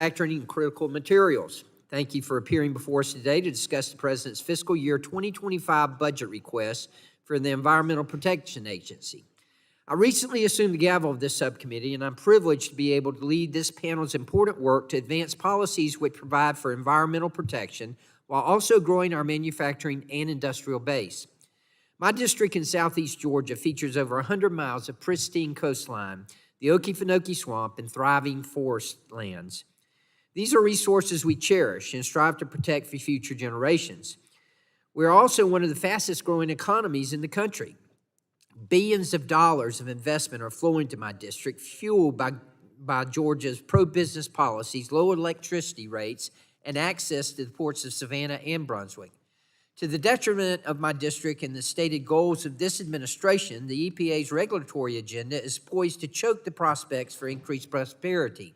manufacturing and critical materials. Thank you for appearing before us today to discuss the President's fiscal year 2025 budget request for the Environmental Protection Agency. I recently assumed the gavel of this subcommittee, and I'm privileged to be able to lead this panel's important work to advance policies which provide for environmental protection while also growing our manufacturing and industrial base. My district in southeast Georgia features over 100 miles of pristine coastline, the Okefenokee Swamp, and thriving forest lands. These are resources we cherish and strive to protect for future generations. We're also one of the fastest growing economies in the country. Billions of dollars of investment are flowing to my district, fueled by Georgia's pro-business policies, low electricity rates, and access to the ports of Savannah and Brunswick. To the detriment of my district and the stated goals of this administration, the EPA's regulatory agenda is poised to choke the prospects for increased prosperity.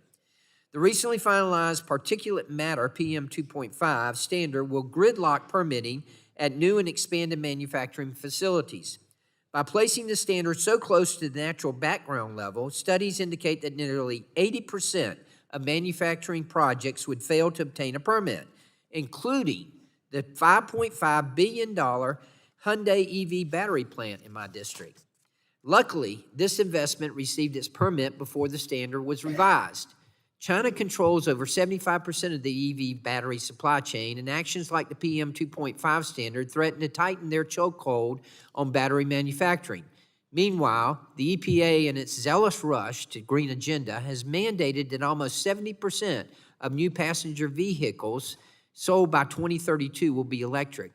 The recently finalized particulate matter PM 2.5 standard will gridlock permitting at new and expanded manufacturing facilities. By placing the standard so close to the natural background level, studies indicate that nearly 80% of manufacturing projects would fail to obtain a permit, including the $5.5 billion Hyundai EV battery plant in my district. Luckily, this investment received its permit before the standard was revised. China controls over 75% of the EV battery supply chain, and actions like the PM 2.5 standard threaten to tighten their chokehold on battery manufacturing. Meanwhile, the EPA, in its zealous rush to green agenda, has mandated that almost 70% of new passenger vehicles sold by 2032 will be electric.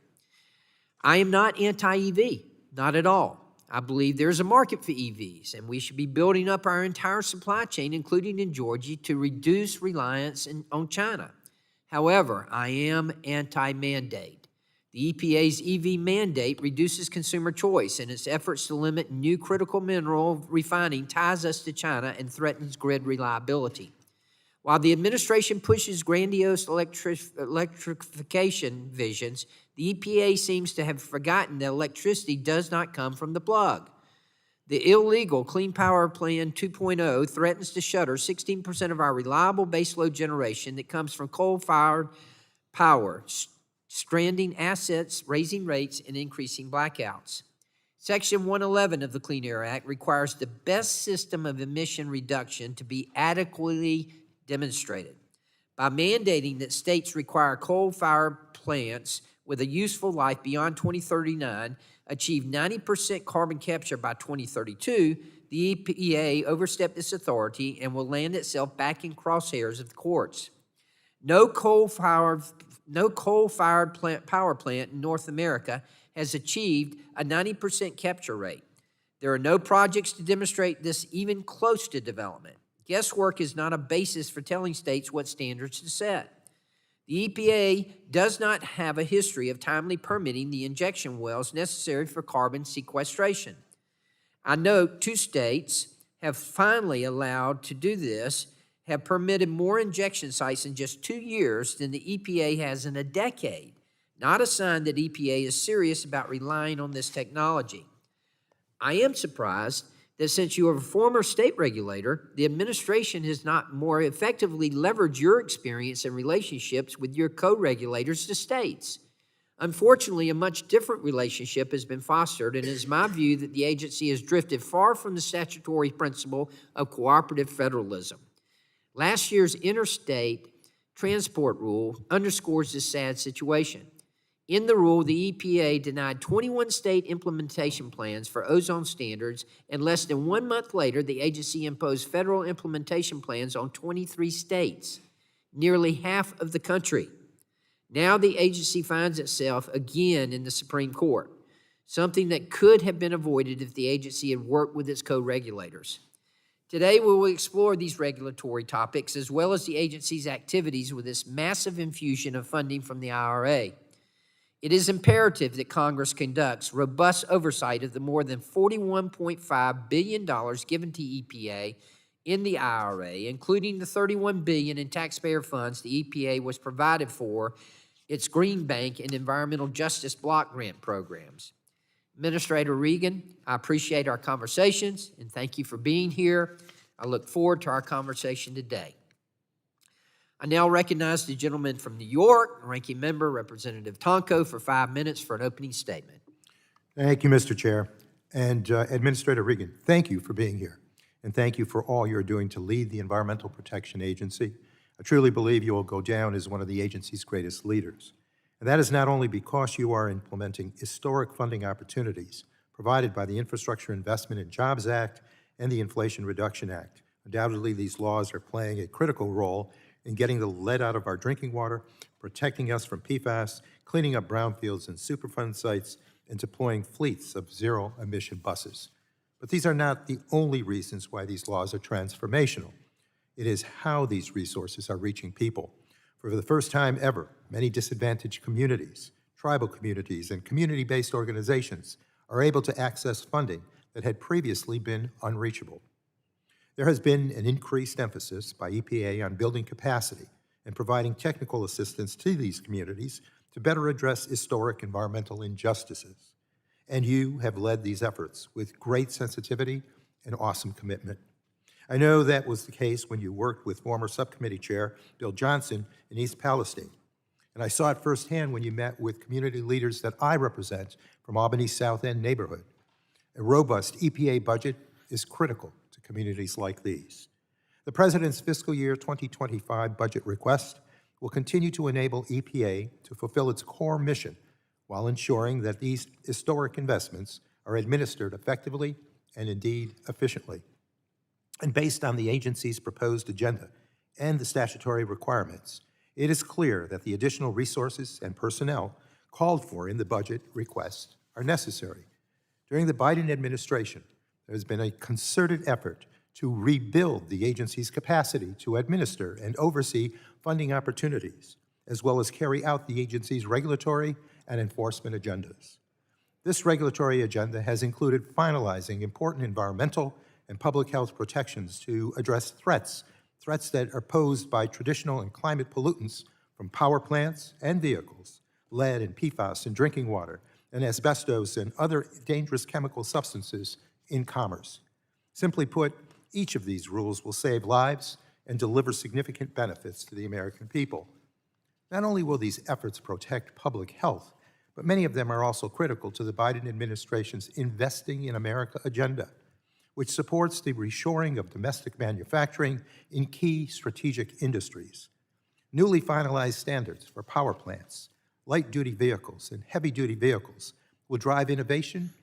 I am not anti-EV, not at all. I believe there's a market for EVs, and we should be building up our entire supply chain, including in Georgia, to reduce reliance on China. However, I am anti-mandate. The EPA's EV mandate reduces consumer choice, and its efforts to limit new critical mineral refining ties us to China and threatens grid reliability. While the administration pushes grandiose electrification visions, the EPA seems to have forgotten that electricity does not come from the plug. The illegal Clean Power Plan 2.0 threatens to shutter 16% of our reliable baseload generation that comes from coal-fired power, stranding assets, raising rates, and increasing blackouts. Section 111 of the Clean Air Act requires the best system of emission reduction to be adequately demonstrated. By mandating that states require coal-fired plants with a useful life beyond 2039 achieve 90% carbon capture by 2032, the EPA overstepped its authority and will land itself back in crosshairs of the courts. No coal-fired power plant in North America has achieved a 90% capture rate. There are no projects to demonstrate this even close to development. Guesswork is not a basis for telling states what standards to set. The EPA does not have a history of timely permitting the injection wells necessary for carbon sequestration. I note 2 states have finally allowed to do this, have permitted more injection sites in just 2 years than the EPA has in a decade, not a sign that EPA is serious about relying on this technology. I am surprised that since you are a former state regulator, the administration has not more effectively leveraged your experience and relationships with your co-regulators to states. Unfortunately, a much different relationship has been fostered, and it is my view that the agency has drifted far from the statutory principle of cooperative federalism. Last year's interstate transport rule underscores this sad situation. In the rule, the EPA denied 21 state implementation plans for ozone standards, and less than 1 month later, the agency imposed federal implementation plans on 23 states, nearly half of the country. Now the agency finds itself again in the Supreme Court, something that could have been avoided if the agency had worked with its co-regulators. Today, we will explore these regulatory topics as well as the agency's activities with this massive infusion of funding from the IRA. It is imperative that Congress conducts robust oversight of the more than $41.5 billion given to EPA in the IRA, including the $31 billion in taxpayer funds the EPA was provided for its Green Bank and Environmental Justice Block Grant programs. Administrator Regan, I appreciate our conversations and thank you for being here. I look forward to our conversation today. I now recognize the gentleman from New York, Ranking Member Representative Tonko, for 5 minutes for an opening statement. Thank you, Mr. Chair. And Administrator Regan, thank you for being here. And thank you for all you're doing to lead the Environmental Protection Agency. I truly believe you will go down as one of the agency's greatest leaders. And that is not only because you are implementing historic funding opportunities provided by the Infrastructure Investment and Jobs Act and the Inflation Reduction Act. Undoubtedly, these laws are playing a critical role in getting the lead out of our drinking water, protecting us from PFAS, cleaning up brownfields and Superfund sites, and deploying fleets of zero-emission buses. But these are not the only reasons why these laws are transformational. It is how these resources are reaching people. For the first time ever, many disadvantaged communities, tribal communities, and community-based organizations are able to access funding that had previously been unreachable. There has been an increased emphasis by EPA on building capacity and providing technical assistance to these communities to better address historic environmental injustices. And you have led these efforts with great sensitivity and awesome commitment. I know that was the case when you worked with former subcommittee chair Bill Johnson in East Palestine. And I saw it firsthand when you met with community leaders that I represent from Albany's South End neighborhood. A robust EPA budget is critical to communities like these. The President's fiscal year 2025 budget request will continue to enable EPA to fulfill its core mission while ensuring that these historic investments are administered effectively and indeed efficiently. And based on the agency's proposed agenda and the statutory requirements, it is clear that the additional resources and personnel called for in the budget request are necessary. During the Biden administration, there has been a concerted effort to rebuild the agency's capacity to administer and oversee funding opportunities, as well as carry out the agency's regulatory and enforcement agendas. This regulatory agenda has included finalizing important environmental and public health protections to address threats that are posed by traditional and climate pollutants from power plants and vehicles, lead and PFAS in drinking water, and asbestos and other dangerous chemical substances in commerce. Simply put, each of these rules will save lives and deliver significant benefits to the American people. Not only will these efforts protect public health, but many of them are also critical to the Biden administration's Investing in America agenda, which supports the reshoring of domestic manufacturing in key strategic industries. Newly finalized standards for power plants, light-duty vehicles, and heavy-duty vehicles will drive innovation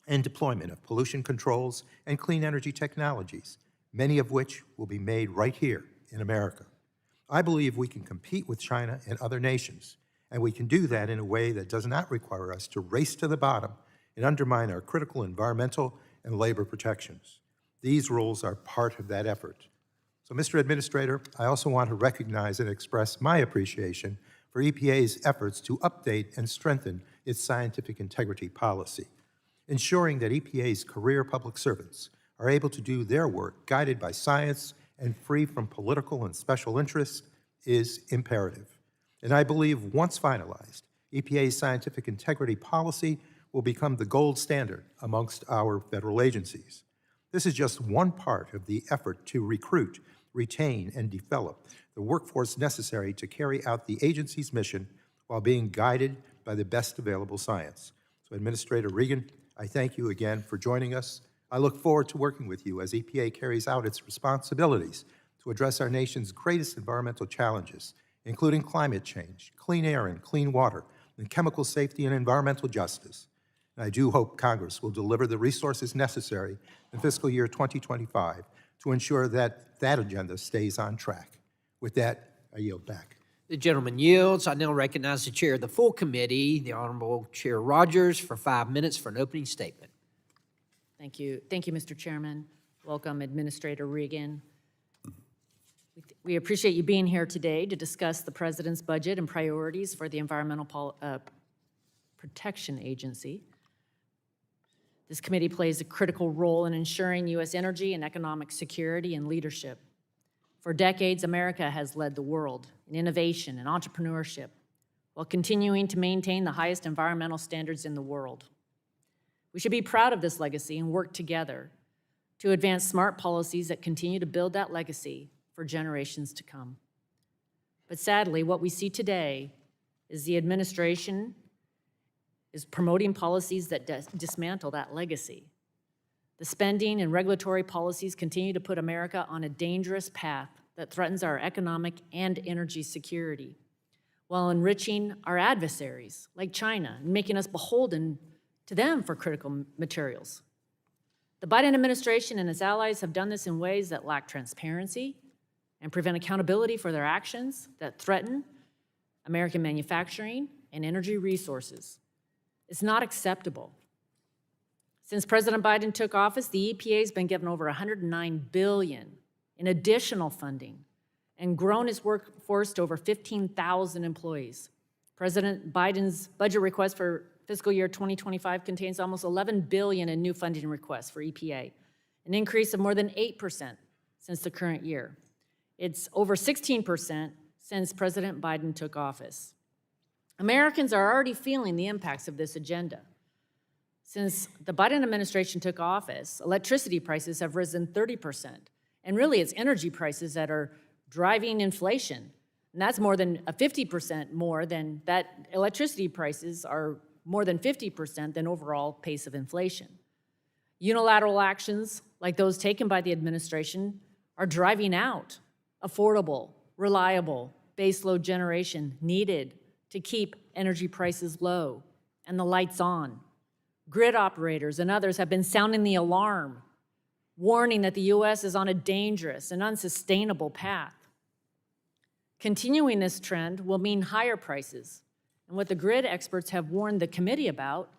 and deployment of pollution controls and clean energy technologies, many of which will be made right here in America. I believe we can compete with China and other nations, and we can do that in a way that does not require us to race to the bottom and undermine our critical environmental and labor protections. These rules are part of that effort. So, Mr. Administrator, I also want to recognize and express my appreciation for EPA's efforts to update and strengthen its scientific integrity policy. Ensuring that EPA's career public servants are able to do their work guided by science and free from political and special interests is imperative. And I believe once finalized, EPA's scientific integrity policy will become the gold standard amongst our federal agencies. This is just one part of the effort to recruit, retain, and develop the workforce necessary to carry out the agency's mission while being guided by the best available science. So, Administrator Regan, I thank you again for joining us. I look forward to working with you as EPA carries out its responsibilities to address our nation's greatest environmental challenges, including climate change, clean air and clean water, and chemical safety and environmental justice. And I do hope Congress will deliver the resources necessary in fiscal year 2025 to ensure that that agenda stays on track. With that, I yield back. The gentleman yields. I now recognize the chair of the full committee, the Honorable Chair Rodgers, for 5 minutes for an opening statement. Thank you. Thank you, Mr. Chairman. Welcome, Administrator Regan. We appreciate you being here today to discuss the President's budget and priorities for the Environmental Protection Agency. This committee plays a critical role in ensuring U.S. energy and economic security and leadership. For decades, America has led the world in innovation and entrepreneurship while continuing to maintain the highest environmental standards in the world. We should be proud of this legacy and work together to advance smart policies that continue to build that legacy for generations to come. But sadly, what we see today is the administration is promoting policies that dismantle that legacy. The spending and regulatory policies continue to put America on a dangerous path that threatens our economic and energy security, while enriching our adversaries, like China, and making us beholden to them for critical materials. The Biden administration and its allies have done this in ways that lack transparency and prevent accountability for their actions that threaten American manufacturing and energy resources. It's not acceptable. Since President Biden took office, the EPA has been given over $109 billion in additional funding and grown its workforce to over 15,000 employees. President Biden's budget request for fiscal year 2025 contains almost $11 billion in new funding requests for EPA, an increase of more than 8% since the current year. It's over 16% since President Biden took office. Americans are already feeling the impacts of this agenda. Since the Biden administration took office, electricity prices have risen 30%. And really, it's energy prices that are driving inflation. And that's more than 50% more than that. Electricity prices are more than 50% than overall pace of inflation. Unilateral actions like those taken by the administration are driving out affordable, reliable baseload generation needed to keep energy prices low and the lights on. Grid operators and others have been sounding the alarm, warning that the U.S. is on a dangerous and unsustainable path. Continuing this trend will mean higher prices, and what the grid experts have warned the committee about,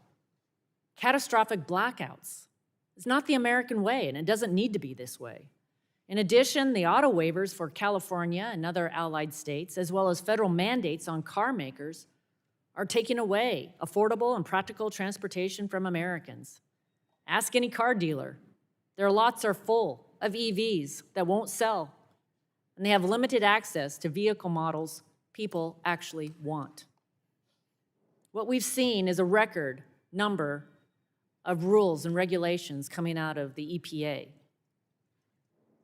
catastrophic blackouts. It's not the American way, and it doesn't need to be this way. In addition, the auto waivers for California and other allied states, as well as federal mandates on car makers, are taking away affordable and practical transportation from Americans. Ask any car dealer. Their lots are full of EVs that won't sell, and they have limited access to vehicle models people actually want. What we've seen is a record number of rules and regulations coming out of the EPA.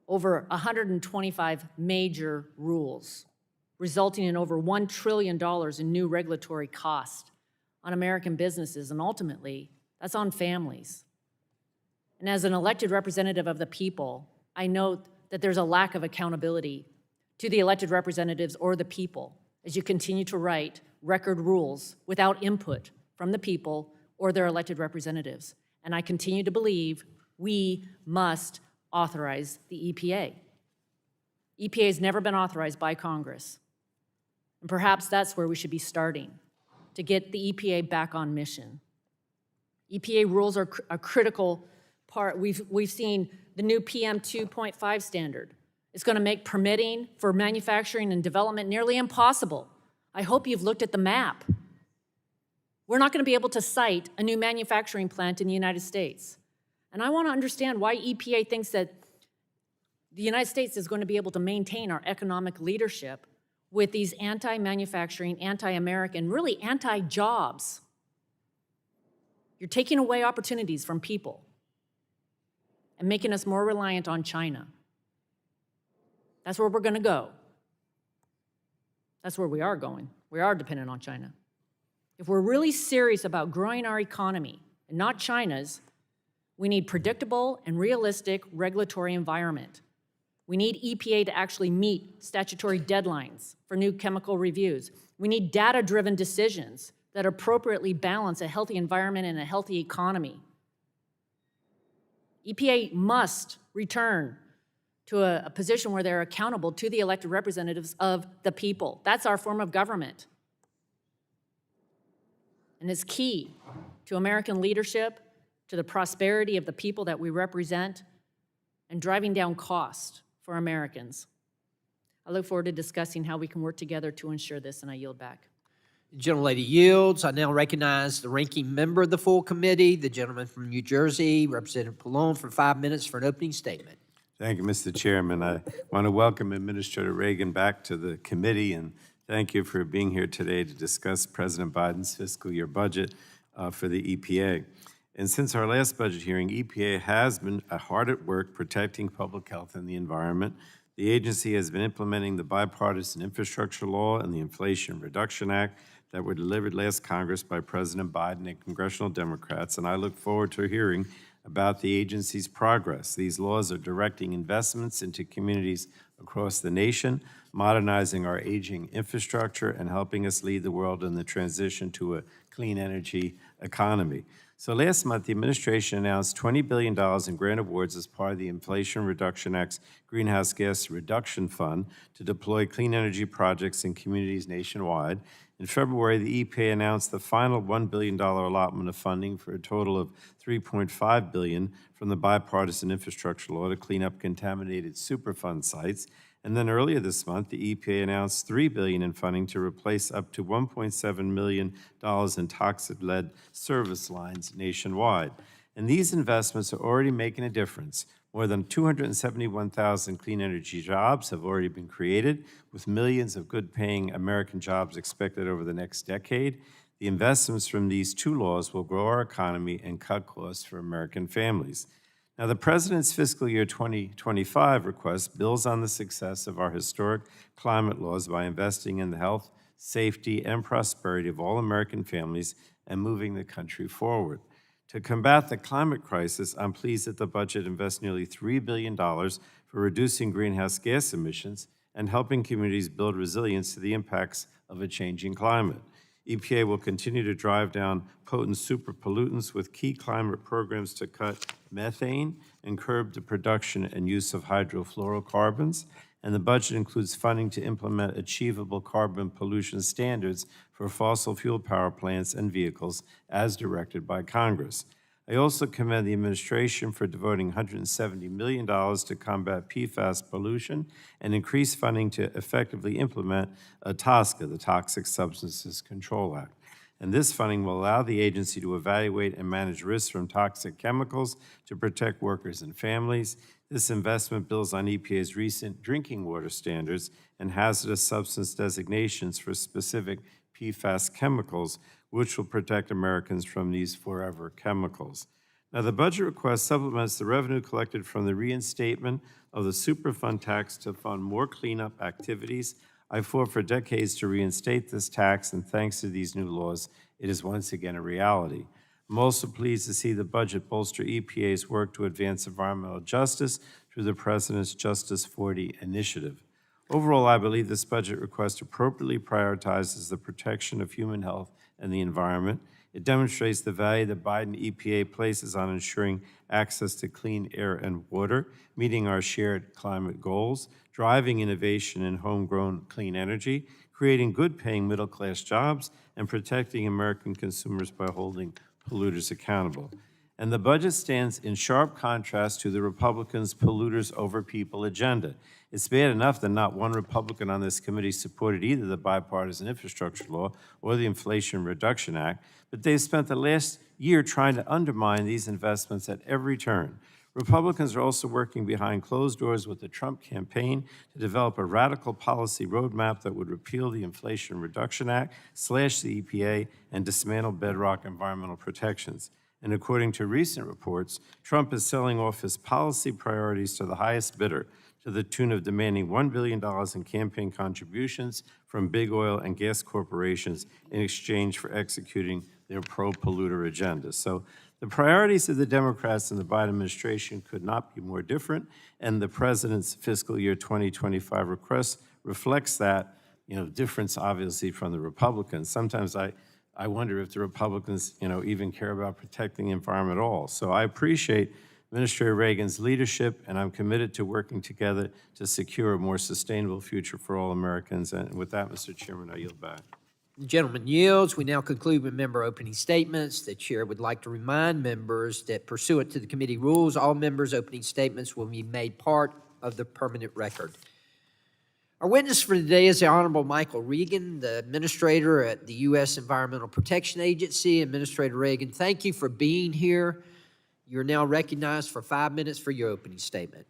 Over 125 major rules, resulting in over $1 trillion in new regulatory cost on American businesses, and ultimately, that's on families. And as an elected representative of the people, I note that there's a lack of accountability to the elected representatives or the people as you continue to write record rules without input from the people or their elected representatives. And I continue to believe we must authorize the EPA. EPA has never been authorized by Congress. And perhaps that's where we should be starting, to get the EPA back on mission. EPA rules are a critical part. We've seen the new PM 2.5 standard. It's going to make permitting for manufacturing and development nearly impossible. I hope you've looked at the map. We're not going to be able to site a new manufacturing plant in the United States. And I want to understand why EPA thinks that the United States is going to be able to maintain our economic leadership with these anti-manufacturing, anti-American, really anti-jobs. You're taking away opportunities from people and making us more reliant on China. That's where we're going to go. That's where we are going. We are dependent on China. If we're really serious about growing our economy, and not China's, we need predictable and realistic regulatory environment. We need EPA to actually meet statutory deadlines for new chemical reviews. We need data-driven decisions that appropriately balance a healthy environment and a healthy economy. EPA must return to a position where they're accountable to the elected representatives of the people. That's our form of government. And it's key to American leadership, to the prosperity of the people that we represent, and driving down cost for Americans. I look forward to discussing how we can work together to ensure this, and I yield back. The gentlelady yields. I now recognize the ranking member of the full committee, the gentleman from New Jersey, Representative Pallone, for 5 minutes for an opening statement. Thank you, Mr. Chairman. I want to welcome Administrator Reagan back to the committee, and thank you for being here today to discuss President Biden's fiscal year budget for the EPA. And since our last budget hearing, EPA has been hard at work protecting public health and the environment The agency has been implementing the bipartisan infrastructure law and the Inflation Reduction Act that were delivered last Congress by President Biden and congressional Democrats, and I look forward to hearing about the agency's progress. These laws are directing investments into communities across the nation, modernizing our aging infrastructure, and helping us lead the world in the transition to a clean energy economy. So last month, the administration announced $20 billion in grant awards as part of the Inflation Reduction Act's Greenhouse Gas Reduction Fund to deploy clean energy projects in communities nationwide. In February, the EPA announced the final $1 billion allotment of funding for a total of $3.5 billion from the bipartisan infrastructure law to clean up contaminated Superfund sites. And then earlier this month, the EPA announced $3 billion in funding to replace up to $1.7 million in toxic lead service lines nationwide. And these investments are already making a difference. More than 271,000 clean energy jobs have already been created, with millions of good-paying American jobs expected over the next decade. The investments from these two laws will grow our economy and cut costs for American families. Now, the President's fiscal year 2025 request builds on the success of our historic climate laws by investing in the health, safety, and prosperity of all American families and moving the country forward. To combat the climate crisis, I'm pleased that the budget invests nearly $3 billion for reducing greenhouse gas emissions and helping communities build resilience to the impacts of a changing climate. EPA will continue to drive down potent superpollutants with key climate programs to cut methane and curb the production and use of hydrofluorocarbons. And the budget includes funding to implement achievable carbon pollution standards for fossil fuel power plants and vehicles as directed by Congress. I also commend the administration for devoting $170 million to combat PFAS pollution and increase funding to effectively implement TSCA, the Toxic Substances Control Act. And this funding will allow the agency to evaluate and manage risks from toxic chemicals to protect workers and families. This investment builds on EPA's recent drinking water standards and hazardous substance designations for specific PFAS chemicals, which will protect Americans from these forever chemicals. Now, the budget request supplements the revenue collected from the reinstatement of the Superfund tax to fund more cleanup activities. I fought for decades to reinstate this tax, and thanks to these new laws, it is once again a reality. I'm also pleased to see the budget bolster EPA's work to advance environmental justice through the President's Justice 40 initiative. Overall, I believe this budget request appropriately prioritizes the protection of human health and the environment. It demonstrates the value that Biden EPA places on ensuring access to clean air and water, meeting our shared climate goals, driving innovation in homegrown clean energy, creating good-paying middle-class jobs, and protecting American consumers by holding polluters accountable. And the budget stands in sharp contrast to the Republicans' polluters over people agenda. It's bad enough that not one Republican on this committee supported either the bipartisan infrastructure law or the Inflation Reduction Act, but they've spent the last year trying to undermine these investments at every turn. Republicans are also working behind closed doors with the Trump campaign to develop a radical policy roadmap that would repeal the Inflation Reduction Act, slash the EPA, and dismantle bedrock environmental protections. And according to recent reports, Trump is selling off his policy priorities to the highest bidder, to the tune of demanding $1 billion in campaign contributions from big oil and gas corporations in exchange for executing their pro-polluter agenda. So the priorities of the Democrats and the Biden administration could not be more different, and the President's fiscal year 2025 request reflects that, difference obviously from the Republicans. Sometimes I wonder if the Republicans, even care about protecting the environment at all. So I appreciate Administrator Reagan's leadership, and I'm committed to working together to secure a more sustainable future for all Americans. And with that, Mr. Chairman, I yield back. The gentleman yields. We now conclude with member opening statements. The chair would like to remind members that pursuant to the committee rules, all members' opening statements will be made part of the permanent record. Our witness for today is the Honorable Michael Regan, the Administrator at the U.S. Environmental Protection Agency. Administrator Regan, thank you for being here. You're now recognized for 5 minutes for your opening statement.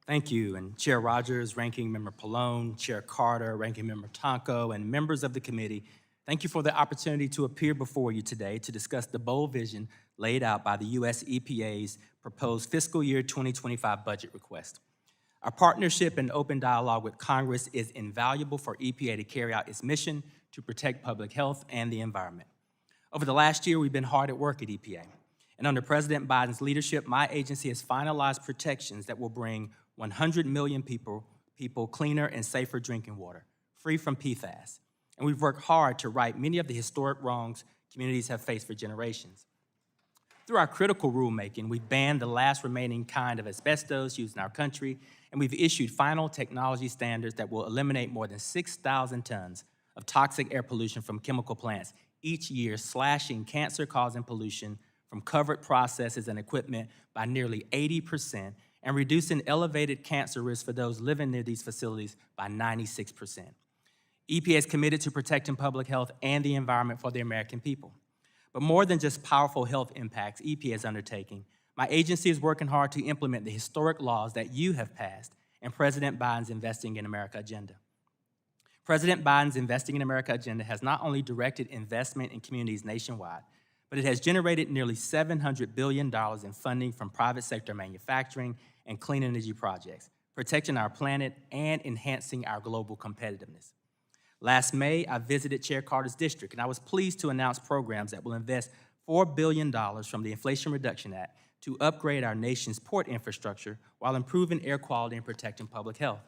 Thank you, and Chair Rodgers, Ranking Member Pallone, Chair Carter, Ranking Member Tonko, and members of the committee, thank you for the opportunity to appear before you today to discuss the bold vision laid out by the U.S. EPA's proposed fiscal year 2025 budget request. Our partnership and open dialogue with Congress is invaluable for EPA to carry out its mission to protect public health and the environment. Over the last year, we've been hard at work at EPA. And under President Biden's leadership, my agency has finalized protections that will bring 100 million people cleaner and safer drinking water, free from PFAS. And we've worked hard to right many of the historic wrongs communities have faced for generations. Through our critical rulemaking, we've banned the last remaining kind of asbestos used in our country, and we've issued final technology standards that will eliminate more than 6,000 tons of toxic air pollution from chemical plants each year, slashing cancer-causing pollution from covered processes and equipment by nearly 80%, and reducing elevated cancer risk for those living near these facilities by 96%. EPA is committed to protecting public health and the environment for the American people. But more than just powerful health impacts EPA is undertaking, my agency is working hard to implement the historic laws that you have passed and President Biden's Investing in America agenda. President Biden's Investing in America agenda has not only directed investment in communities nationwide, but it has generated nearly $700 billion in funding from private sector manufacturing and clean energy projects, protecting our planet and enhancing our global competitiveness. Last May, I visited Chair Carter's district, and I was pleased to announce programs that will invest $4 billion from the Inflation Reduction Act to upgrade our nation's port infrastructure while improving air quality and protecting public health.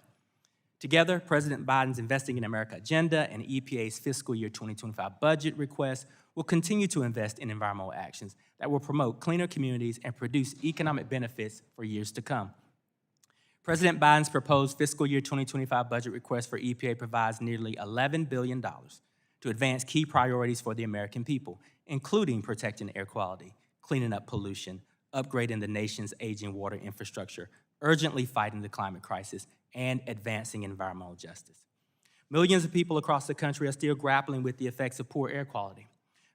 Together, President Biden's Investing in America agenda and EPA's fiscal year 2025 budget request will continue to invest in environmental actions that will promote cleaner communities and produce economic benefits for years to come. President Biden's proposed fiscal year 2025 budget request for EPA provides nearly $11 billion to advance key priorities for the American people, including protecting air quality, cleaning up pollution, upgrading the nation's aging water infrastructure, urgently fighting the climate crisis, and advancing environmental justice. Millions of people across the country are still grappling with the effects of poor air quality,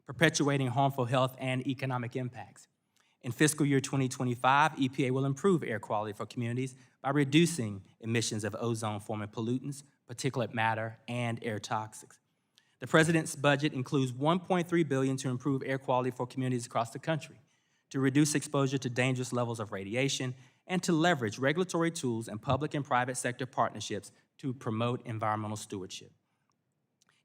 perpetuating harmful health and economic impacts. In fiscal year 2025, EPA will improve air quality for communities by reducing emissions of ozone-forming pollutants, particulate matter, and air toxics. The President's budget includes $1.3 billion to improve air quality for communities across the country, to reduce exposure to dangerous levels of radiation, and to leverage regulatory tools and public and private sector partnerships to promote environmental stewardship.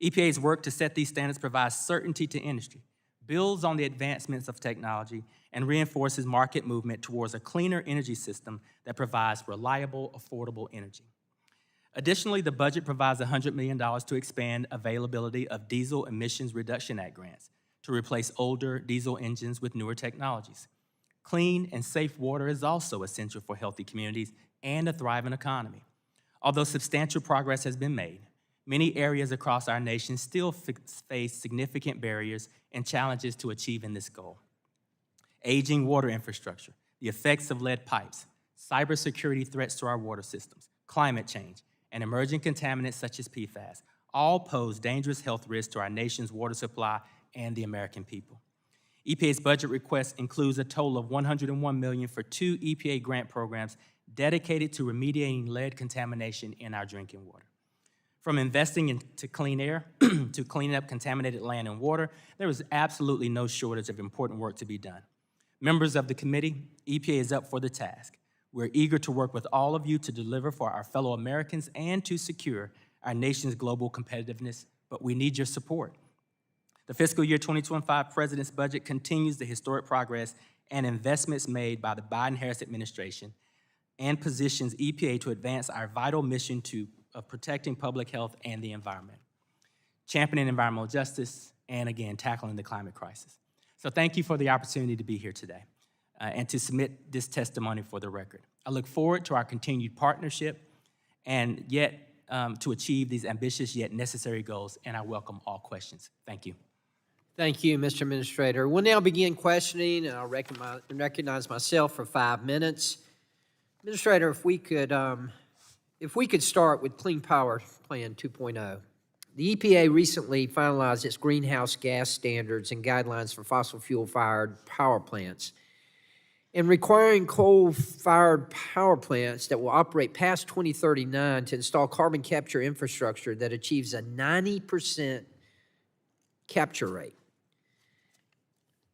EPA's work to set these standards provides certainty to industry, builds on the advancements of technology, and reinforces market movement towards a cleaner energy system that provides reliable, affordable energy. Additionally, the budget provides $100 million to expand availability of Diesel Emissions Reduction Act grants to replace older diesel engines with newer technologies. Clean and safe water is also essential for healthy communities and a thriving economy. Although substantial progress has been made, many areas across our nation still face significant barriers and challenges to achieving this goal. Aging water infrastructure, the effects of lead pipes, cybersecurity threats to our water systems, climate change, and emerging contaminants such as PFAS all pose dangerous health risks to our nation's water supply and the American people. EPA's budget request includes a total of $101 million for 2 EPA grant programs dedicated to remediating lead contamination in our drinking water. From investing into clean air to cleaning up contaminated land and water, there is absolutely no shortage of important work to be done. Members of the committee, EPA is up for the task. We're eager to work with all of you to deliver for our fellow Americans and to secure our nation's global competitiveness, but we need your support. The fiscal year 2025 President's budget continues the historic progress and investments made by the Biden-Harris administration and positions EPA to advance our vital mission of protecting public health and the environment, championing environmental justice, and again, tackling the climate crisis. So thank you for the opportunity to be here today and to submit this testimony for the record. I look forward to our continued partnership and yet to achieve these ambitious yet necessary goals, and I welcome all questions. Thank you. Thank you, Mr. Administrator. We'll now begin questioning, and I'll recognize myself for 5 minutes. Administrator, if we could start with Clean Power Plan 2.0. The EPA recently finalized its greenhouse gas standards and guidelines for fossil fuel-fired power plants, and requiring coal-fired power plants that will operate past 2039 to install carbon capture infrastructure that achieves a 90% capture rate.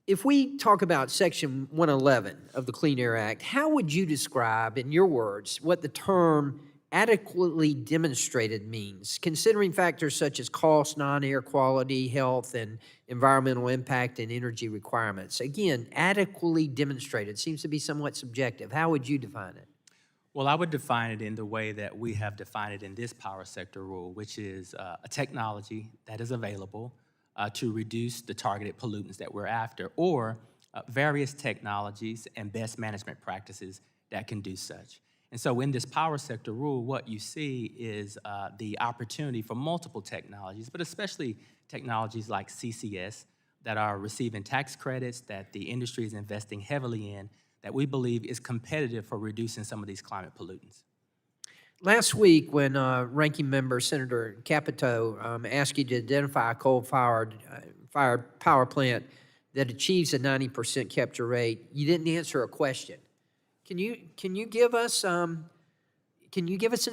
If we talk about Section 111 of the Clean Air Act, how would you describe, in your words, what the term adequately demonstrated means, considering factors such as cost, non-air quality, health, and environmental impact and energy requirements? Again, adequately demonstrated seems to be somewhat subjective. How would you define it? Well, I would define it in the way that we have defined it in this power sector rule, which is a technology that is available to reduce the targeted pollutants that we're after, or various technologies and best management practices that can do such. And so in this power sector rule, what you see is the opportunity for multiple technologies, but especially technologies like CCS that are receiving tax credits that the industry is investing heavily in, that we believe is competitive for reducing some of these climate pollutants. Last week, when Ranking Member Senator Capito asked you to identify a coal-fired power plant that achieves a 90% capture rate, you didn't answer a question. Can you give us an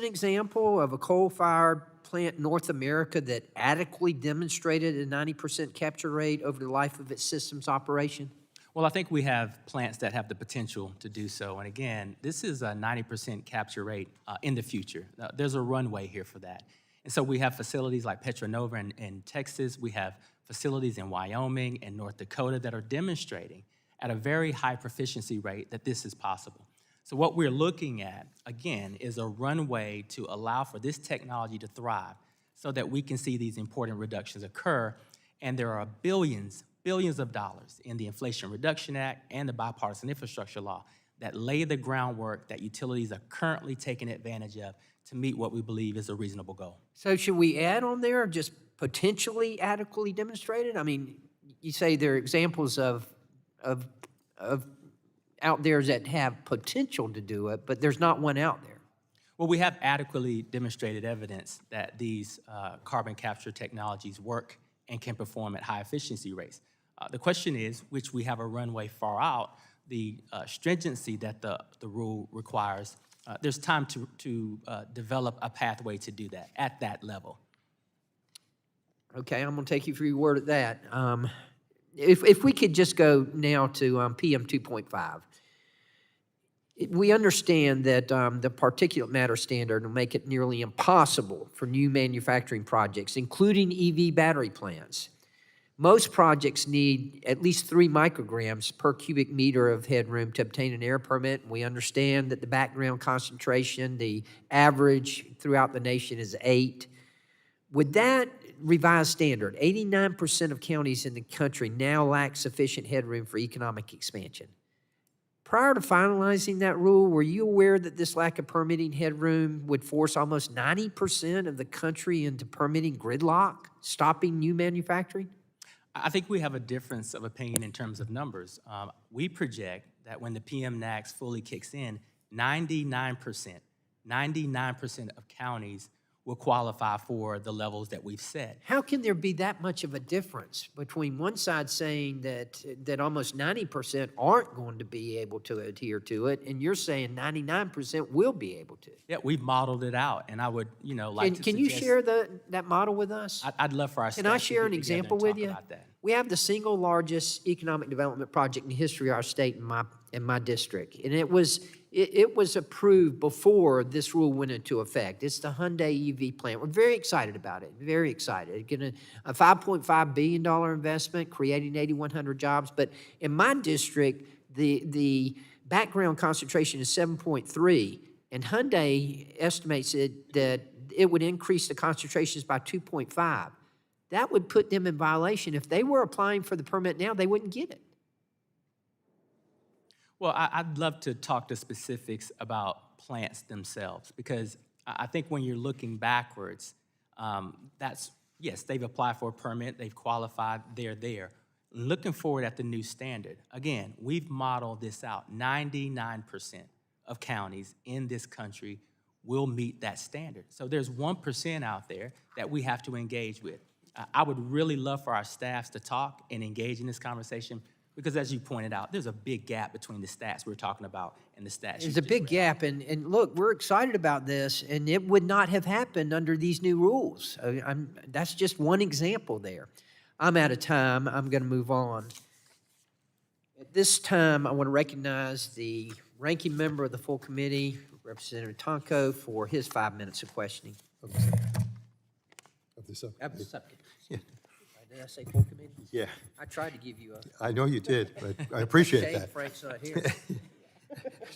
example of a coal-fired plant in North America that adequately demonstrated a 90% capture rate over the life of its system's operation? Well, I think we have plants that have the potential to do so. And again, this is a 90% capture rate in the future. There's a runway here for that. And so we have facilities like Petronova in Texas. We have facilities in Wyoming and North Dakota that are demonstrating at a very high proficiency rate that this is possible. So what we're looking at, again, is a runway to allow for this technology to thrive so that we can see these important reductions occur. And there are billions of dollars in the Inflation Reduction Act and the Bipartisan Infrastructure Law that lay the groundwork that utilities are currently taking advantage of to meet what we believe is a reasonable goal. So should we add on there just potentially adequately demonstrated? I mean, you say there are examples of out there that have potential to do it, but there's not one out there. Well, we have adequately demonstrated evidence that these carbon capture technologies work and can perform at high efficiency rates. The question is, which we have a runway far out, the stringency that the rule requires, there's time to develop a pathway to do that at that level. Okay, I'm going to take you for your word at that. If we could just go now to PM 2.5. We understand that the particulate matter standard will make it nearly impossible for new manufacturing projects, including EV battery plants. Most projects need at least 3 micrograms per cubic meter of headroom to obtain an air permit. We understand that the background concentration, the average throughout the nation is 8. With that revised standard, 89% of counties in the country now lack sufficient headroom for economic expansion. Prior to finalizing that rule, were you aware that this lack of permitting headroom would force almost 90% of the country into permitting gridlock, stopping new manufacturing? I think we have a difference of opinion in terms of numbers. We project that when the PM NAAQS fully kicks in, 99% of counties will qualify for the levels that we've set. How can there be that much of a difference between one side saying that almost 90% aren't going to be able to adhere to it, and you're saying 99% will be able to? Yeah, we've modeled it out, and I would, like to Can you suggest- share that model with us? I'd love for our Can I staff to share get an together example and with talk you? about that. We have the single largest economic development project in the history of our state in my district, and it was approved before this rule went into effect. It's the Hyundai EV plant. We're very excited about it. Very excited. Getting a $5.5 billion investment, creating 8,100 jobs. But in my district, the background concentration is 7.3, and Hyundai estimates that it would increase the concentrations by 2.5. That would put them in violation. If they were applying for the permit now, they wouldn't get it. Well, I'd love to talk to specifics about plants themselves, because I think when you're looking backwards, yes, they've applied for a permit, they've qualified, they're there. Looking forward at the new standard, again, we've modeled this out. 99% of counties in this country will meet that standard. So there's 1% out there that we have to engage with. I would really love for our staffs to talk and engage in this conversation, because as you pointed out, there's a big gap between the stats we're talking about and the stats. There's a big gap, and look, we're excited about this, and it would not have happened under these new rules. That's just one example there. I'm out of time. I'm going to move on. At this time, I want to recognize the ranking member of the full committee, Representative Tonko, for his 5 minutes of questioning. Of the subcommittee. That was subcommittee. Yeah. Did I say full committee? Yeah, I tried to give you a I know you did, but I appreciate shame that. Frank's not here.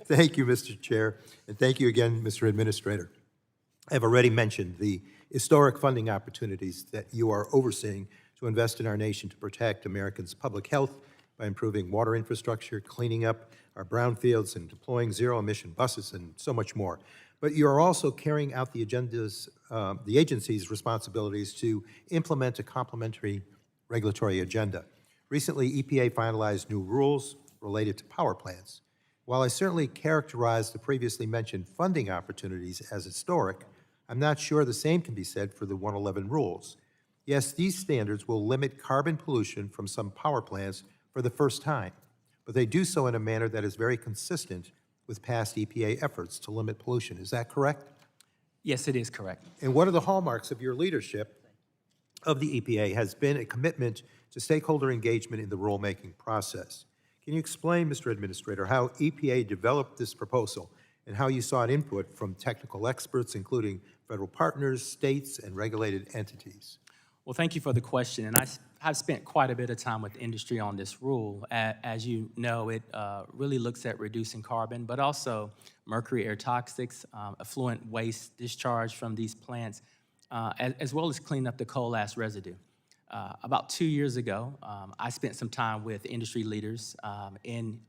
Thank you, Mr. Chair, and thank you again, Mr. Administrator. I've already mentioned the historic funding opportunities that you are overseeing to invest in our nation to protect Americans' public health by improving water infrastructure, cleaning up our brownfields, and deploying zero-emission buses, and so much more. But you are also carrying out the agency's responsibilities to implement a complementary regulatory agenda. Recently, EPA finalized new rules related to power plants. While I certainly characterize the previously mentioned funding opportunities as historic, I'm not sure the same can be said for the 111 rules. Yes, these standards will limit carbon pollution from some power plants for the first time, but they do so in a manner that is very consistent with past EPA efforts to limit pollution. Is that correct? Yes, it is correct. And one of the hallmarks of your leadership of the EPA has been a commitment to stakeholder engagement in the rulemaking process. Can you explain, Mr. Administrator, how EPA developed this proposal and how you sought input from technical experts, including federal partners, states, and regulated entities? Well, thank you for the question, and I've spent quite a bit of time with industry on this rule. As you know, it really looks at reducing carbon, but also mercury air toxics, effluent waste discharge from these plants, as well as cleaning up the coal ash residue. About 2 years ago, I spent some time with industry leaders in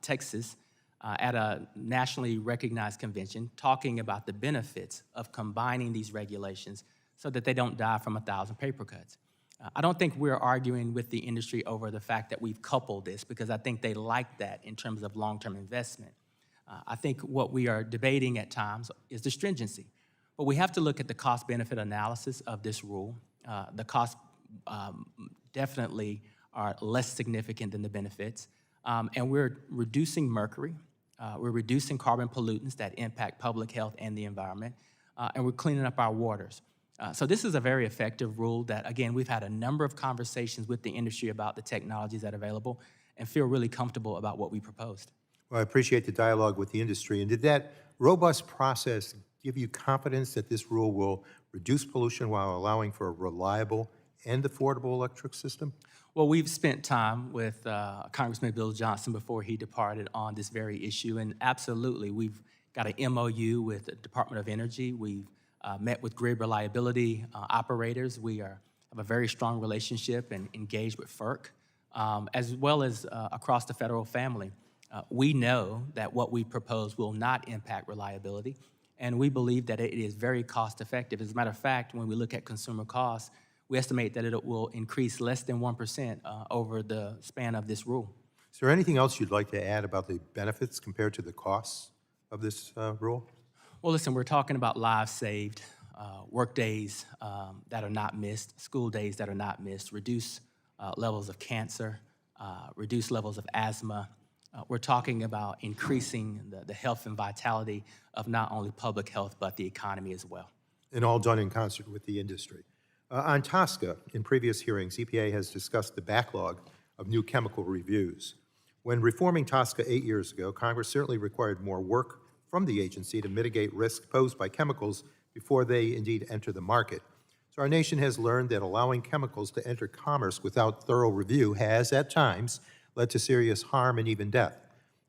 Texas at a nationally recognized convention talking about the benefits of combining these regulations so that they don't die from 1,000 paper cuts. I don't think we're arguing with the industry over the fact that we've coupled this, because I think they like that in terms of long-term investment. I think what we are debating at times is the stringency. But we have to look at the cost-benefit analysis of this rule. The costs definitely are less significant than the benefits. And we're reducing mercury. We're reducing carbon pollutants that impact public health and the environment. And we're cleaning up our waters. So this is a very effective rule that, again, we've had a number of conversations with the industry about the technologies that are available and feel really comfortable about what we proposed. Well, I appreciate the dialogue with the industry. And did that robust process give you confidence that this rule will reduce pollution while allowing for a reliable and affordable electric system? Well, we've spent time with Congressman Bill Johnson before he departed on this very issue, and absolutely, we've got an MOU with the Department of Energy. We've met with grid reliability operators. We have a very strong relationship and engaged with FERC, as well as across the federal family. We know that what we propose will not impact reliability, and we believe that it is very cost-effective. As a matter of fact, when we look at consumer costs, we estimate that it will increase less than 1% over the span of this rule. Is there anything else you'd like to add about the benefits compared to the costs of this rule? Well, listen, we're talking about lives saved, work days that are not missed, school days that are not missed, reduce levels of cancer, reduce levels of asthma. We're talking about increasing the health and vitality of not only public health, but the economy as well. And all done in concert with the industry. On TSCA, in previous hearings, EPA has discussed the backlog of new chemical reviews. When reforming TSCA 8 years ago, Congress certainly required more work from the agency to mitigate risk posed by chemicals before they indeed enter the market. So our nation has learned that allowing chemicals to enter commerce without thorough review has, at times, led to serious harm and even death.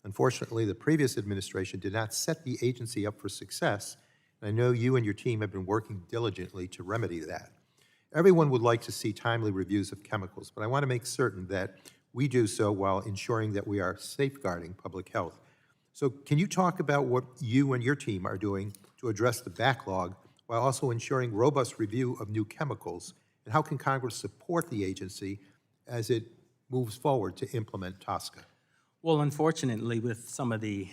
Unfortunately, the previous administration did not set the agency up for success, and I know you and your team have been working diligently to remedy that. Everyone would like to see timely reviews of chemicals, but I want to make certain that we do so while ensuring that we are safeguarding public health. So can you talk about what you and your team are doing to address the backlog while also ensuring robust review of new chemicals? And how can Congress support the agency as it moves forward to implement TSCA? Well, unfortunately, with some of the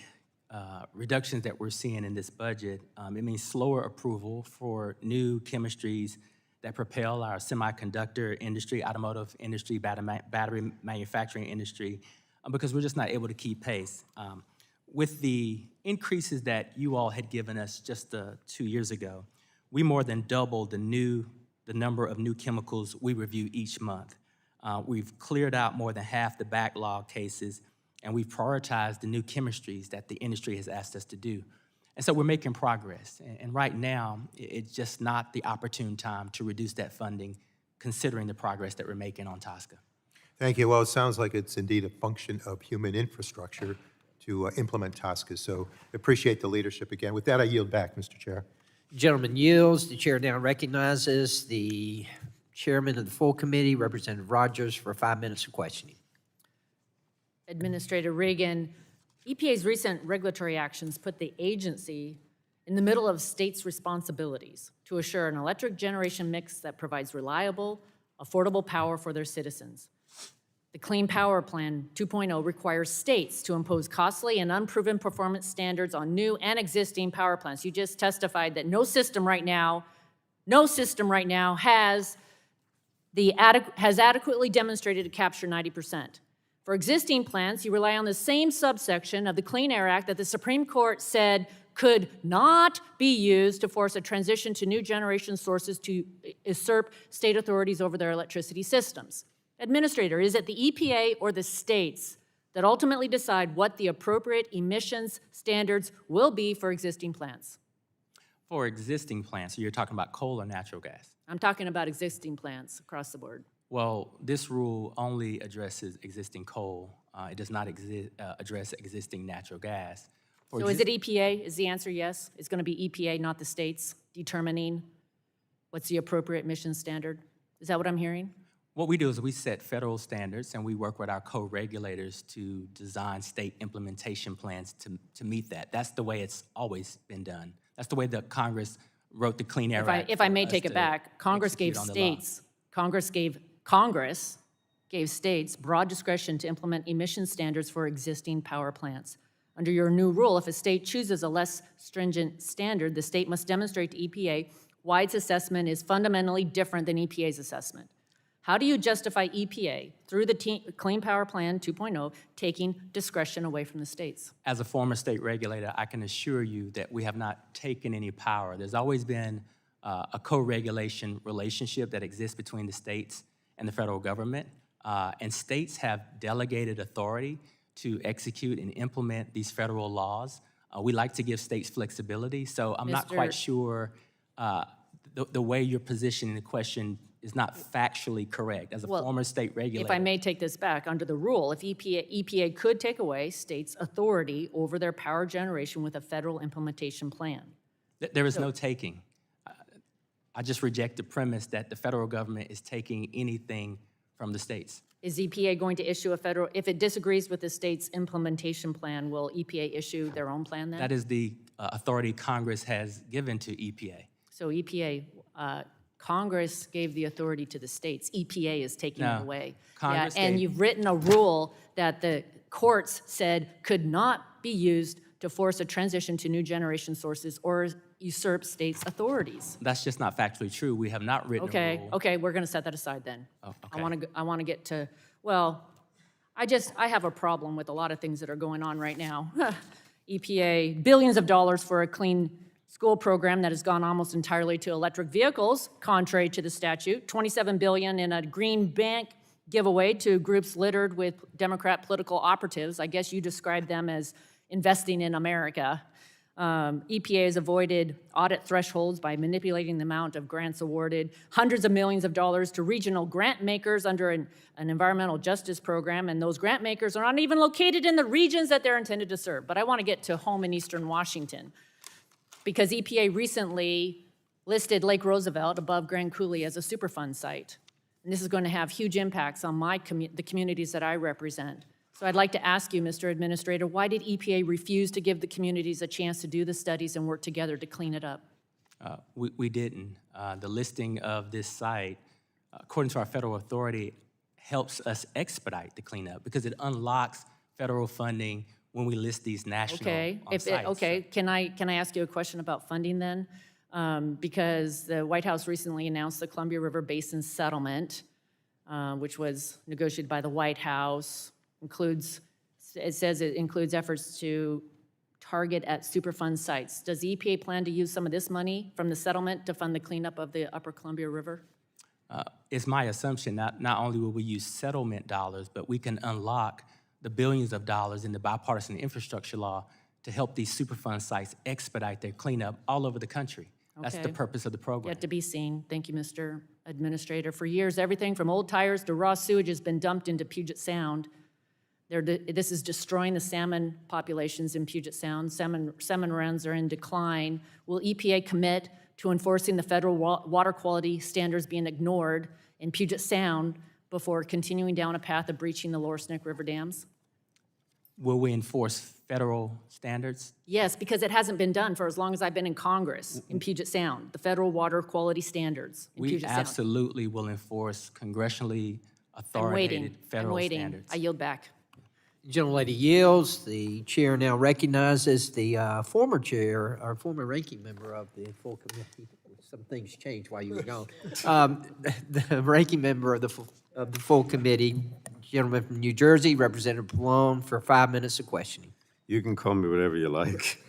reductions that we're seeing in this budget, it means slower approval for new chemistries that propel our semiconductor industry, automotive industry, battery manufacturing industry, because we're just not able to keep pace. With the increases that you all had given us just 2 years ago, we more than doubled the number of new chemicals we review each month. We've cleared out more than half the backlog cases, and we've prioritized the new chemistries that the industry has asked us to do. And so we're making progress. And right now, it's just not the opportune time to reduce that funding, considering the progress that we're making on TSCA. Thank you. Well, it sounds like it's indeed a function of human infrastructure to implement TSCA, so appreciate the leadership again. With that, I yield back, Mr. Chair. Gentleman yields. The chair now recognizes the chairman of the full committee, Representative Rodgers, for 5 minutes of questioning. Administrator Reagan, EPA's recent regulatory actions put the agency in the middle of states' responsibilities to assure an electric generation mix that provides reliable, affordable power for their citizens. The Clean Power Plan 2.0 requires states to impose costly and unproven performance standards on new and existing power plants. You just testified that no system right now has adequately demonstrated to capture 90%. For existing plants, you rely on the same subsection of the Clean Air Act that the Supreme Court said could not be used to force a transition to new generation sources to usurp state authorities over their electricity systems. Administrator, is it the EPA or the states that ultimately decide what the appropriate emissions standards will be for existing plants? For existing plants, so you're talking about coal or natural gas? I'm talking about existing plants across the board. Well, this rule only addresses existing coal. It does not address existing natural gas. So is it EPA? Is the answer yes? It's going to be EPA, not the states, determining what's the appropriate emission standard? Is that what I'm hearing? What we do is we set federal standards, and we work with our co-regulators to design state implementation plans to meet that. That's the way it's always been done. That's the way the Congress wrote the Clean Air Act. If I may take it back, Congress gave states, Congress gave states broad discretion to implement emission standards for existing power plants. Under your new rule, if a state chooses a less stringent standard, the state must demonstrate to EPA why its assessment is fundamentally different than EPA's assessment. How do you justify EPA, through the Clean Power Plan 2.0, taking discretion away from the states? As a former state regulator, I can assure you that we have not taken any power. There's always been a co-regulation relationship that exists between the states and the federal government, and states have delegated authority to execute and implement these federal laws. We like to give states flexibility, so I'm not quite sure the way you're positioning the question is not factually correct. As a former state regulator. If I may take this back, under the rule, if EPA could take away states' authority over their power generation with a federal implementation plan. There is no taking. I just reject the premise that the federal government is taking anything from the states. Is EPA going to issue a federal, if it disagrees with the state's implementation plan, will EPA issue their own plan then? That is the authority Congress has given to EPA. So EPA, Congress gave the authority to the states. EPA is taking it away. Congress and gave- you've written a rule that the courts said could not be used to force a transition to new generation sources or usurp states' authorities. That's just not factually true. We have not written a rule. Okay, we're going to set that aside then. Oh, okay. I want to get to, well, I have a problem with a lot of things that are going on right now. EPA, billions of dollars for a clean school program that has gone almost entirely to electric vehicles, contrary to the statute. $27 billion in a green bank giveaway to groups littered with Democrat political operatives. I guess you described them as investing in America. EPA has avoided audit thresholds by manipulating the amount of grants awarded, hundreds of millions of dollars to regional grant makers under an environmental justice program, and those grant makers are not even located in the regions that they're intended to serve. But I want to get to home in Eastern Washington, because EPA recently listed Lake Roosevelt above Grand Coulee as a Superfund site. And this is going to have huge impacts on the communities that I represent. So I'd like to ask you, Mr. Administrator, why did EPA refuse to give the communities a chance to do the studies and work together to clean it up? We didn't. The listing of this site, according to our federal authority, helps us expedite the cleanup because it unlocks federal funding when we list these national sites. Can I ask you a question about funding then? Because the White House recently announced the Columbia River Basin Settlement, which was negotiated by the White House. It says it includes efforts to target at Superfund sites. Does the EPA plan to use some of this money from the settlement to fund the cleanup of the upper Columbia River? It's my assumption not only will we use settlement dollars, but we can unlock the billions of dollars in the bipartisan infrastructure law to help these Superfund sites expedite their cleanup all over the country. That's the Okay. purpose of the program. Yet to be seen. Thank you, Mr. Administrator. For years, everything from old tires to raw sewage has been dumped into Puget Sound. This is destroying the salmon populations in Puget Sound. Salmon runs are in decline. Will EPA commit to enforcing the federal water quality standards being ignored in Puget Sound before continuing down a path of breaching the Lower Snake River dams? Will we enforce federal standards? Yes, because it hasn't been done for as long as I've been in Congress in Puget Sound, the federal water quality standards in We Puget Sound. absolutely will enforce congressionally I'm authoritated waiting. I'm federal waiting. standards. I yield back. Gentlelady yields. The chair now recognizes the former chair, or former ranking member of the full committee. Some things changed while you were gone. The ranking member of the full committee, gentleman from New Jersey, Representative Pallone, for 5 minutes of questioning. You can call me whatever you like.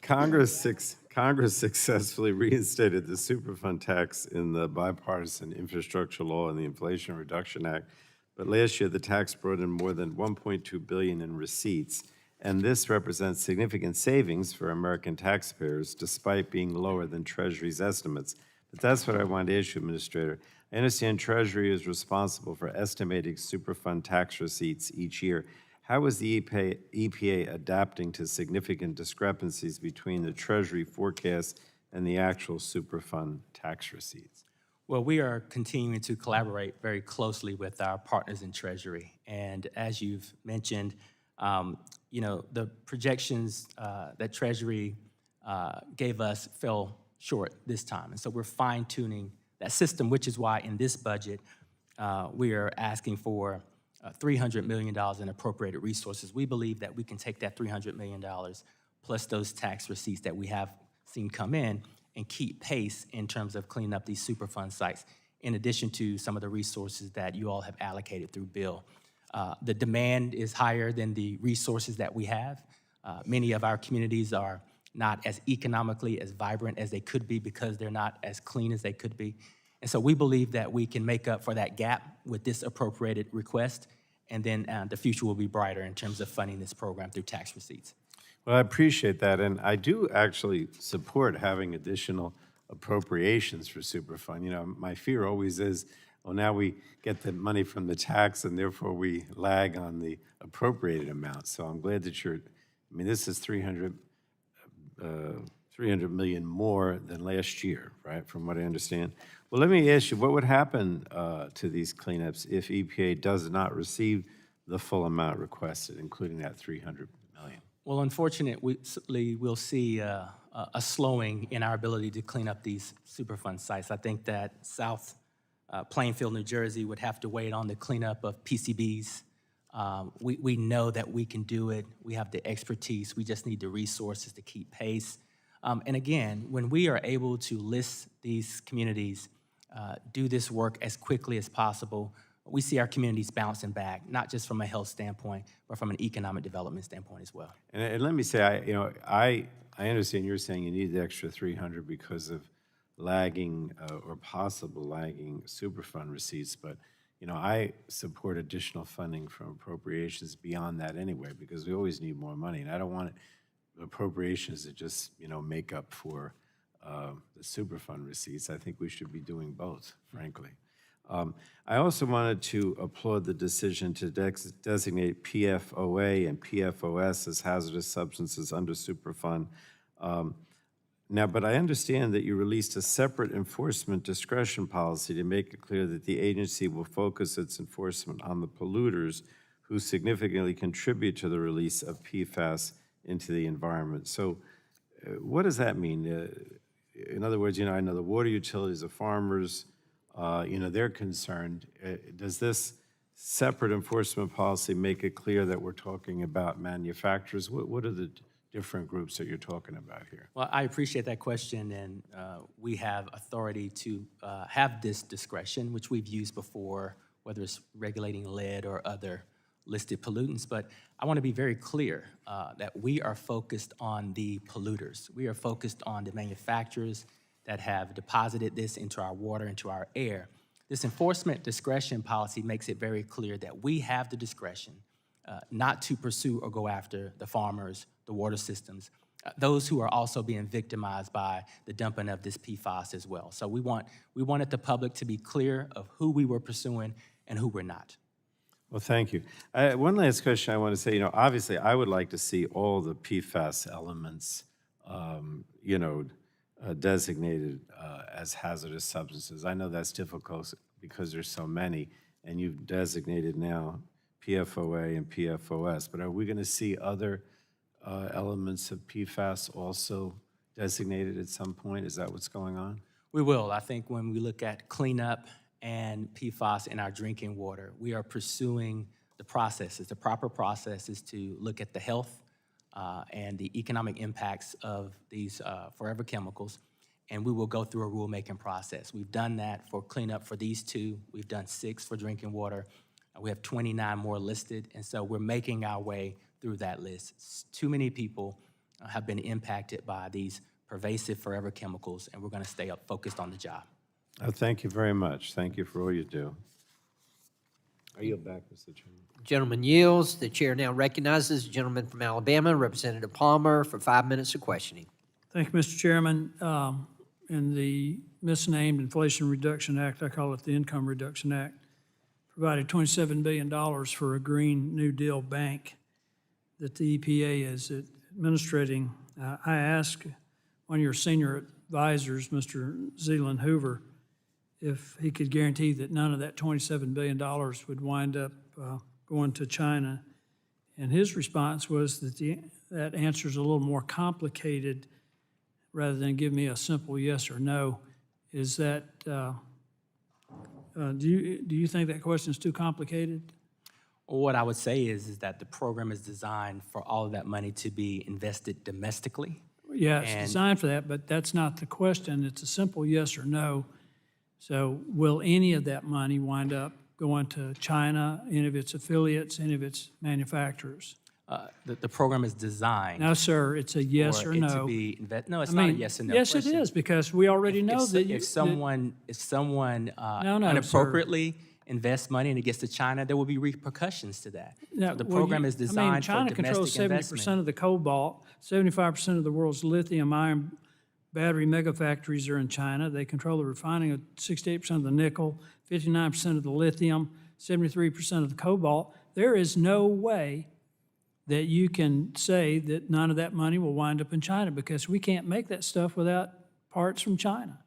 Congress successfully reinstated the Superfund tax in the bipartisan infrastructure law and the Inflation Reduction Act. But last year, the tax brought in more than $1.2 billion in receipts, and this represents significant savings for American taxpayers, despite being lower than Treasury's estimates. But that's what I wanted to ask you, Administrator. I understand Treasury is responsible for estimating Superfund tax receipts each year. How is the EPA adapting to significant discrepancies between the Treasury forecast and the actual Superfund tax receipts? Well, we are continuing to collaborate very closely with our partners in Treasury. And as you've mentioned, the projections that Treasury gave us fell short this time. And so we're fine-tuning that system, which is why in this budget, we are asking for $300 million in appropriated resources. We believe that we can take that $300 million plus those tax receipts that we have seen come in and keep pace in terms of cleaning up these Superfund sites, in addition to some of the resources that you all have allocated through bill. The demand is higher than the resources that we have. Many of our communities are not as economically as vibrant as they could be because they're not as clean as they could be. And so we believe that we can make up for that gap with this appropriated request, and then the future will be brighter in terms of funding this program through tax receipts. Well, I appreciate that, and I do actually support having additional appropriations for Superfund. You know, my fear always is, well, now we get the money from the tax, and therefore we lag on the appropriated amount. So I'm glad that this is $300 million more than last year, right, from what I understand. Well, let me ask you, what would happen to these cleanups if EPA does not receive the full amount requested, including that $300 million? Well, unfortunately, we'll see a slowing in our ability to clean up these Superfund sites. I think that South Plainfield, New Jersey would have to wait on the cleanup of PCBs. We know that we can do it. We have the expertise. We just need the resources to keep pace. And again, when we are able to list these communities, do this work as quickly as possible, we see our communities bouncing back, not just from a health standpoint, but from an economic development standpoint as well. And let me say, I understand you're saying you need the extra 300 because of lagging or possible lagging Superfund receipts, but I support additional funding from appropriations beyond that anyway, because we always need more money, and I don't want appropriations to just make up for the Superfund receipts. I think we should be doing both, frankly. I also wanted to applaud the decision to designate PFOA and PFOS as hazardous substances under Superfund. But I understand that you released a separate enforcement discretion policy to make it clear that the agency will focus its enforcement on the polluters who significantly contribute to the release of PFAS into the environment. So what does that mean? In other words, I know the water utilities, the farmers, they're concerned. Does this separate enforcement policy make it clear that we're talking about manufacturers? What are the different groups that you're talking about here? Well, I appreciate that question, and we have authority to have this discretion, which we've used before, whether it's regulating lead or other listed pollutants. But I want to be very clear that we are focused on the polluters. We are focused on the manufacturers that have deposited this into our water, into our air. This enforcement discretion policy makes it very clear that we have the discretion not to pursue or go after the farmers, the water systems, those who are also being victimized by the dumping of this PFAS as well. So we wanted the public to be clear of who we were pursuing and who we're not. Well, thank you. One last question I want to say, obviously, I would like to see all the PFAS elements, designated as hazardous substances. I know that's difficult because there's so many, and you've designated now PFOA and PFOS, but are we going to see other elements of PFAS also designated at some point? Is that what's going on? We will. I think when we look at cleanup and PFAS in our drinking water, we are pursuing the processes, the proper processes to look at the health and the economic impacts of these forever chemicals, and we will go through a rulemaking process. We've done that for cleanup for these two. We've done 6 for drinking water. We have 29 more listed, and so we're making our way through that list. Too many people have been impacted by these pervasive forever chemicals, and we're going to stay focused on the job. Thank you very much. Thank you for all you do. I yield back, Mr. Chairman. Gentleman yields. The chair now recognizes the gentleman from Alabama, Representative Palmer, for 5 minutes of questioning. Thank you, Mr. Chairman. In the misnamed Inflation Reduction Act, I call it the Income Reduction Act, provided $27 billion for a Green New Deal bank that the EPA is administrating. I asked one of your senior advisors, Mr. Zeeland Hoover, if he could guarantee that none of that $27 billion would wind up going to China. And his response was that that answer is a little more complicated rather than give me a simple yes or no. Is that, do you think that question is too complicated? What I would say is that the program is designed for all of that money to be invested domestically. Yeah, it's designed for that, but that's not the question. It's a simple yes or no. So will any of that money wind up going to China, any of its affiliates, any of its manufacturers? The program is designed. No, sir, it's a yes for or it no. to be no, it's not a yes or no Yes, question. it is, because we already know that If someone No, inappropriately invests money and it gets to China, there will be repercussions to that. So the program is designed China for controls domestic 70% investment. of the cobalt, 75% of the world's lithium-ion battery megafactories are in China. They control the refining of 68% of the nickel, 59% of the lithium, 73% of the cobalt. There is no way that you can say that none of that money will wind up in China, because we can't make that stuff without parts from China.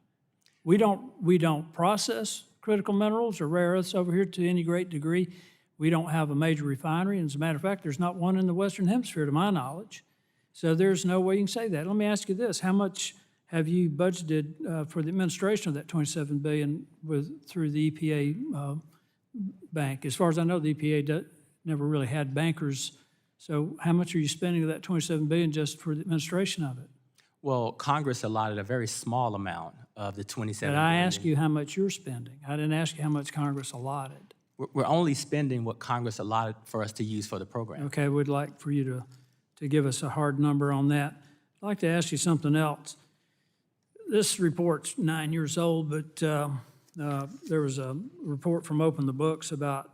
We don't process critical minerals or rare earths over here to any great degree. We don't have a major refinery, and as a matter of fact, there's not one in the Western Hemisphere to my knowledge. So there's no way you can say that. Let me ask you this: how much have you budgeted for the administration of that $27 billion through the EPA bank? As far as I know, the EPA never really had bankers. So how much are you spending of that $27 billion just for the administration of it? Well, Congress allotted a very small amount of the $27 But I asked you how much you're spending. I didn't ask you how much Congress allotted. We're only spending what Congress allotted for us to use for the program. Okay, we'd like for you to give us a hard number on that. I'd like to ask you something else. This report's 9 years old, but there was a report from Open the Books about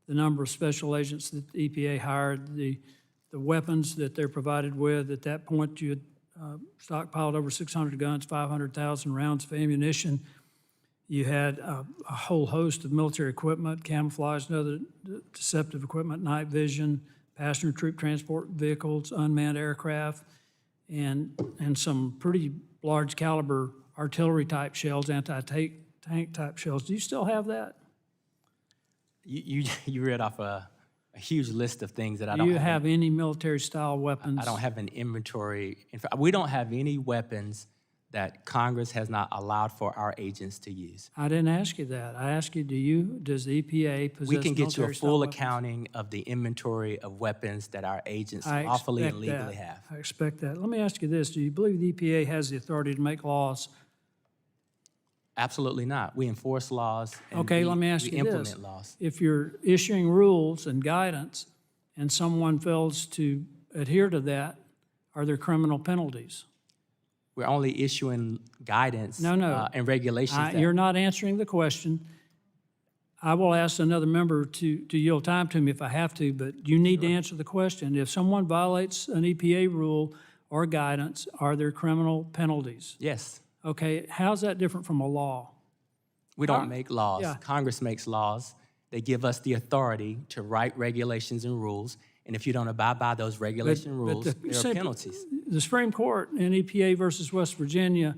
the number of special agents that the EPA hired, the weapons that they're provided with. At that point, you had stockpiled over 600 guns, 500,000 rounds of ammunition. You had a whole host of military equipment, camouflage and other deceptive equipment, night vision, passenger troop transport vehicles, unmanned aircraft, and some pretty large caliber artillery type shells, anti-tank type shells. Do you still have that? You read off a huge list of things that I Do don't you have any military style weapons? I don't have an inventory. In fact, we don't have any weapons that Congress has not allowed for our agents to use. I didn't ask you that. I asked you, does the EPA possess We can get you a military style full weapons? accounting of the inventory of weapons that our agents I lawfully and expect legally that. have. I expect that. Let me ask you this. Do you believe the EPA has the authority to make laws? Absolutely not. We enforce laws and Okay, let me ask we you implement this. laws. If you're issuing rules and guidance and someone fails to adhere to that, are there criminal penalties? We're only issuing guidance No. and regulations. You're not answering the question. I will ask another member to yield time to me if I have to, but you need to answer the question. If someone violates an EPA rule or guidance, are there criminal penalties? Yes, Okay, how's that different from a law? we don't make laws. yeah. Congress makes laws. They give us the authority to write regulations and rules, and if you don't abide by those regulations and rules, there are penalties. The Supreme Court in EPA versus West Virginia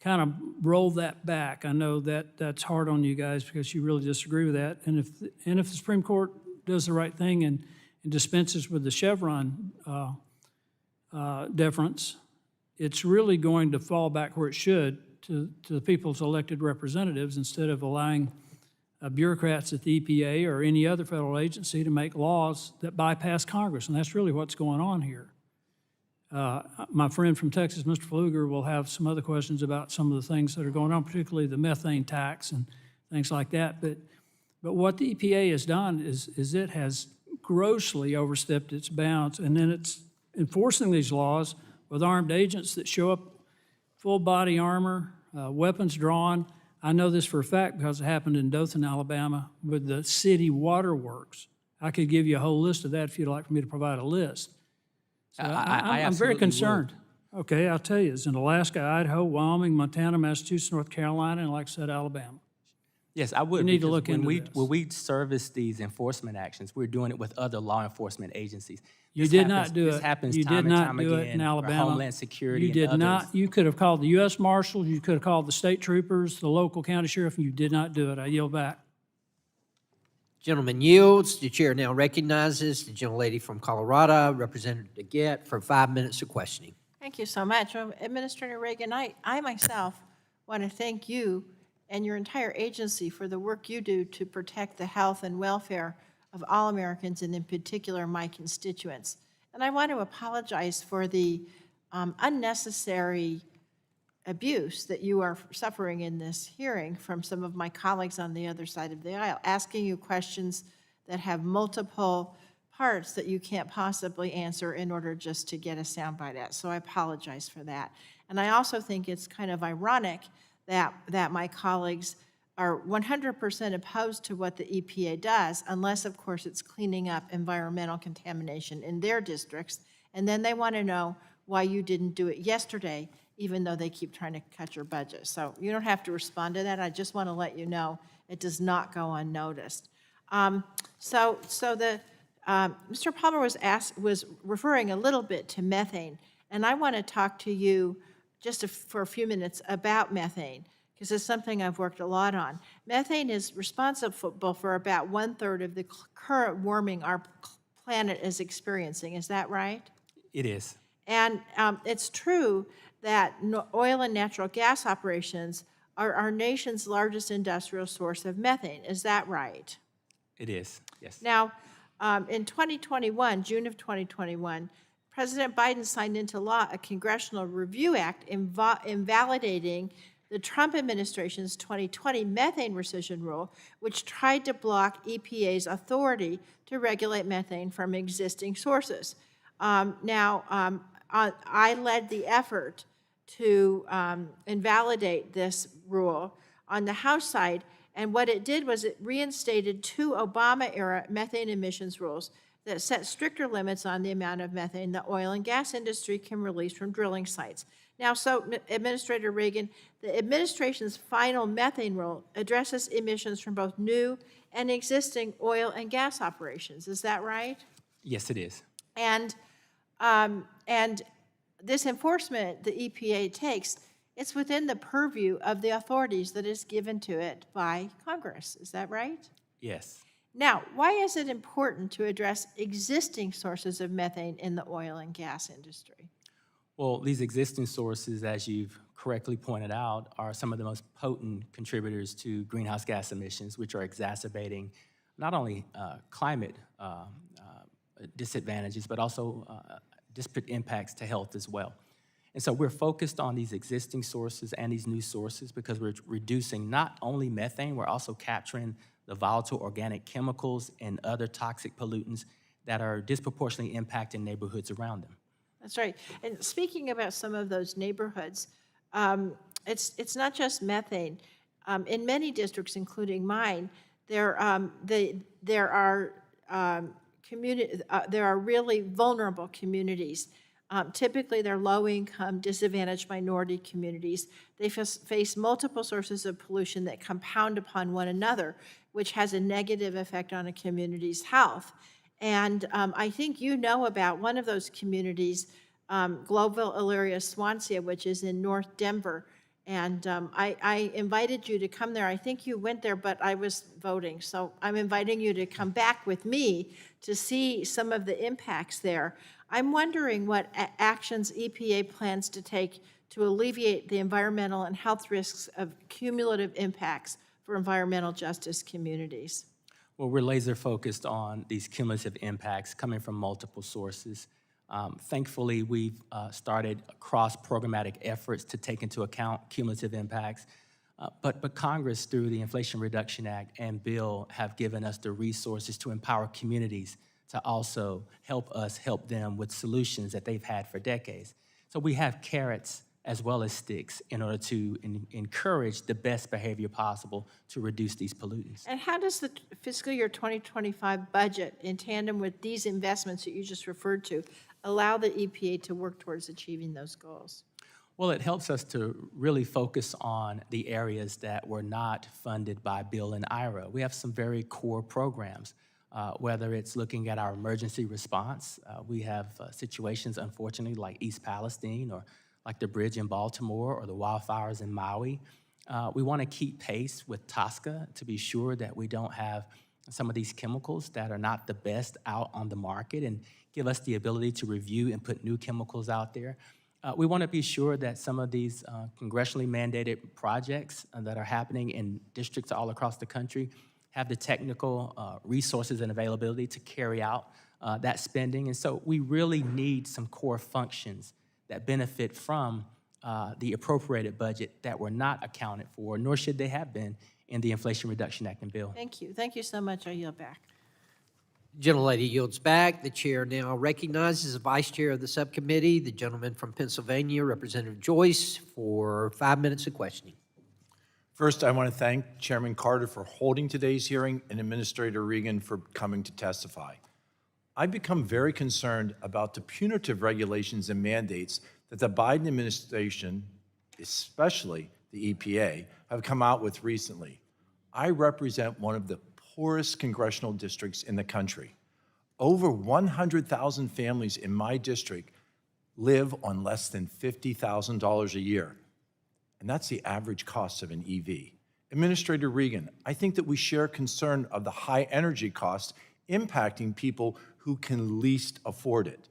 kind of rolled that back. I know that that's hard on you guys because you really disagree with that. And if the Supreme Court does the right thing and dispenses with the Chevron deference, it's really going to fall back where it should to the people's elected representatives instead of allowing bureaucrats at the EPA or any other federal agency to make laws that bypass Congress. And that's really what's going on here. My friend from Texas, Mr. Pfluger, will have some other questions about some of the things that are going on, particularly the methane tax and things like that. But what the EPA has done is it has grossly overstepped its bounds, and then it's enforcing these laws with armed agents that show up full body armor, weapons drawn. I know this for a fact because it happened in Dothan, Alabama, with the city waterworks. I could give you a whole list of that if you'd like for me to provide a list. So I'm very absolutely concerned. Okay, I'll tell you, it's in Alaska, Idaho, Wyoming, Montana, Massachusetts, North Carolina, and like I said, Alabama. Yes, I would. We need to because look into when this. When we service these enforcement actions, we're doing it with other law enforcement agencies. You This did happens- not do it. This happens You time did and not time do it again in for Alabama. Homeland Security You did and not. others. You could have called the U.S. Marshals, you could have called the state troopers, the local county sheriff, and you did not do it. I yield back. Gentleman yields. The chair now recognizes the gentlelady from Colorado, Representative DeGette, for 5 minutes of questioning. Thank you so much. Administrator Reagan, I myself want to thank you and your entire agency for the work you do to protect the health and welfare of all Americans, and in particular, my constituents. And I want to apologize for the unnecessary abuse that you are suffering in this hearing from some of my colleagues on the other side of the aisle, asking you questions that have multiple parts that you can't possibly answer in order just to get a soundbite at. So I apologize for that. And I also think it's kind of ironic that my colleagues are 100% opposed to what the EPA does, unless, of course, it's cleaning up environmental contamination in their districts. And then they want to know why you didn't do it yesterday, even though they keep trying to cut your budget. So you don't have to respond to that. I just want to let you know it does not go unnoticed. Mr. Palmer was referring a little bit to methane, and I want to talk to you just for a few minutes about methane, because it's something I've worked a lot on. Methane is responsible for about 1/3 of the current warming our planet is experiencing. Is that right? It is. And it's true that oil and natural gas operations are our nation's largest industrial source of methane. Is that right? It is, yes. Now, in 2021, June of 2021, President Biden signed into law a Congressional Review Act invalidating the Trump administration's 2020 methane rescission rule, which tried to block EPA's authority to regulate methane from existing sources. I led the effort to invalidate this rule on the House side, and what it did was it reinstated 2 Obama-era methane emissions rules that set stricter limits on the amount of methane the oil and gas industry can release from drilling sites. Now, so Administrator Reagan, the administration's final methane rule addresses emissions from both new and existing oil and gas operations. Is that right? Yes, it is. And this enforcement the EPA takes, it's within the purview of the authorities that is given to it by Congress. Is that right? Yes. Now, why is it important to address existing sources of methane in the oil and gas industry? Well, these existing sources, as you've correctly pointed out, are some of the most potent contributors to greenhouse gas emissions, which are exacerbating not only climate disadvantages, but also disparate impacts to health as well. And so we're focused on these existing sources and these new sources because we're reducing not only methane, we're also capturing the volatile organic chemicals and other toxic pollutants that are disproportionately impacting neighborhoods around them. That's right. And speaking about some of those neighborhoods, it's not just methane. In many districts, including mine, there are really vulnerable communities. Typically, they're low-income, disadvantaged minority communities. They face multiple sources of pollution that compound upon one another, which has a negative effect on a community's health. And I think you know about one of those communities, Globeville, Elyria, Swansea, which is in North Denver. And I invited you to come there. I think you went there, but I was voting. So I'm inviting you to come back with me to see some of the impacts there. I'm wondering what actions EPA plans to take to alleviate the environmental and health risks of cumulative impacts for environmental justice communities. Well, we're laser focused on these cumulative impacts coming from multiple sources. Thankfully, we've started cross-programmatic efforts to take into account cumulative impacts. But Congress, through the Inflation Reduction Act and bill, have given us the resources to empower communities to also help us help them with solutions that they've had for decades. So we have carrots as well as sticks in order to encourage the best behavior possible to reduce these pollutants. And how does the fiscal year 2025 budget, in tandem with these investments that you just referred to, allow the EPA to work towards achieving those goals? Well, it helps us to really focus on the areas that were not funded by Bill and IRA. We have some very core programs, whether it's looking at our emergency response. We have situations, unfortunately, like East Palestine or like the bridge in Baltimore or the wildfires in Maui. We want to keep pace with TSCA to be sure that we don't have some of these chemicals that are not the best out on the market and give us the ability to review and put new chemicals out there. We want to be sure that some of these congressionally mandated projects that are happening in districts all across the country have the technical resources and availability to carry out that spending. And so we really need some core functions that benefit from the appropriated budget that were not accounted for, nor should they have been in the Inflation Reduction Act and bill. Thank you. Thank you so much. I yield back. Gentlelady yields back. The chair now recognizes the vice chair of the subcommittee, the gentleman from Pennsylvania, Representative Joyce, for 5 minutes of questioning. First, I want to thank Chairman Carter for holding today's hearing and Administrator Regan for coming to testify. I've become very concerned about the punitive regulations and mandates that the Biden administration, especially the EPA, have come out with recently. I represent one of the poorest congressional districts in the country. Over 100,000 families in my district live on less than $50,000 a year. And that's the average cost of an EV. Administrator Regan, I think that we share concern of the high energy costs impacting people who can least afford it.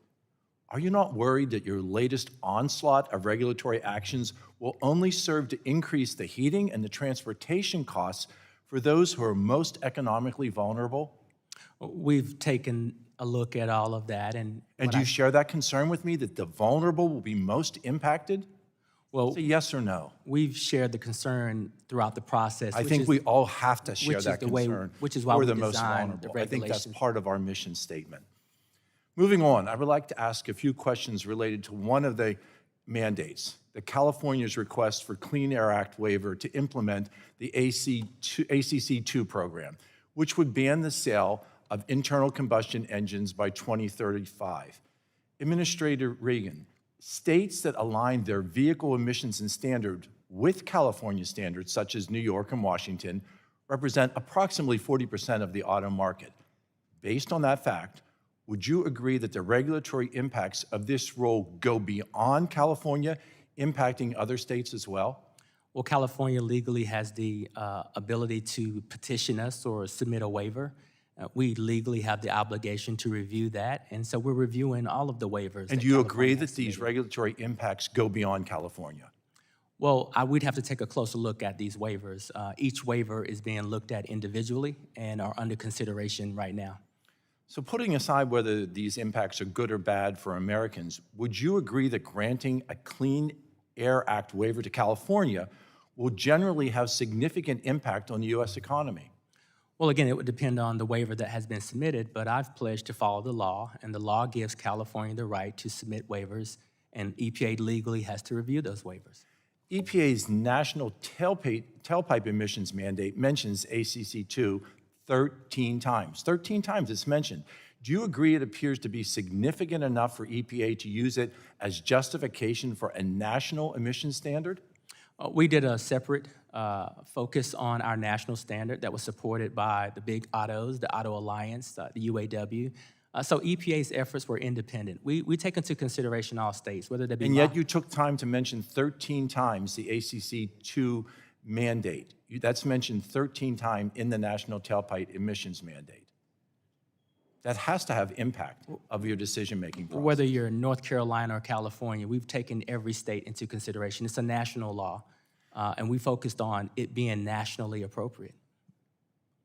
Are you not worried that your latest onslaught of regulatory actions will only serve to increase the heating and the transportation costs for those who are most economically vulnerable? We've taken a look at all of that. And do you share that concern with me, that the vulnerable will be most impacted? Well, Say yes or no. we've shared the concern throughout the process. I think we all have to share which is that the way- concern which is why for we the most designed the vulnerable. I think that's regulations. part of our mission statement. Moving on, I would like to ask a few questions related to one of the mandates, the California's request for Clean Air Act waiver to implement the ACC2 program, which would ban the sale of internal combustion engines by 2035. Administrator Regan, states that align their vehicle emissions and standards with California standards, such as New York and Washington, represent approximately 40% of the auto market. Based on that fact, would you agree that the regulatory impacts of this rule go beyond California, impacting other states as well? Well, California legally has the ability to petition us or submit a waiver. We legally have the obligation to review that, and so we're reviewing all of the waivers. And do you agree that these regulatory impacts go beyond California? Well, we'd have to take a closer look at these waivers. Each waiver is being looked at individually and are under consideration right now. So putting aside whether these impacts are good or bad for Americans, would you agree that granting a Clean Air Act waiver to California will generally have significant impact on the U.S. economy? Well, again, it would depend on the waiver that has been submitted, but I've pledged to follow the law, and the law gives California the right to submit waivers, and EPA legally has to review those waivers. EPA's national tailpipe emissions mandate mentions ACC2 13 times. 13 times it's mentioned. Do you agree it appears to be significant enough for EPA to use it as justification for a national emission standard? We did a separate focus on our national standard that was supported by the big autos, the Auto Alliance, the UAW. So EPA's efforts were independent. We take into consideration all states, whether they be. And yet you took time to mention 13 times the ACC2 mandate. That's mentioned 13 times in the national tailpipe emissions mandate. That has to have impact of your decision-making process. Whether you're in North Carolina or California, we've taken every state into consideration. It's a national law, and we focused on it being nationally appropriate.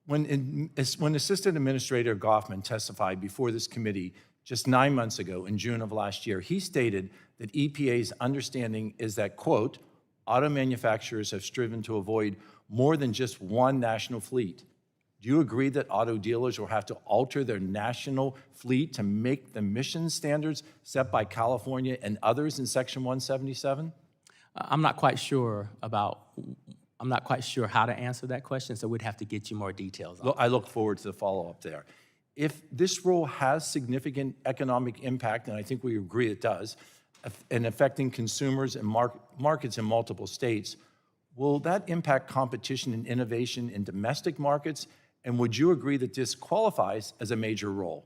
When Assistant Administrator Goffman testified before this committee just 9 months ago in June of last year, he stated that EPA's understanding is that, quote, auto manufacturers have striven to avoid more than just one national fleet. Do you agree that auto dealers will have to alter their national fleet to make the emission standards set by California and others in Section 177? I'm not quite sure how to answer that question, so we'd have to get you more details on it. I look forward to the follow-up there. If this rule has significant economic impact, and I think we agree it does, and affecting consumers and markets in multiple states, will that impact competition and innovation in domestic markets? And would you agree that this qualifies as a major role?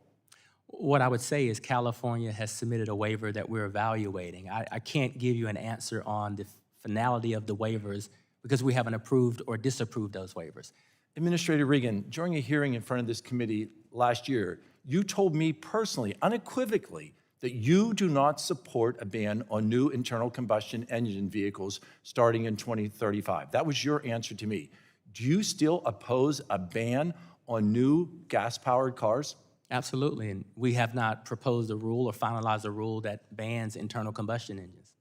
What I would say is California has submitted a waiver that we're evaluating. I can't give you an answer on the finality of the waivers because we haven't approved or disapproved those waivers. Administrator Regan, during a hearing in front of this committee last year, you told me personally, unequivocally, that you do not support a ban on new internal combustion engine vehicles starting in 2035. That was your answer to me. Do you still oppose a ban on new gas-powered cars? Absolutely, and we have not proposed a rule or finalized a rule that bans internal combustion engines.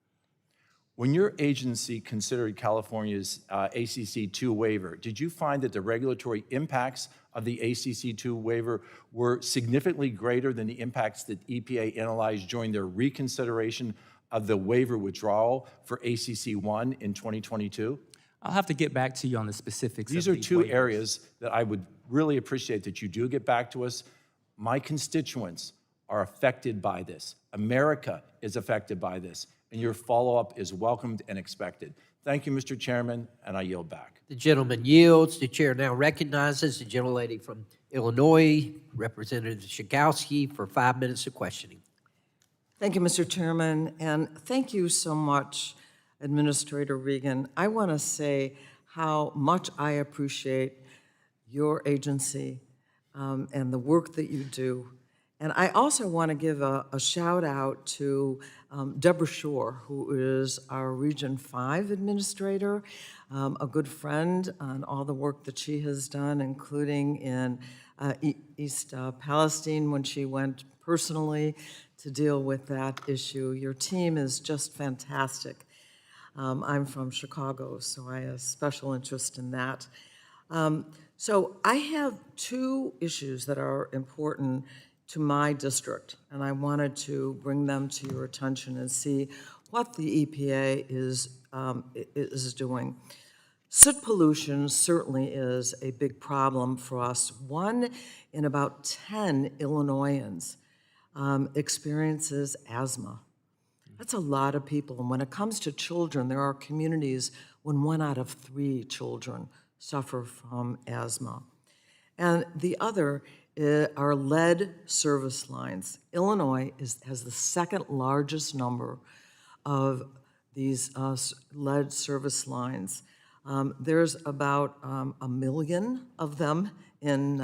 When your agency considered California's ACC2 waiver, did you find that the regulatory impacts of the ACC2 waiver were significantly greater than the impacts that EPA analyzed during their reconsideration of the waiver withdrawal for ACC1 in 2022? I'll have to get back to you on the specifics. These of are two waivers. areas that I would really appreciate that you do get back to us. My constituents are affected by this. America is affected by this, and your follow-up is welcomed and expected. Thank you, Mr. Chairman, and I yield back. The gentleman yields. The chair now recognizes the gentlelady from Illinois, Representative Schakowsky, for 5 minutes of questioning. Thank you, Mr. Chairman, and thank you so much, Administrator Regan. I want to say how much I appreciate your agency and the work that you do. And I also want to give a shout out to Deborah Shore, who is our Region 5 administrator, a good friend on all the work that she has done, including in East Palestine when she went personally to deal with that issue. Your team is just fantastic. I'm from Chicago, so I have a special interest in that. So I have two issues that are important to my district, and I wanted to bring them to your attention and see what the EPA is doing. Soot pollution certainly is a big problem for us. 1 in about 10 Illinoisans experiences asthma. That's a lot of people. And when it comes to children, there are communities when 1 out of 3 children suffer from asthma. And the other are lead service lines. Illinois has the second largest number of these lead service lines. There's about 1 million of them in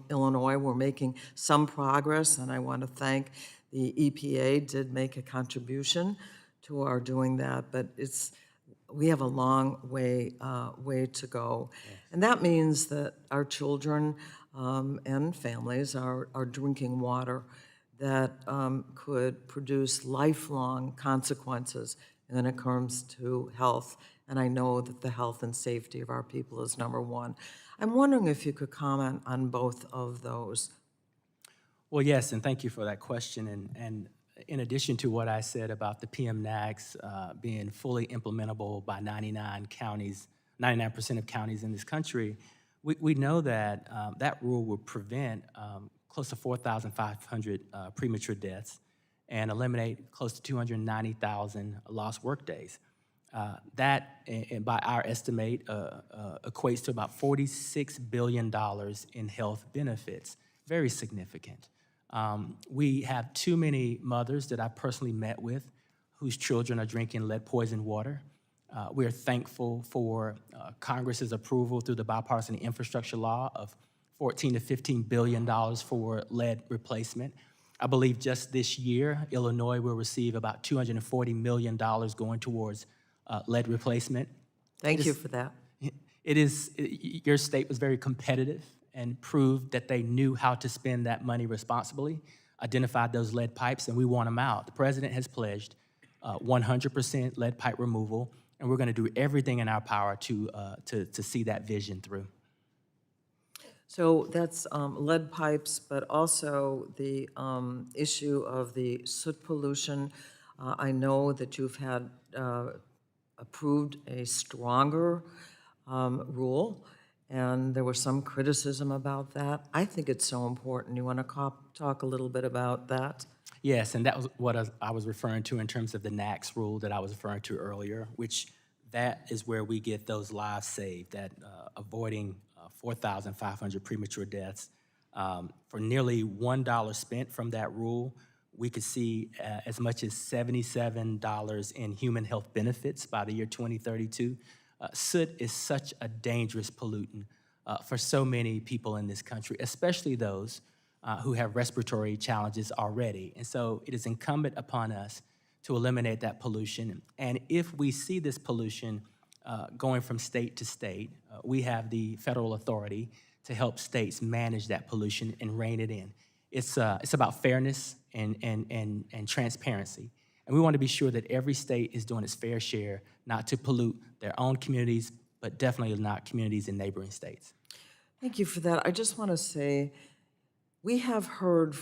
Illinois. We're making some progress, and I want to thank the EPA did make a contribution to our doing that, but we have a long way to go. And that means that our children and families are drinking water that could produce lifelong consequences when it comes to health. And I know that the health and safety of our people is number one. I'm wondering if you could comment on both of those. Well, yes, and thank you for that question. And in addition to what I said about the PMNAGs being fully implementable by 99% of counties in this country, We know that that rule will prevent close to 4,500 premature deaths and eliminate close to 290,000 lost workdays. That, by our estimate, equates to about $46 billion in health benefits. Very significant. We have too many mothers that I personally met with whose children are drinking lead-poisoned water. We are thankful for Congress's approval through the bipartisan infrastructure law of $14 to $15 billion for lead replacement. I believe just this year, Illinois will receive about $240 million going towards lead replacement. Thank you for that. Your state was very competitive and proved that they knew how to spend that money responsibly, identified those lead pipes, and we want them out. The president has pledged 100% lead pipe removal, and we're going to do everything in our power to see that vision through. So that's lead pipes, but also the issue of the soot pollution. I know that you've had approved a stronger rule, and there was some criticism about that. I think it's so important. You want to talk a little bit about that? Yes, and that was what I was referring to in terms of the NAAQS rule that I was referring to earlier, which that is where we get those lives saved, that avoiding 4,500 premature deaths. For nearly $1 spent from that rule, we could see as much as $77 in human health benefits by the year 2032. Soot is such a dangerous pollutant for so many people in this country, especially those who have respiratory challenges already. And so it is incumbent upon us to eliminate that pollution. And if we see this pollution going from state to state, we have the federal authority to help states manage that pollution and rein it in. It's about fairness and transparency. And we want to be sure that every state is doing its fair share not to pollute their own communities, but definitely not communities in neighboring states. Thank you for that. I just want to say, we have heard,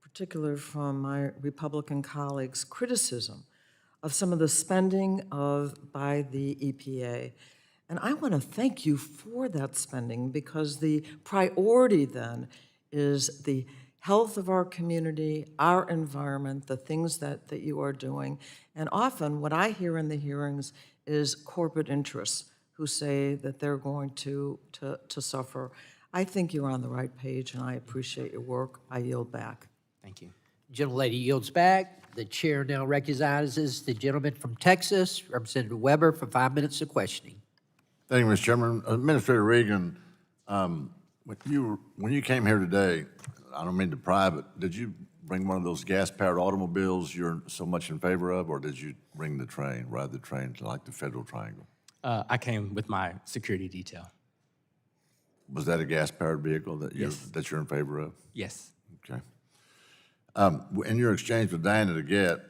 particularly from my Republican colleagues, criticism of some of the spending by the EPA. And I want to thank you for that spending, because the priority then is the health of our community, our environment, the things that you are doing. And often what I hear in the hearings is corporate interests who say that they're going to suffer. I think you're on the right page, and I appreciate your work. I yield back. Thank you. Gentlelady yields back. The chair now recognizes the gentleman from Texas, Representative Weber, for 5 minutes of questioning. Thank you, Mr. Chairman. Administrator Reagan, when you came here today, I don't mean to pry, but did you bring one of those gas-powered automobiles you're so much in favor of, or did you bring the train, ride the train like the Federal Triangle? I came with my security detail. Was that a gas-powered vehicle that Yes. that you're in favor of? Yes. Okay. In your exchange with Diana DeGette,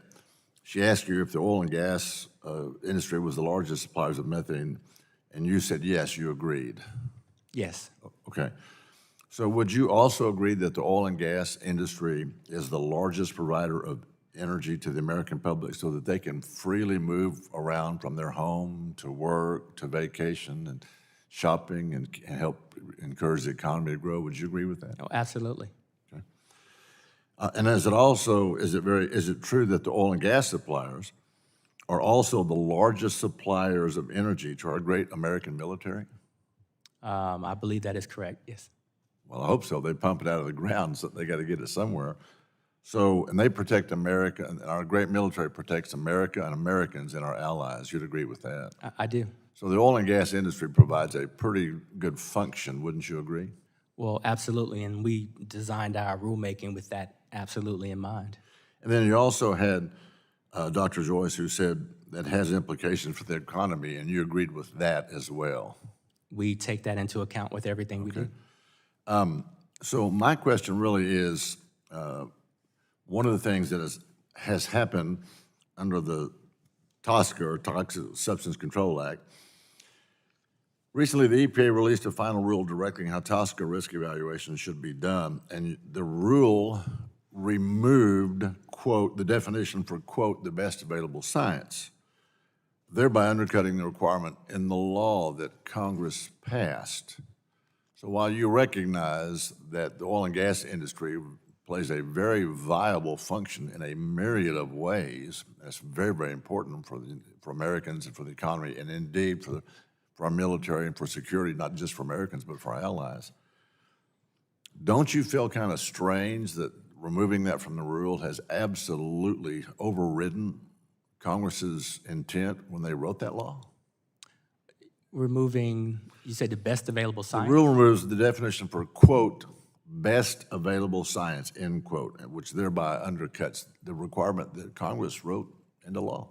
she asked you if the oil and gas industry was the largest suppliers of methane, and you said yes, you agreed. Yes. Okay. So would you also agree that the oil and gas industry is the largest provider of energy to the American public so that they can freely move around from their home to work, to vacation, and shopping, and help encourage the economy to grow? Would you agree with that? Oh, absolutely. And is it true that the oil and gas suppliers are also the largest suppliers of energy to our great American military? I believe that is correct, yes. Well, I hope so. They pump it out of the ground, so they got to get it somewhere. So, and they protect America, and our great military protects America and Americans and our allies. You'd agree with that? I do. So the oil and gas industry provides a pretty good function, wouldn't you agree? Well, absolutely, and we designed our rulemaking with that absolutely in mind. And then you also had Dr. Joyce, who said that has implications for the economy, and you agreed with that as well. We take that into account with everything we do. So my question really is, one of the things that has happened under the TSCA, or Toxic Substance Control Act, recently the EPA released a final rule directing how TSCA risk evaluations should be done, and the rule removed, quote, the definition for, quote, the best available science, thereby undercutting the requirement in the law that Congress passed. So while you recognize that the oil and gas industry plays a very viable function in a myriad of ways, that's very, very important for Americans and for the economy, and indeed for our military and for security, not just for Americans, but for our allies. Don't you feel kind of strange that removing that from the rule has absolutely overridden Congress's intent when they wrote that law? Removing, you said the best available The science? rule removes the definition for, quote, best available science, end quote, which thereby undercuts the requirement that Congress wrote into law.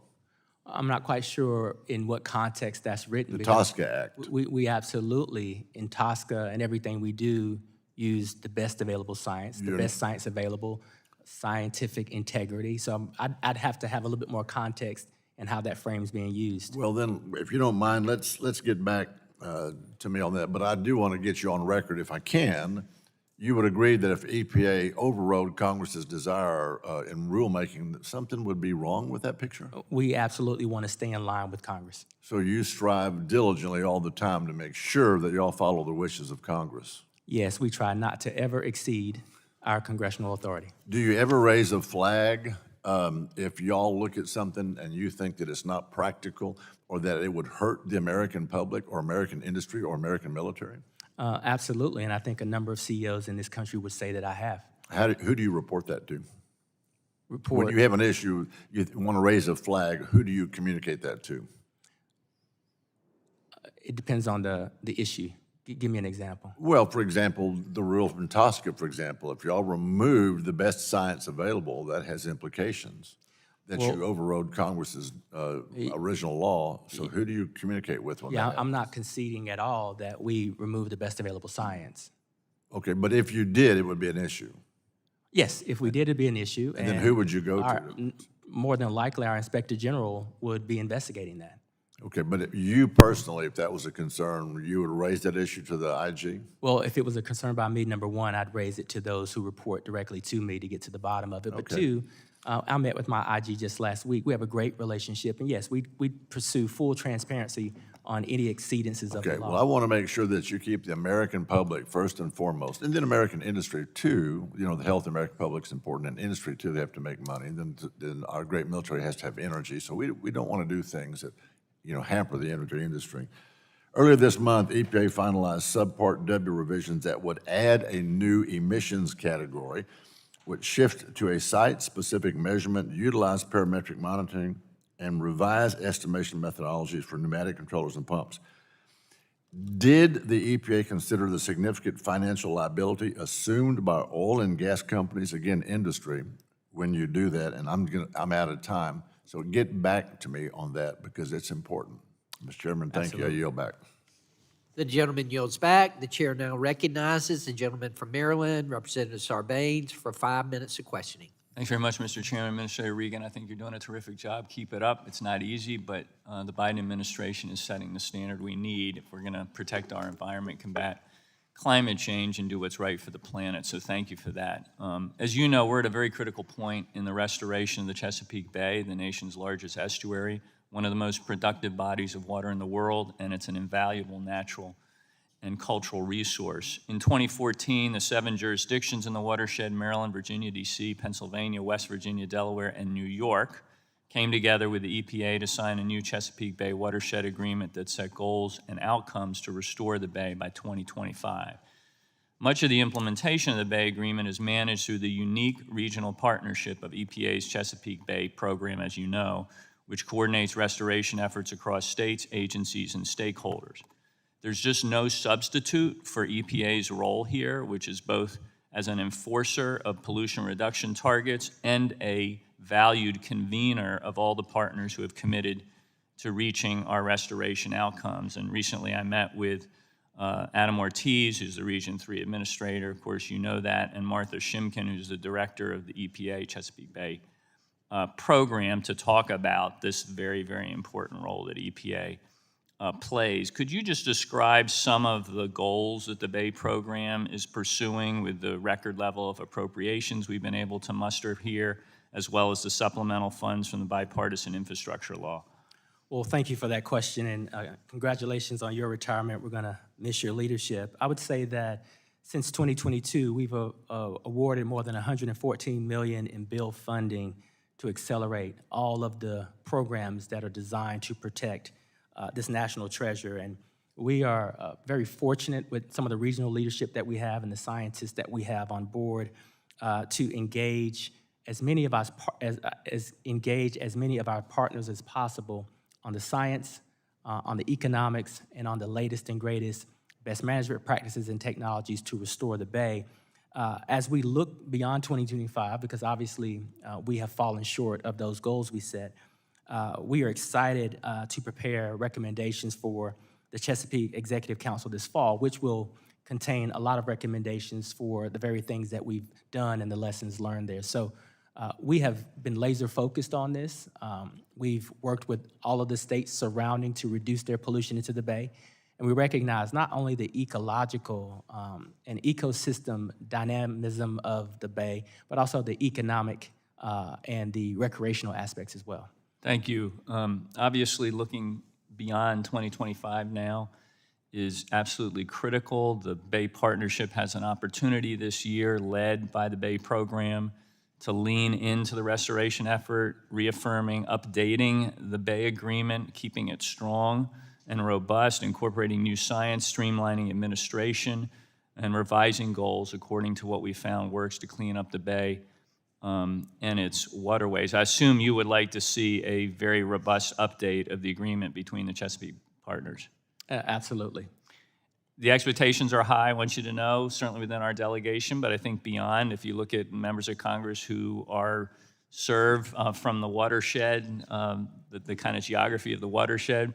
I'm not quite sure in what context that's written. The because TSCA Act. We absolutely, in TSCA and everything we do, use the best available science, the best science available, scientific integrity. So I'd have to have a little bit more context in how that frame's being used. Well, then, if you don't mind, let's get back to me on that. But I do want to get you on record, if I can. You would agree that if EPA overrode Congress's desire in rulemaking, that something would be wrong with that picture? We absolutely want to stay in line with Congress. So you strive diligently all the time to make sure that y'all follow the wishes of Congress. Yes, we try not to ever exceed our congressional authority. Do you ever raise a flag if y'all look at something and you think that it's not practical or that it would hurt the American public or American industry or American military? Absolutely, and I think a number of CEOs in this country would say that I have. Who do you report that to? Report. When you have an issue, you want to raise a flag, who do you communicate that to? It depends on the issue. Give me an example. Well, for example, the rule from TSCA, for example, if y'all remove the best science available, that has implications that you overrode Congress's original law. So who do you communicate with on Yeah, that? I'm not conceding at all that we remove the best available science. Okay, but if you did, it would be an issue. Yes, if we did, it'd be an issue. And then who would you go our- to? More than likely, our Inspector General would be investigating that. Okay, but if you personally, if that was a concern, you would raise that issue to the IG? Well, if it was a concern by me, number one, I'd raise it to those who report directly to me to get to the bottom of it. But Okay. two, I met with my IG just last week. We have a great relationship, and yes, we pursue full transparency on any exceedances of Okay, the law. well, I want to make sure that you keep the American public first and foremost, and then American industry too. You know, the health of the American public is important, and industry too, they have to make money. Then our great military has to have energy, so we don't want to do things that, hamper the energy industry. Earlier this month, EPA finalized Subpart W revisions that would add a new emissions category, which shift to a site-specific measurement, utilize parametric monitoring, and revise estimation methodologies for pneumatic controllers and pumps. Did the EPA consider the significant financial liability assumed by oil and gas companies, again, industry, when you do that? And I'm out of time, so get back to me on that because it's important. Mr. Chairman, thank you. I yield back. The gentleman yields back. The chair now recognizes the gentleman from Maryland, Representative Sarbanes, for 5 minutes of questioning. Thanks very much, Mr. Chairman. Administrator Regan, I think you're doing a terrific job. Keep it up. It's not easy, but the Biden administration is setting the standard we need if we're going to protect our environment, combat climate change, and do what's right for the planet. So thank you for that. As you know, we're at a very critical point in the restoration of the Chesapeake Bay, the nation's largest estuary, one of the most productive bodies of water in the world, and it's an invaluable natural and cultural resource. In 2014, the 7 jurisdictions in the watershed, Maryland, Virginia, D.C., Pennsylvania, West Virginia, Delaware, and New York, came together with the EPA to sign a new Chesapeake Bay watershed agreement that set goals and outcomes to restore the bay by 2025. Much of the implementation of the Bay Agreement is managed through the unique regional partnership of EPA's Chesapeake Bay program, as you know, which coordinates restoration efforts across states, agencies, and stakeholders. There's just no substitute for EPA's role here, which is both as an enforcer of pollution reduction targets and a valued convener of all the partners who have committed to reaching our restoration outcomes. And recently I met with Adam Ortiz, who's the Region 3 administrator, of course you know that, and Martha Shimkin, who's the director of the EPA Chesapeake Bay program, to talk about this very, very important role that EPA plays. Could you just describe some of the goals that the Bay program is pursuing with the record level of appropriations we've been able to muster here, as well as the supplemental funds from the bipartisan infrastructure law? Well, thank you for that question, and congratulations on your retirement. We're going to miss your leadership. I would say that since 2022, we've awarded more than $114 million in bill funding to accelerate all of the programs that are designed to protect this national treasure. And we are very fortunate with some of the regional leadership that we have and the scientists that we have on board to engage as many of us engage as many of our partners as possible on the science, on the economics, and on the latest and greatest best management practices and technologies to restore the Bay. As we look beyond 2025, because obviously we have fallen short of those goals we set, we are excited to prepare recommendations for the Chesapeake Executive Council this fall, which will contain a lot of recommendations for the very things that we've done and the lessons learned there. So we have been laser focused on this. We've worked with all of the states surrounding to reduce their pollution into the Bay. And we recognize not only the ecological and ecosystem dynamism of the Bay, but also the economic and the recreational aspects as well. Thank you. Obviously, looking beyond 2025 now is absolutely critical. The Bay Partnership has an opportunity this year, led by the Bay Program, to lean into the restoration effort, reaffirming, updating the Bay Agreement, keeping it strong and robust, incorporating new science, streamlining administration, and revising goals according to what we found works to clean up the Bay and its waterways. I assume you would like to see a very robust update of the agreement between the Chesapeake partners. Absolutely. The expectations are high, I want you to know, certainly within our delegation, but I think beyond, if you look at members of Congress who are served from the watershed, the kind of geography of the watershed,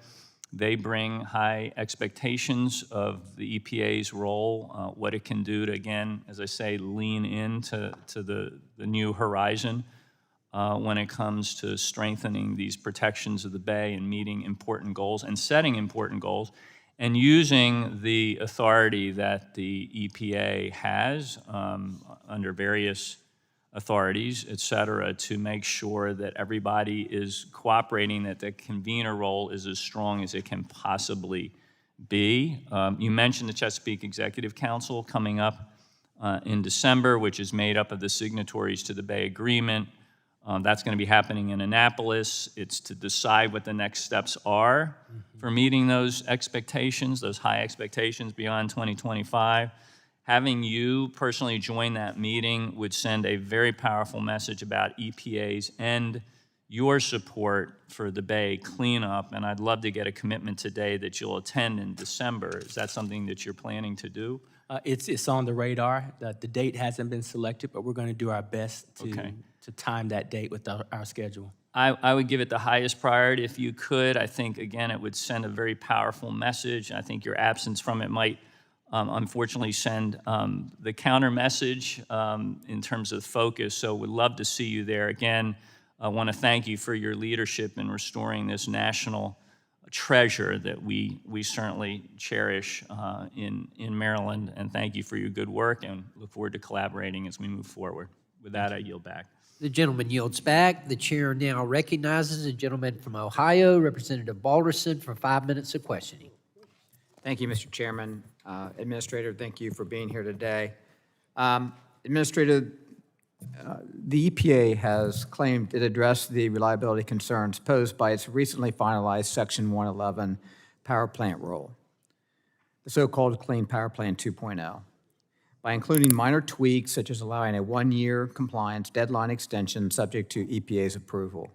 they bring high expectations of the EPA's role, what it can do to, again, as I say, lean into the new horizon when it comes to strengthening these protections of the Bay and meeting important goals and setting important goals and using the authority that the EPA has under various authorities, et cetera, to make sure that everybody is cooperating, that the convener role is as strong as it can possibly be. You mentioned the Chesapeake Executive Council coming up in December, which is made up of the signatories to the Bay Agreement. That's going to be happening in Annapolis. It's to decide what the next steps are for meeting those expectations, those high expectations beyond 2025. Having you personally join that meeting would send a very powerful message about EPA's and your support for the Bay cleanup, and I'd love to get a commitment today that you'll attend in December. Is that something that you're planning to do? It's on the radar. The date hasn't been selected, but we're going to do our best to time that date with our schedule. I would give it the highest priority if you could. I think, again, it would send a very powerful message. I think your absence from it might unfortunately send the counter message in terms of focus. So we'd love to see you there. Again, I want to thank you for your leadership in restoring this national treasure that we certainly cherish in Maryland. And thank you for your good work and look forward to collaborating as we move forward. With that, I yield back. The gentleman yields back. The chair now recognizes the gentleman from Ohio, Representative Balderson, for 5 minutes of questioning. Thank you, Mr. Chairman. Administrator, thank you for being here today. Administrator, the EPA has claimed it addressed the reliability concerns posed by its recently finalized Section 111 power plant rule, the so-called Clean Power Plan 2.0, by including minor tweaks such as allowing a one-year compliance deadline extension subject to EPA's approval.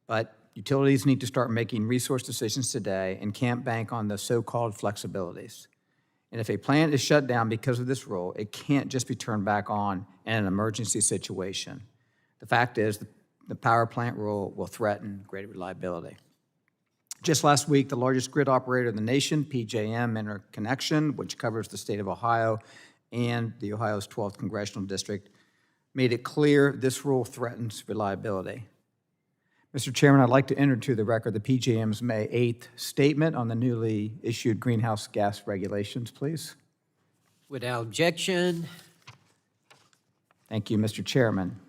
But utilities need to start making resource decisions today and can't bank on the so-called flexibilities. And if a plant is shut down because of this rule, it can't just be turned back on in an emergency situation. The fact is, the power plant rule will threaten greater reliability. Just last week, the largest grid operator in the nation, PJM Interconnection, which covers the state of Ohio and the Ohio's 12th congressional district, made it clear this rule threatens reliability. Mr. Chairman, I'd like to enter to the record the PJM's May 8th statement on the newly issued greenhouse gas regulations, please. Without objection. Thank you, Mr. Chairman.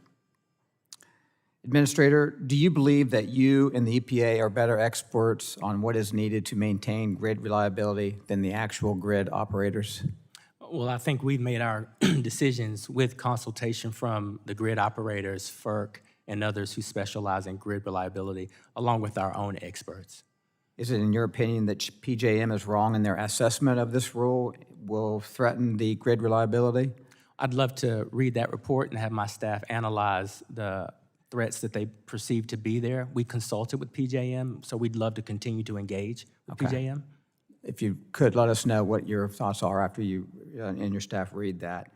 Administrator, do you believe that you and the EPA are better experts on what is needed to maintain grid reliability than the actual grid operators? Well, I think we've made our decisions with consultation from the grid operators, FERC, and others who specialize in grid reliability, along with our own experts. Is it in your opinion that PJM is wrong in their assessment of this rule will threaten the grid reliability? I'd love to read that report and have my staff analyze the threats that they perceive to be there. We consulted with PJM, so we'd love to continue to engage with PJM. If you could, let us know what your thoughts are after you and your staff read that.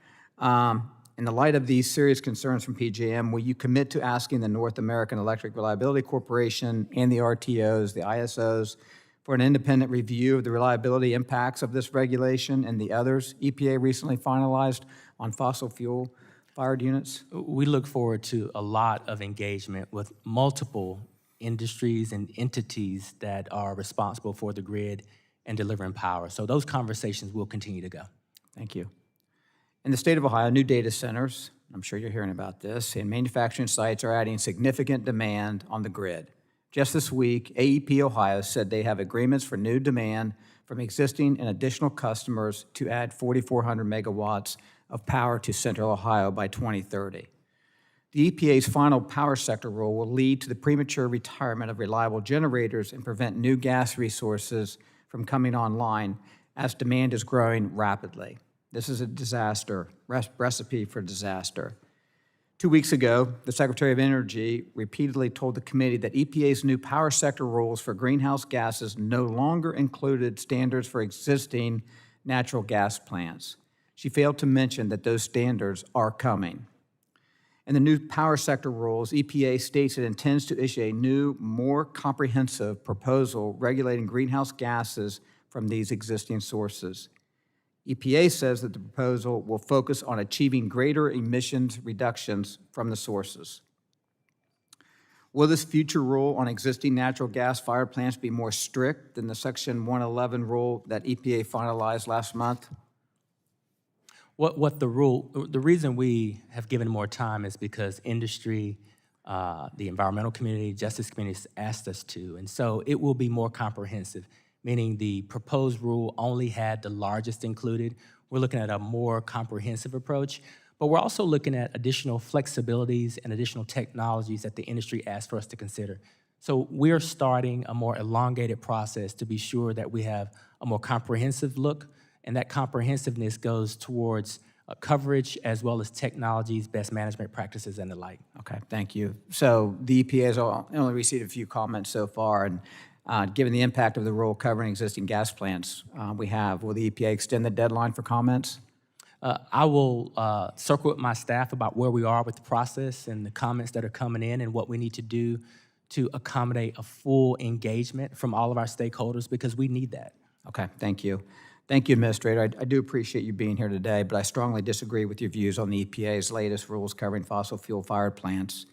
In the light of these serious concerns from PJM, will you commit to asking the North American Electric Reliability Corporation and the RTOs, the ISOs, for an independent review of the reliability impacts of this regulation and the others EPA recently finalized on fossil fuel fired units? We look forward to a lot of engagement with multiple industries and entities that are responsible for the grid and delivering power. So those conversations will continue to go. Thank you. In the state of Ohio, new data centers, I'm sure you're hearing about this, and manufacturing sites are adding significant demand on the grid. Just this week, AEP Ohio said they have agreements for new demand from existing and additional customers to add 4,400 megawatts of power to Central Ohio by 2030. The EPA's final power sector rule will lead to the premature retirement of reliable generators and prevent new gas resources from coming online as demand is growing rapidly. This is a disaster, recipe for disaster. 2 weeks ago, the Secretary of Energy repeatedly told the committee that EPA's new power sector rules for greenhouse gases no longer included standards for existing natural gas plants. She failed to mention that those standards are coming. In the new power sector rules, EPA states it intends to issue a new, more comprehensive proposal regulating greenhouse gases from these existing sources. EPA says that the proposal will focus on achieving greater emissions reductions from the sources. Will this future rule on existing natural gas-fired plants be more strict than the Section 111 rule that EPA finalized last month? The reason we have given more time is because industry, the environmental community, justice community has asked us to, and so it will be more comprehensive, meaning the proposed rule only had the largest included. We're looking at a more comprehensive approach, but we're also looking at additional flexibilities and additional technologies that the industry asked for us to consider. So we're starting a more elongated process to be sure that we have a more comprehensive look, and that comprehensiveness goes towards coverage as well as technologies, best management practices, and the like. Okay, thank you. So the EPA has only received a few comments so far, and given the impact of the rule covering existing gas plants will the EPA extend the deadline for comments? I will circle with my staff about where we are with the process and the comments that are coming in and what we need to do to accommodate a full engagement from all of our stakeholders, because we need that. Okay, thank you. Thank you, Administrator. I do appreciate you being here today, but I strongly disagree with your views on the EPA's latest rules covering fossil fuel-fired plants.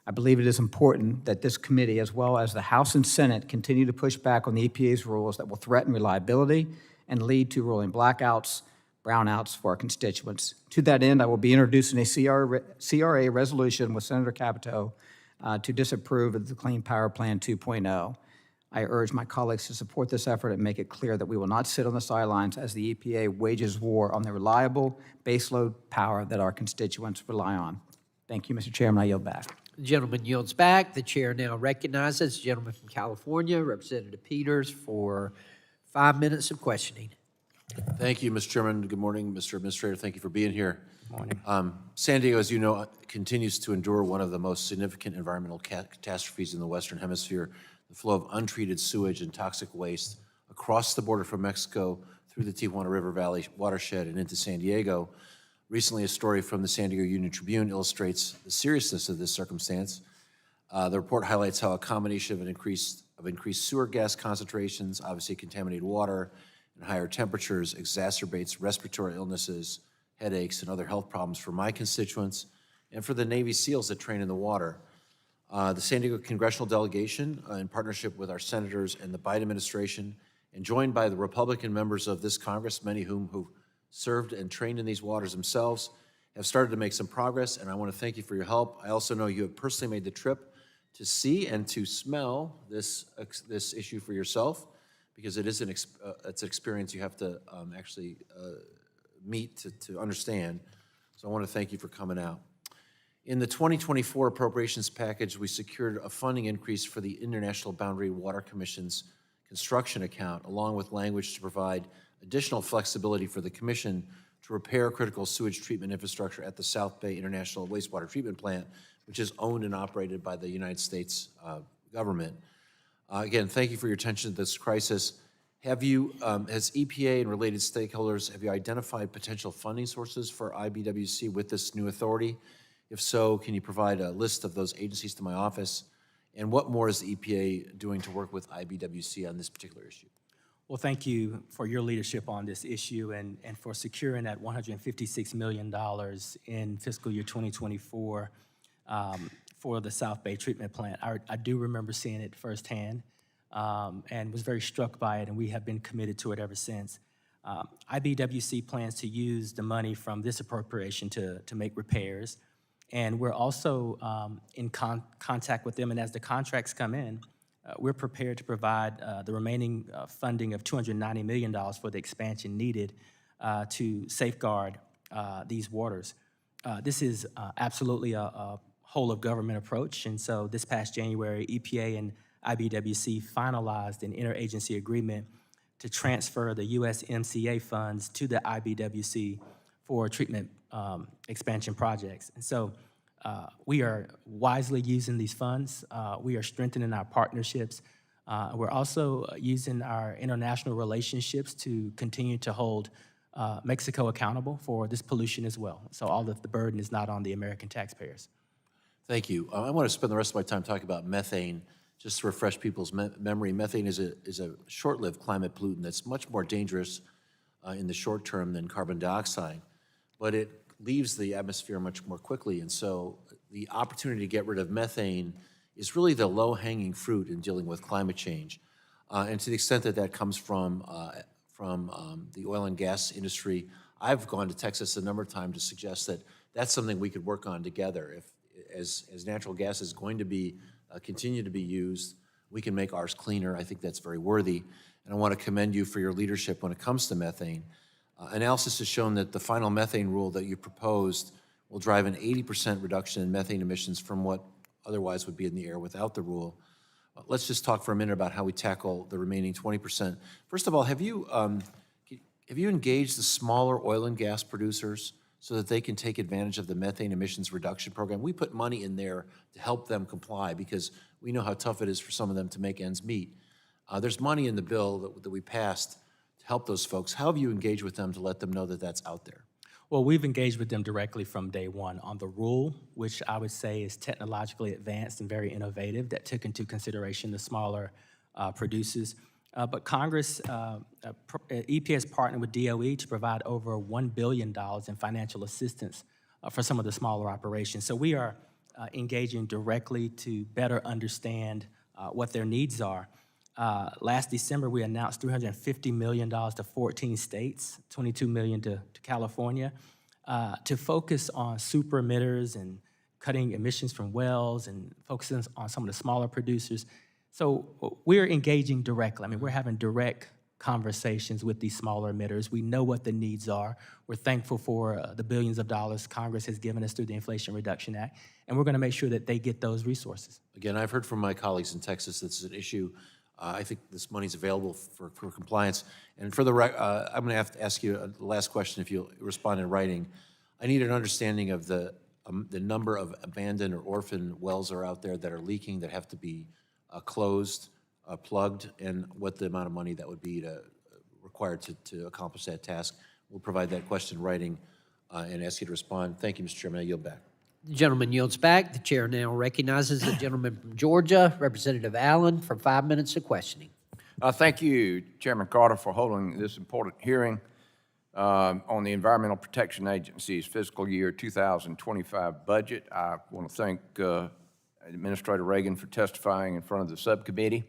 I believe it is important that this committee, as well as the House and Senate, continue to push back on the EPA's rules that will threaten reliability and lead to rolling blackouts, brownouts for our constituents. To that end, I will be introducing a CRA resolution with Senator Capito to disapprove of the Clean Power Plan 2.0. I urge my colleagues to support this effort and make it clear that we will not sit on the sidelines as the EPA wages war on the reliable baseload power that our constituents rely on. Thank you, Mr. Chairman. I yield back. The gentleman yields back. The chair now recognizes the gentleman from California, Representative Peters, for 5 minutes of questioning. Thank you, Mr. Chairman. Good morning, Mr. Administrator. Thank you for being here. Good morning. San Diego, as you know, continues to endure one of the most significant environmental catastrophes in the Western Hemisphere, the flow of untreated sewage and toxic waste across the border from Mexico through the Tijuana River Valley watershed and into San Diego. Recently, a story from the San Diego Union Tribune illustrates the seriousness of this circumstance. The report highlights how a combination of increased sewer gas concentrations, obviously contaminated water, and higher temperatures exacerbates respiratory illnesses, headaches, and other health problems for my constituents and for the Navy SEALs that train in the water. The San Diego congressional delegation, in partnership with our senators and the Biden administration, and joined by the Republican members of this Congress, many whom served and trained in these waters themselves, have started to make some progress, and I want to thank you for your help. I also know you have personally made the trip to see and to smell this issue for yourself, because it is it's an experience you have to actually meet to understand. So I want to thank you for coming out. In the 2024 appropriations package, we secured a funding increase for the International Boundary Water Commission's construction account, along with language to provide additional flexibility for the commission to repair critical sewage treatment infrastructure at the South Bay International Wastewater Treatment Plant, which is owned and operated by the United States government. Again, thank you for your attention to this crisis. Have you, has EPA and related stakeholders, have you identified potential funding sources for IBWC with this new authority? If so, can you provide a list of those agencies to my office? And what more is the EPA doing to work with IBWC on this particular issue? Well, thank you for your leadership on this issue and for securing that $156 million in fiscal year 2024 for the South Bay Treatment Plant. I do remember seeing it firsthand and was very struck by it, and we have been committed to it ever since. IBWC plans to use the money from this appropriation to make repairs, and we're also in contact with them, and as the contracts come in, we're prepared to provide the remaining funding of $290 million for the expansion needed to safeguard these waters. This is absolutely a whole-of-government approach, and so this past January, EPA and IBWC finalized an interagency agreement to transfer the USMCA funds to the IBWC for treatment expansion projects. And so we are wisely using these funds. We are strengthening our partnerships. We're also using our international relationships to continue to hold Mexico accountable for this pollution as well. So all of the burden is not on the American taxpayers. Thank you. I want to spend the rest of my time talking about methane, just to refresh people's memory. Methane is a short-lived climate pollutant that's much more dangerous in the short term than carbon dioxide, but it leaves the atmosphere much more quickly. And so the opportunity to get rid of methane is really the low-hanging fruit in dealing with climate change. And to the extent that that comes from the oil and gas industry, I've gone to Texas a number of times to suggest that that's something we could work on together. If, as natural gas is going to be continue to be used, we can make ours cleaner. I think that's very worthy. And I want to commend you for your leadership when it comes to methane. Analysis has shown that the final methane rule that you proposed will drive an 80% reduction in methane emissions from what otherwise would be in the air without the rule. Let's just talk for a minute about how we tackle the remaining 20%. First of all, have you engaged the smaller oil and gas producers so that they can take advantage of the methane emissions reduction program? We put money in there to help them comply because we know how tough it is for some of them to make ends meet. There's money in the bill that we passed to help those folks. How have you engaged with them to let them know that that's out there? Well, we've engaged with them directly from day one on the rule, which I would say is technologically advanced and very innovative, that took into consideration the smaller producers. But Congress, EPA has partnered with DOE to provide over $1 billion in financial assistance for some of the smaller operations. So we are engaging directly to better understand what their needs are. Last December, we announced $350 million to 14 states, $22 million to California, to focus on super emitters and cutting emissions from wells and focusing on some of the smaller producers. So we're engaging directly. I mean, we're having direct conversations with these smaller emitters. We know what the needs are. We're thankful for the billions of dollars Congress has given us through the Inflation Reduction Act, and we're going to make sure that they get those resources. Again, I've heard from my colleagues in Texas this is an issue. I think this money's available for compliance. And for the I'm going to have to ask you the last question if you'll respond in writing. I need an understanding of the number of abandoned or orphan wells are out there that are leaking that have to be closed, plugged, and what the amount of money that would be required to accomplish that task. We'll provide that question in writing and ask you to respond. Thank you, Mr. Chairman. I yield back. The gentleman yields back. The chair now recognizes the gentleman from Georgia, Representative Allen, for 5 minutes of questioning. Thank you, Chairman Carter, for holding this important hearing on the Environmental Protection Agency's fiscal year 2025 budget. I want to thank Administrator Reagan for testifying in front of the subcommittee.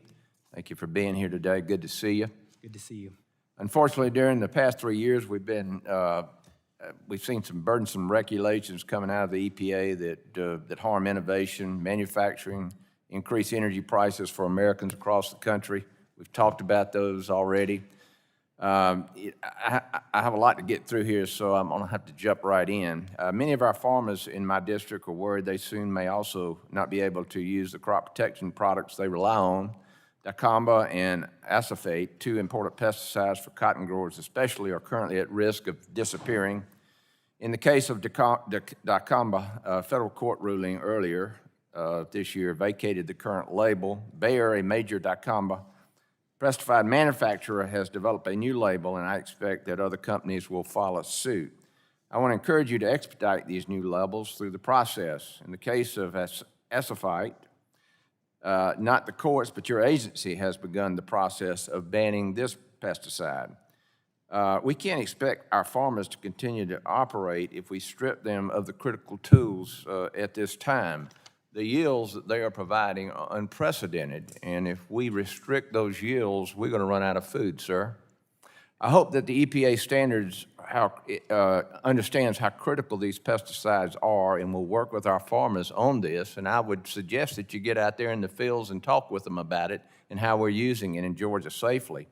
Thank you for being here today. Good to see you. Good to see you. Unfortunately, during the past 3 years, we've been we've seen some burdensome regulations coming out of the EPA that harm innovation, manufacturing, increase energy prices for Americans across the country. We've talked about those already. I have a lot to get through here, so I'm going to have to jump right in. Many of our farmers in my district are worried they soon may also not be able to use the crop protection products they rely on. Dicamba and acephate, two important pesticides for cotton growers especially, are currently at risk of disappearing. In the case of dicamba, a federal court ruling earlier this year vacated the current label. Bayer, a major dicamba pesticide manufacturer, has developed a new label, and I expect that other companies will follow suit. I want to encourage you to expedite these new labels through the process. In the case of acephate, not the courts, but your agency has begun the process of banning this pesticide. We can't expect our farmers to continue to operate if we strip them of the critical tools at this time. The yields that they are providing are unprecedented, and if we restrict those yields, we're going to run out of food, sir. I hope that the EPA understands how critical these pesticides are and will work with our farmers on this, and I would suggest that you get out there in the fields and talk with them about it and how we're using it in Georgia safely.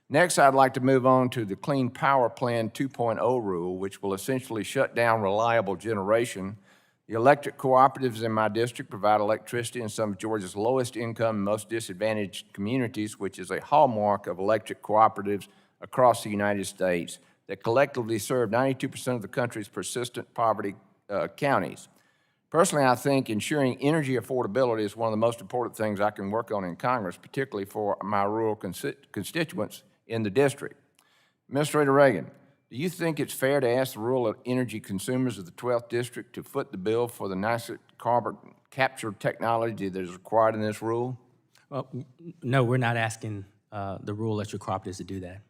Next, I'd like to move on to the Clean Power Plan 2.0 rule, which will essentially shut down reliable generation. The electric cooperatives in my district provide electricity in some of Georgia's lowest income and most disadvantaged communities, which is a hallmark of electric cooperatives across the United States that collectively serve 92% of the country's persistent poverty counties. Personally, I think ensuring energy affordability is one of the most important things I can work on in Congress, particularly for my rural constituents in the district. Administrator Reagan, do you think it's fair to ask the rural energy consumers of the 12th District to foot the bill for the nicer carbon capture technology that is required in this rule? Well, no, we're not asking the rural electric cooperatives to do that.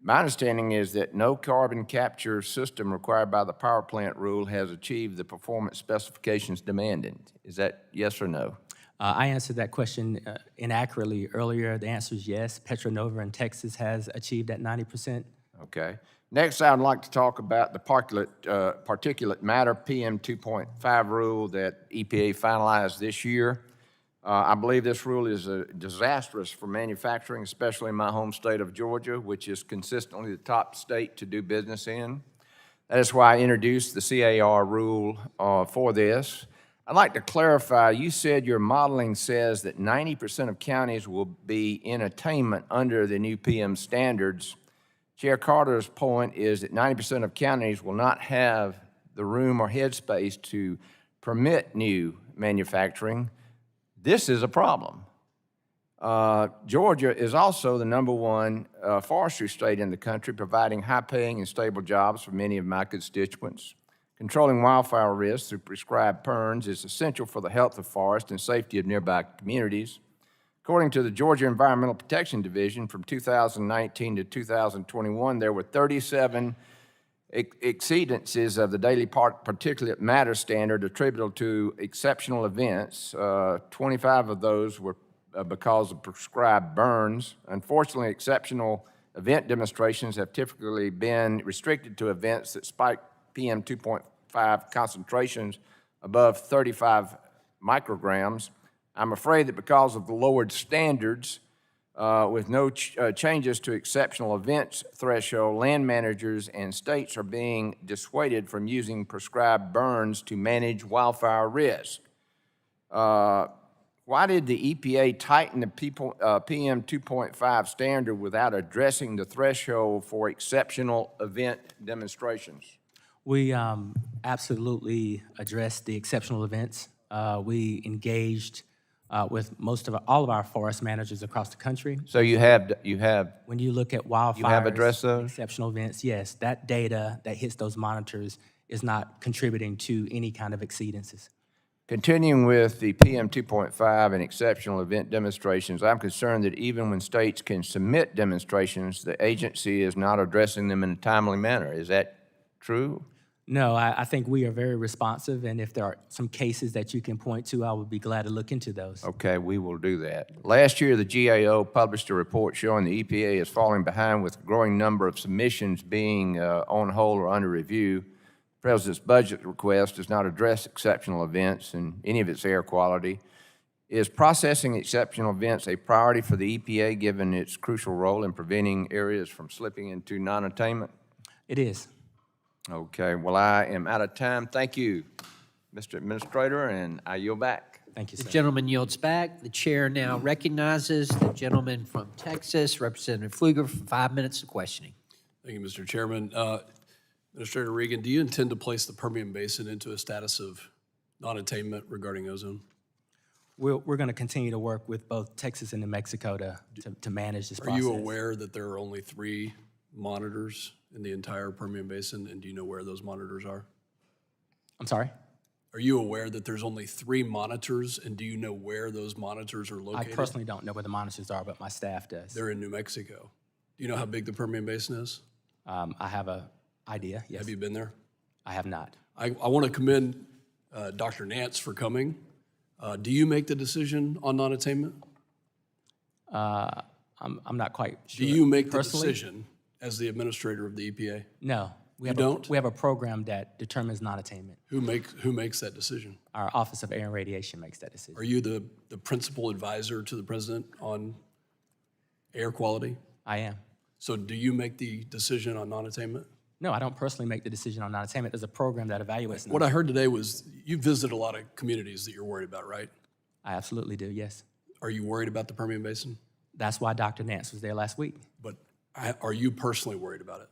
My understanding is that no carbon capture system required by the power plant rule has achieved the performance specifications demanded. Is that yes or no? I answered that question inaccurately earlier. The answer is yes. Petronova in Texas has achieved that 90%. Okay. Next, I'd like to talk about the particulate matter PM 2.5 rule that EPA finalized this year. I believe this rule is disastrous for manufacturing, especially in my home state of Georgia, which is consistently the top state to do business in. That is why I introduced the CAR rule for this. I'd like to clarify, you said your modeling says that 90% of counties will be in attainment under the new PM standards. Chair Carter's point is that 90% of counties will not have the room or headspace to permit new manufacturing. This is a problem. Georgia is also the #1 forestry state in the country, providing high-paying and stable jobs for many of my constituents. Controlling wildfire risks through prescribed burns is essential for the health of forests and safety of nearby communities. According to the Georgia Environmental Protection Division, from 2019 to 2021, there were 37 exceedances of the daily particulate matter standard attributable to exceptional events. 25 of those were because of prescribed burns. Unfortunately, exceptional event demonstrations have typically been restricted to events that spike PM 2.5 concentrations above 35 micrograms. I'm afraid that because of the lowered standards, with no changes to exceptional events threshold, land managers and states are being dissuaded from using prescribed burns to manage wildfire risk. Why did the EPA tighten the PM 2.5 standard without addressing the threshold for exceptional event demonstrations? We absolutely addressed the exceptional events. We engaged with all of our forest managers across the country. So you have When you look at wildfires, you have addressed those? exceptional events, yes, that data that hits those monitors is not contributing to any kind of exceedances. Continuing with the PM 2.5 and exceptional event demonstrations, I'm concerned that even when states can submit demonstrations, the agency is not addressing them in a timely manner. Is that true? No, I think we are very responsive, and if there are some cases that you can point to, I would be glad to look into those. Okay, we will do that. Last year, the GAO published a report showing the EPA is falling behind with a growing number of submissions being on hold or under review. The President's budget request does not address exceptional events and any of its air quality. Is processing exceptional events a priority for the EPA, given its crucial role in preventing areas from slipping into non-attainment? It is. Okay, well, I am out of time. Thank you, Mr. Administrator, and I yield back. Thank you, The sir. gentleman yields back. The chair now recognizes the gentleman from Texas, Representative Pfluger, for 5 minutes of questioning. Thank you, Mr. Chairman. Administrator Regan, do you intend to place the Permian Basin into a status of non-attainment regarding ozone? We're going to continue to work with both Texas and New Mexico to manage this Are process. you aware that there are only 3 monitors in the entire Permian Basin, and do you know where those monitors are? I'm sorry? Are you aware that there's only 3 monitors, and do you know where those monitors are I located? personally don't know where the monitors are, but my staff does. They're in New Mexico. Do you know how big the Permian Basin is? I have an idea, yes. Have you been there? I have not. I want to commend Dr. Nance for coming. Do you make the decision on non-attainment? I'm not quite sure. Do you make the Personally, decision as the administrator of the EPA? No. We You have don't? We have a program that determines non-attainment. Who makes that decision? Our Office of Air and Radiation makes that decision. Are you the principal advisor to the president on air quality? I am. So do you make the decision on non-attainment? No, I don't personally make the decision on non-attainment. There's a program that evaluates What I heard today was you visited a lot of communities that you're worried about, right? I absolutely do, yes. Are you worried about the Permian Basin? That's why Dr. Nance was there last week. But are you personally worried about it?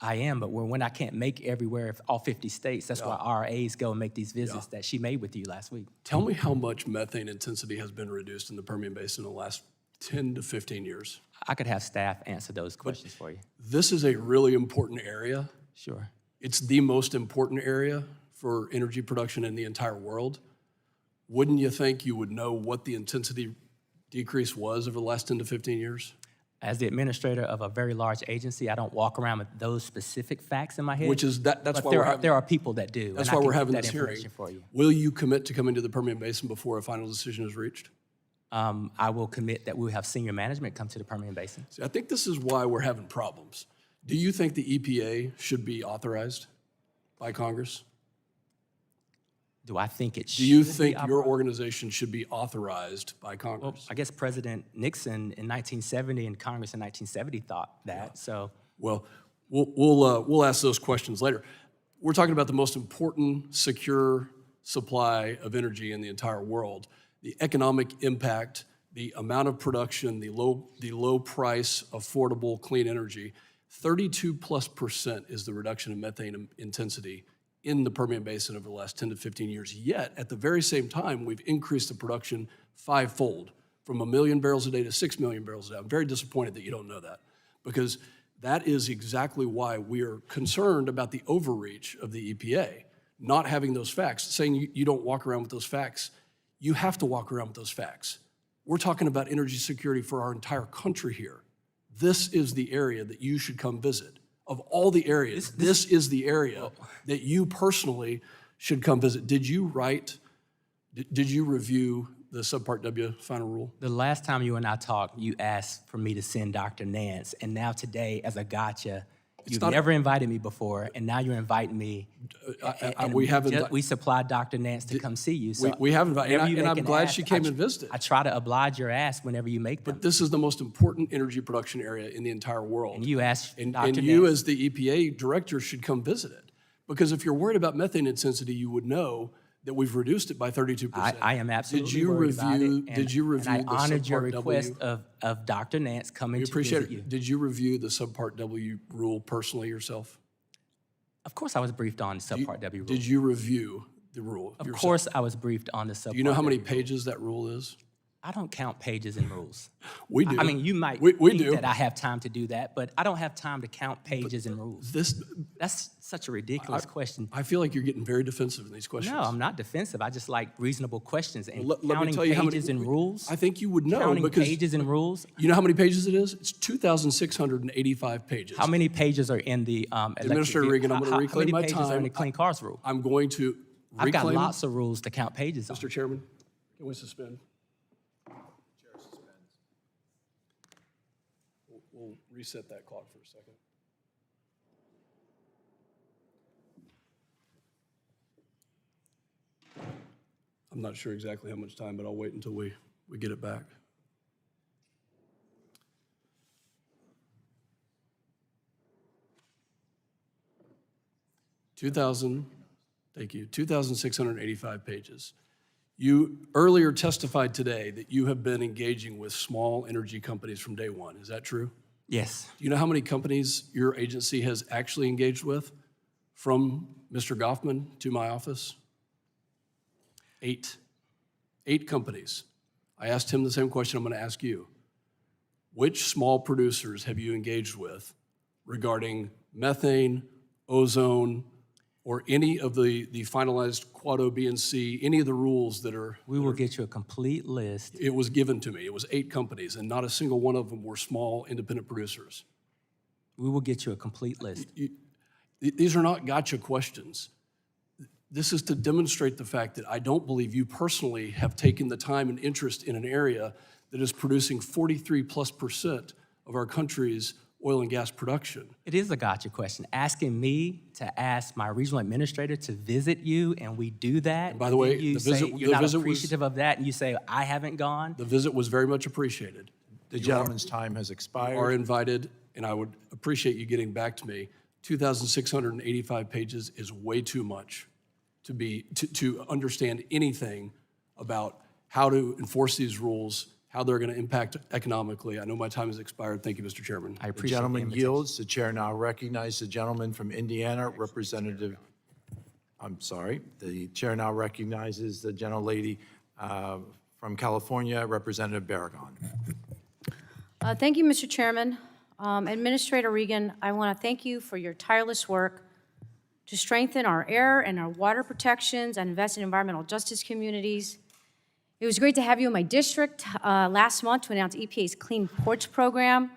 I am, but when I can't make everywhere, all 50 states, that's why RAs go and make these visits that she made with you last week. Tell me how much methane intensity has been reduced in the Permian Basin in the last 10 to 15 years. I could have staff answer those questions for you. This is a really important area. Sure. It's the most important area for energy production in the entire world. Wouldn't you think you would know what the intensity decrease was over the last 10 to 15 years? As the administrator of a very large agency, I don't walk around with those specific facts in my head. Which is, that's but why there we're are, having, there are people that do. that's and why I we're can having get this that hearing. information for you. Will you commit to coming to the Permian Basin before a final decision is reached? I will commit that we'll have senior management come to the Permian Basin. See, I think this is why we're having problems. Do you think the EPA should be authorized by Congress? Do I think it should Do you be think your operated? organization should be authorized by Well, Congress? I guess President Nixon in 1970 and Congress in 1970 thought that. So Well, we'll ask those questions later. We're talking about the most important, secure supply of energy in the entire world. The economic impact, the amount of production, the low price, affordable, clean energy. 32+% is the reduction in methane intensity in the Permian Basin over the last 10 to 15 years. Yet, at the very same time, we've increased the production 5-fold, from 1 million barrels a day to 6 million barrels a day. I'm very disappointed that you don't know that, because that is exactly why we are concerned about the overreach of the EPA, not having those facts, saying you don't walk around with those facts. You have to walk around with those facts. We're talking about energy security for our entire country here. This is the area that you should come visit. Of all the areas, this is the area that you personally should come visit. Did you review the Subpart W final rule? the last time you and I talked, you asked for me to send Dr. Nance, and now today, as a gotcha, you've not- never invited me before, and now you're inviting me. And we haven't. we supplied Dr. Nance to come see you. So we have invited, whenever and you make I'm an glad ask, she came I and visited. I try to oblige your ask whenever you make them. This is the most important energy production area in the entire world. And you asked And Dr. you, Nance. as the EPA director, should come visit it. Because if you're worried about methane intensity, you would know that we've reduced it by 32%. I am absolutely Did you worried about review? it. Did you review And I the honored your Subpart request W? of Dr. Nance coming We to appreciate visit it. you. Did you review the Subpart W rule personally yourself? Of course, I was briefed on the Subpart W rule. Did you review the rule Of yourself? course, I was briefed on the Subpart Do you know how many W rule. pages that rule is? I don't count pages and rules. We do. I mean, you might We think do. that I have time to do that, but I don't have time to count pages and rules. That's such a ridiculous question. I feel like you're getting very defensive in these questions. No, I'm not defensive. I just like reasonable questions. And Let me counting tell you how many pages and rules. I think you would know Counting because pages and rules. you know how many pages it is? It's 2,685 pages. How many pages are in the electric Administrator vehicle- Reagan, I'm going to reclaim my How many pages are in time. the clean cars rule? I'm going to I've got reclaim. lots of rules to count pages on. Mr. Chairman, can we suspend? We'll reset that clock for a second. I'm not sure exactly how much time, but I'll wait until we get it back. Thank you, 2,685 pages. You earlier testified today that you have been engaging with small energy companies from day one. Is that true? Yes. Do you know how many companies your agency has actually engaged with from Mr. Goffman to my office? 8. 8 companies. I asked him the same question I'm going to ask you. Which small producers have you engaged with regarding methane, ozone, or any of the finalized Quad O, B, and C, any of the rules that are... We will get you a complete list. It was given to me. It was 8 companies, and not a single one of them were small independent producers. We will get you a complete list. These are not gotcha questions. This is to demonstrate the fact that I don't believe you personally have taken the time and interest in an area that is producing 43+% of our country's oil and gas production. It is a gotcha question. Asking me to ask my regional administrator to visit you, and we do that. And by the way, then you the say visit- you're the not visit was- appreciative of that, and you say I haven't gone. The visit was very much appreciated. The gentleman's time has You are expired. invited, and I would appreciate you getting back to me. 2,685 pages is way too much to understand anything about how to enforce these rules, how they're going to impact economically. I know my time has expired. Thank you, Mr. Chairman. I The appreciate the gentleman invitation. yields. The chair now recognizes the gentleman from Indiana, Representative, I'm sorry, the chair now recognizes the gentlelady from California, Representative Barragan. Thank you, Mr. Chairman. Administrator Regan, I want to thank you for your tireless work to strengthen our air and our water protections and invest in environmental justice communities. It was great to have you in my district last month to announce EPA's Clean Ports Program,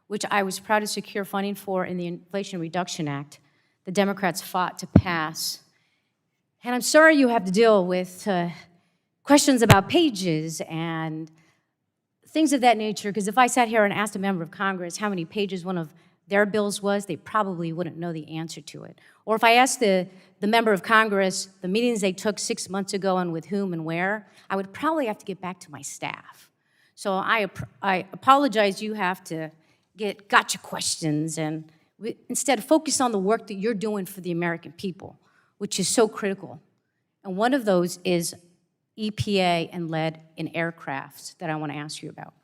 which I was proud to secure funding for in the Inflation Reduction Act the Democrats fought to pass. And I'm sorry you have to deal with questions about pages and things of that nature, because if I sat here and asked a member of Congress how many pages one of their bills was, they probably wouldn't know the answer to it. Or if I asked the member of Congress the meetings they took 6 months ago and with whom and where, I would probably have to get back to my staff. So I apologize you have to get gotcha questions and instead focus on the work that you're doing for the American people, which is so critical. And one of those is EPA and lead in aircrafts that I want to ask you about.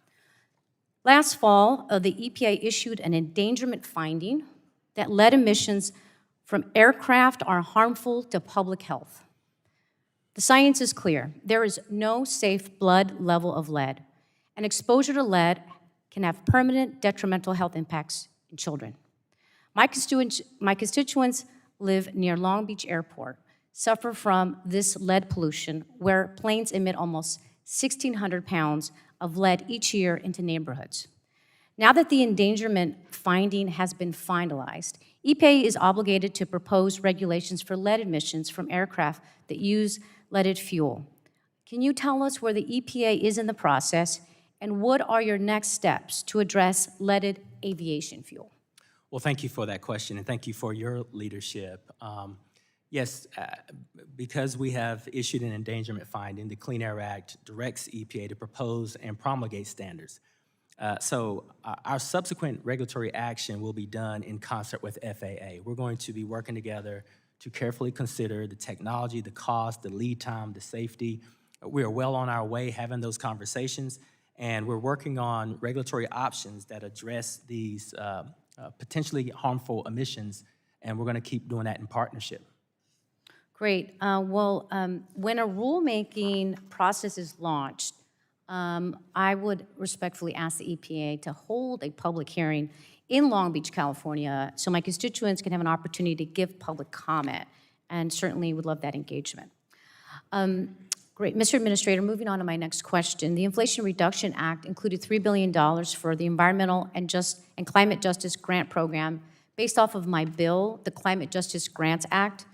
Last fall, the EPA issued an endangerment finding that lead emissions from aircraft are harmful to public health. The science is clear. There is no safe blood level of lead, and exposure to lead can have permanent detrimental health impacts in children. My constituents live near Long Beach Airport, suffer from this lead pollution, where planes emit almost 1,600 pounds of lead each year into neighborhoods. Now that the endangerment finding has been finalized, EPA is obligated to propose regulations for lead emissions from aircraft that use leaded fuel. Can you tell us where the EPA is in the process, and what are your next steps to address leaded aviation fuel? Well, thank you for that question, and thank you for your leadership. Yes, because we have issued an endangerment finding, the Clean Air Act directs EPA to propose and promulgate standards. So our subsequent regulatory action will be done in concert with FAA. We're going to be working together to carefully consider the technology, the cost, the lead time, the safety. We are well on our way having those conversations, and we're working on regulatory options that address these potentially harmful emissions, and we're going to keep doing that in partnership. Great. When a rulemaking process is launched, I would respectfully ask the EPA to hold a public hearing in Long Beach, California, so my constituents can have an opportunity to give public comment, and certainly would love that engagement. Great. Mr. Administrator, moving on to my next question. The Inflation Reduction Act included $3 billion for the Environmental and Climate Justice Grant Program based off of my bill, the Climate Justice Grants Act.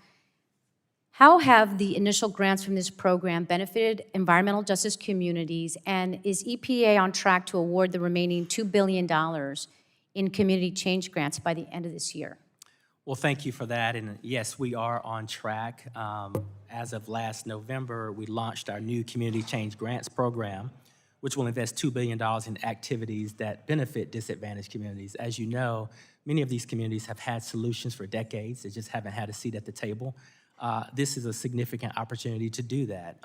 How have the initial grants from this program benefited environmental justice communities, and is EPA on track to award the remaining $2 billion in community change grants by the end of this year? Well, thank you for that, and yes, we are on track. As of last November, we launched our new Community Change Grants Program, which will invest $2 billion in activities that benefit disadvantaged communities. As you know, many of these communities have had solutions for decades. They just haven't had a seat at the table. This is a significant opportunity to do that.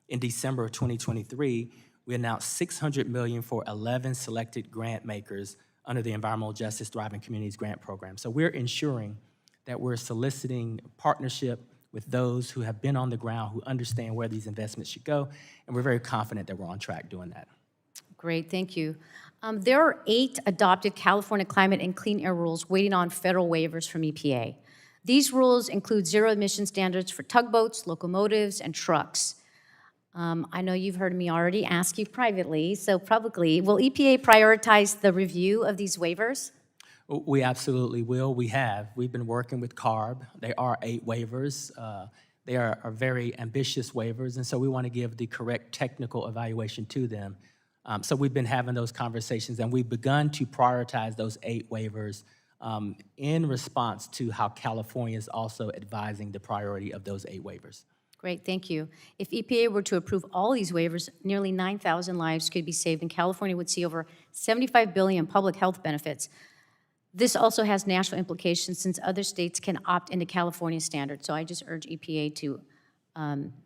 In December of 2023, we announced $600 million for 11 selected grant makers under the Environmental Justice Thriving Communities Grant Program. So we're ensuring that we're soliciting partnership with those who have been on the ground, who understand where these investments should go, and we're very confident that we're on track doing that. Great, thank you. There are 8 adopted California climate and clean air rules waiting on federal waivers from EPA. These rules include zero emission standards for tugboats, locomotives, and trucks. I know you've heard me already ask you privately, so publicly, will EPA prioritize the review of these waivers? We absolutely will. We have. We've been working with CARB. There are 8 waivers. They are very ambitious waivers, and so we want to give the correct technical evaluation to them. So we've been having those conversations, and we've begun to prioritize those 8 waivers in response to how California is also advising the priority of those 8 waivers. Great, thank you. If EPA were to approve all these waivers, nearly 9,000 lives could be saved, and California would see over $75 billion public health benefits. This also has national implications since other states can opt into California standards. So I just urge EPA to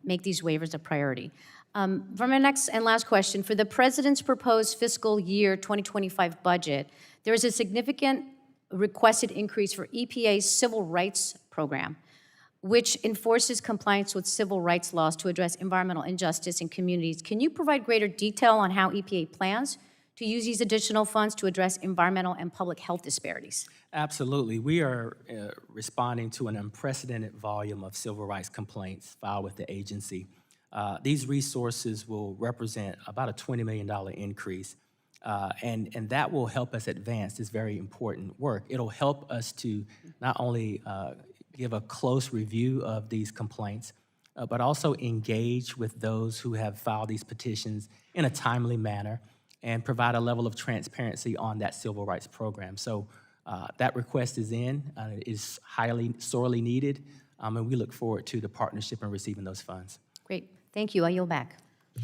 make these waivers a priority. For my next and last question, for the President's proposed fiscal year 2025 budget, there is a significant requested increase for EPA's civil rights program, which enforces compliance with civil rights laws to address environmental injustice in communities. Can you provide greater detail on how EPA plans to use these additional funds to address environmental and public health disparities? Absolutely. We are responding to an unprecedented volume of civil rights complaints filed with the agency. These resources will represent about a $20 million increase, and that will help us advance this very important work. It'll help us to not only give a close review of these complaints, but also engage with those who have filed these petitions in a timely manner and provide a level of transparency on that civil rights program. So that request is in, it is sorely needed, and we look forward to the partnership and receiving those funds. Great, thank you, I yield back.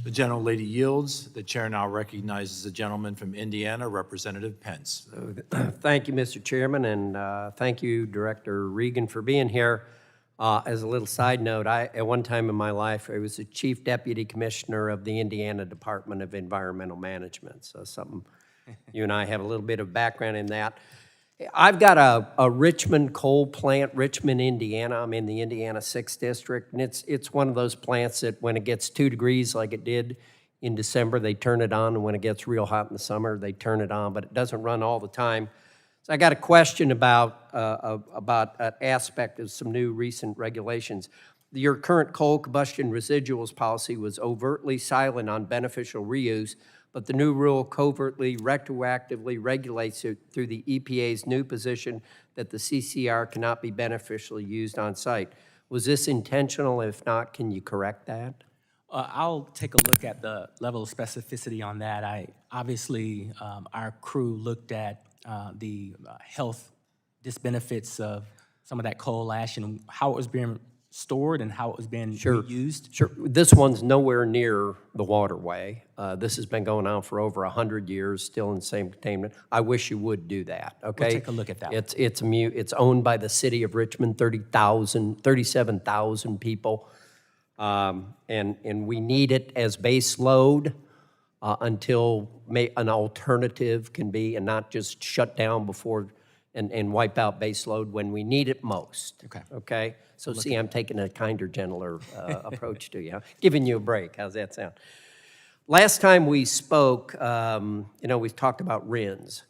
The gentlelady yields. The chair now recognizes the gentleman from Indiana, Representative Pence. Thank you, Mr. Chairman, and thank you, Director Regan, for being here. As a little side note, at one time in my life, I was the Chief Deputy Commissioner of the Indiana Department of Environmental Management, so something, you and I have a little bit of background in that. I've got a Richmond coal plant, Richmond, Indiana. I'm in the Indiana 6th District, and it's one of those plants that when it gets 2 degrees like it did in December, they turn it on, and when it gets real hot in the summer, they turn it on, but it doesn't run all the time. So I got a question about an aspect of some new recent regulations. Your current coal combustion residuals policy was overtly silent on beneficial reuse, but the new rule covertly, retroactively regulates it through the EPA's new position that the CCR cannot be beneficially used on site. Was this intentional? If not, can you correct that? I'll take a look at the level of specificity on that. Obviously, our crew looked at the health disbenefits of some of that coal ash and how it was being stored and how it was being reused. Sure. This one's nowhere near the waterway. This has been going on for over 100 years, still in the same containment. I wish you would do that, okay? We'll take a look at that. It's owned by the city of Richmond, 37,000 people. And we need it as base load until an alternative can be, and not just shut down before and wipe out base load when we need it most. Okay? So see, I'm taking a kinder, gentler approach to you, huh? Giving you a break. How's that sound? Last time we spoke, we talked about RINs,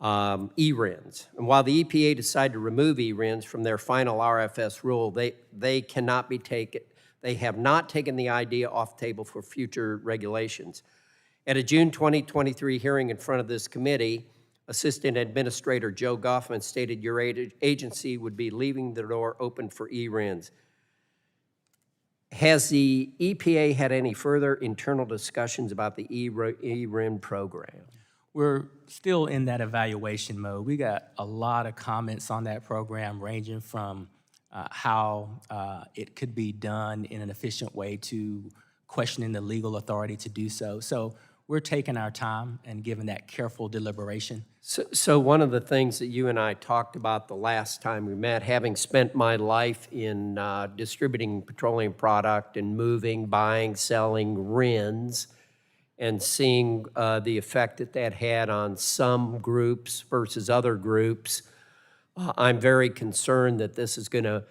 e-RINs. And while the EPA decided to remove e-RINs from their final RFS rule, they cannot be taken. They have not taken the idea off the table for future regulations. At a June 2023 hearing in front of this committee, Assistant Administrator Joe Goffman stated your agency would be leaving the door open for e-RINs. Has the EPA had any further internal discussions about the e-RIN program? We're still in that evaluation mode. We got a lot of comments on that program, ranging from how it could be done in an efficient way to questioning the legal authority to do so. So we're taking our time and giving that careful deliberation. So one of the things that you and I talked about the last time we met, having spent my life in distributing petroleum product and moving, buying, selling RINs, and seeing the effect that that had on some groups versus other groups, I'm very concerned that this is going to,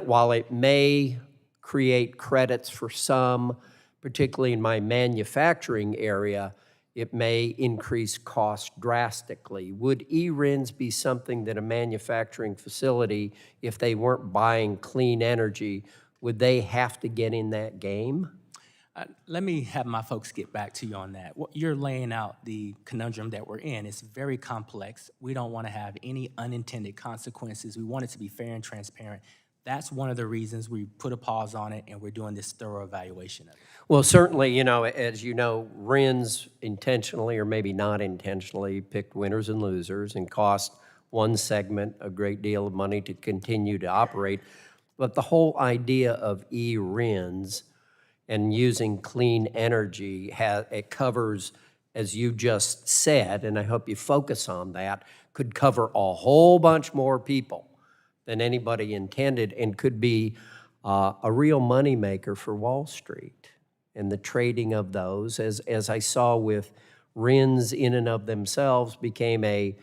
while it may create credits for some, particularly in my manufacturing area, it may increase cost drastically. Would e-RINs be something that a manufacturing facility, if they weren't buying clean energy, would they have to get in that game? Let me have my folks get back to you on that. You're laying out the conundrum that we're in. It's very complex. We don't want to have any unintended consequences. We want it to be fair and transparent. That's one of the reasons we put a pause on it, and we're doing this thorough evaluation of it. Well, certainly, as you know, RINs intentionally or maybe not intentionally picked winners and losers and cost one segment a great deal of money to continue to operate. But the whole idea of e-RINs and using clean energy, it covers, as you just said, and I hope you focus on that, could cover a whole bunch more people than anybody intended, and could be a real moneymaker for Wall Street and the trading of those, as I saw with RINs in and of themselves became a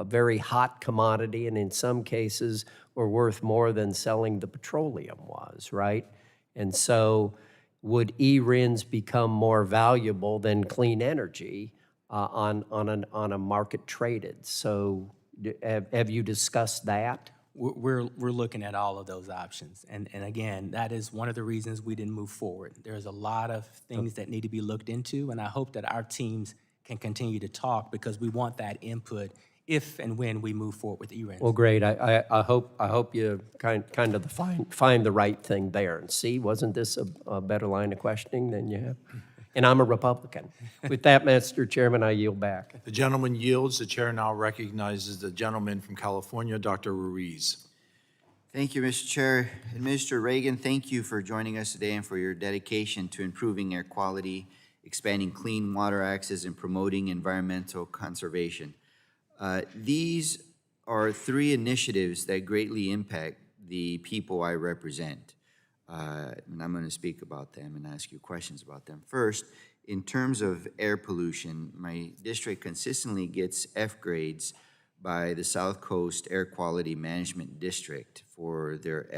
very hot commodity, and in some cases were worth more than selling the petroleum was, right? And so would e-RINs become more valuable than clean energy on a market traded? So have you discussed that? We're looking at all of those options. And again, that is one of the reasons we didn't move forward. There's a lot of things that need to be looked into, and I hope that our teams can continue to talk, because we want that input if and when we move forward with e-RINs. Well, great. I hope you kind of find the right thing there. And see, wasn't this a better line of questioning than you have? And I'm a Republican. With that, Mr. Chairman, I yield back. The gentleman yields. The chair now recognizes the gentleman from California, Dr. Ruiz. Thank you, Mr. Chair. Administrator Reagan, thank you for joining us today and for your dedication to improving air quality, expanding clean water access, and promoting environmental conservation. These are three initiatives that greatly impact the people I represent. And I'm going to speak about them and ask you questions about them. First, in terms of air pollution, my district consistently gets F grades by the South Coast Air Quality Management District for their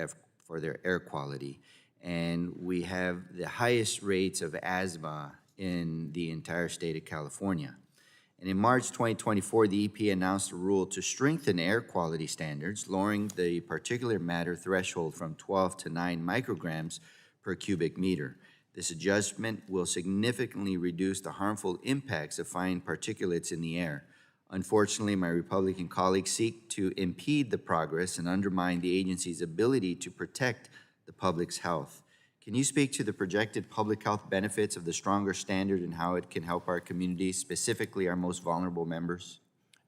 air quality. And we have the highest rates of asthma in the entire state of California. And in March 2024, the EPA announced a rule to strengthen air quality standards, lowering the particulate matter threshold from 12 to 9 micrograms per cubic meter. This adjustment will significantly reduce the harmful impacts of fine particulates in the air. Unfortunately, my Republican colleagues seek to impede the progress and undermine the agency's ability to protect the public's health. Can you speak to the projected public health benefits of the stronger standard and how it can help our communities, specifically our most vulnerable members?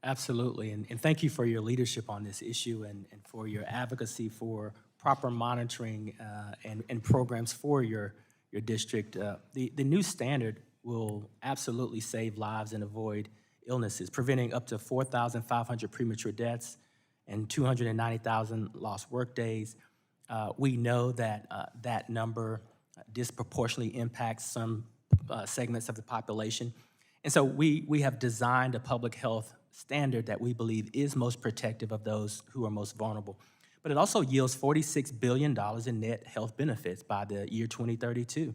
Absolutely, and thank you for your leadership on this issue and for your advocacy for proper monitoring and programs for your district. The new standard will absolutely save lives and avoid illnesses, preventing up to 4,500 premature deaths and 290,000 lost workdays. We know that that number disproportionately impacts some segments of the population. And so we have designed a public health standard that we believe is most protective of those who are most vulnerable. But it also yields $46 billion in net health benefits by the year 2032.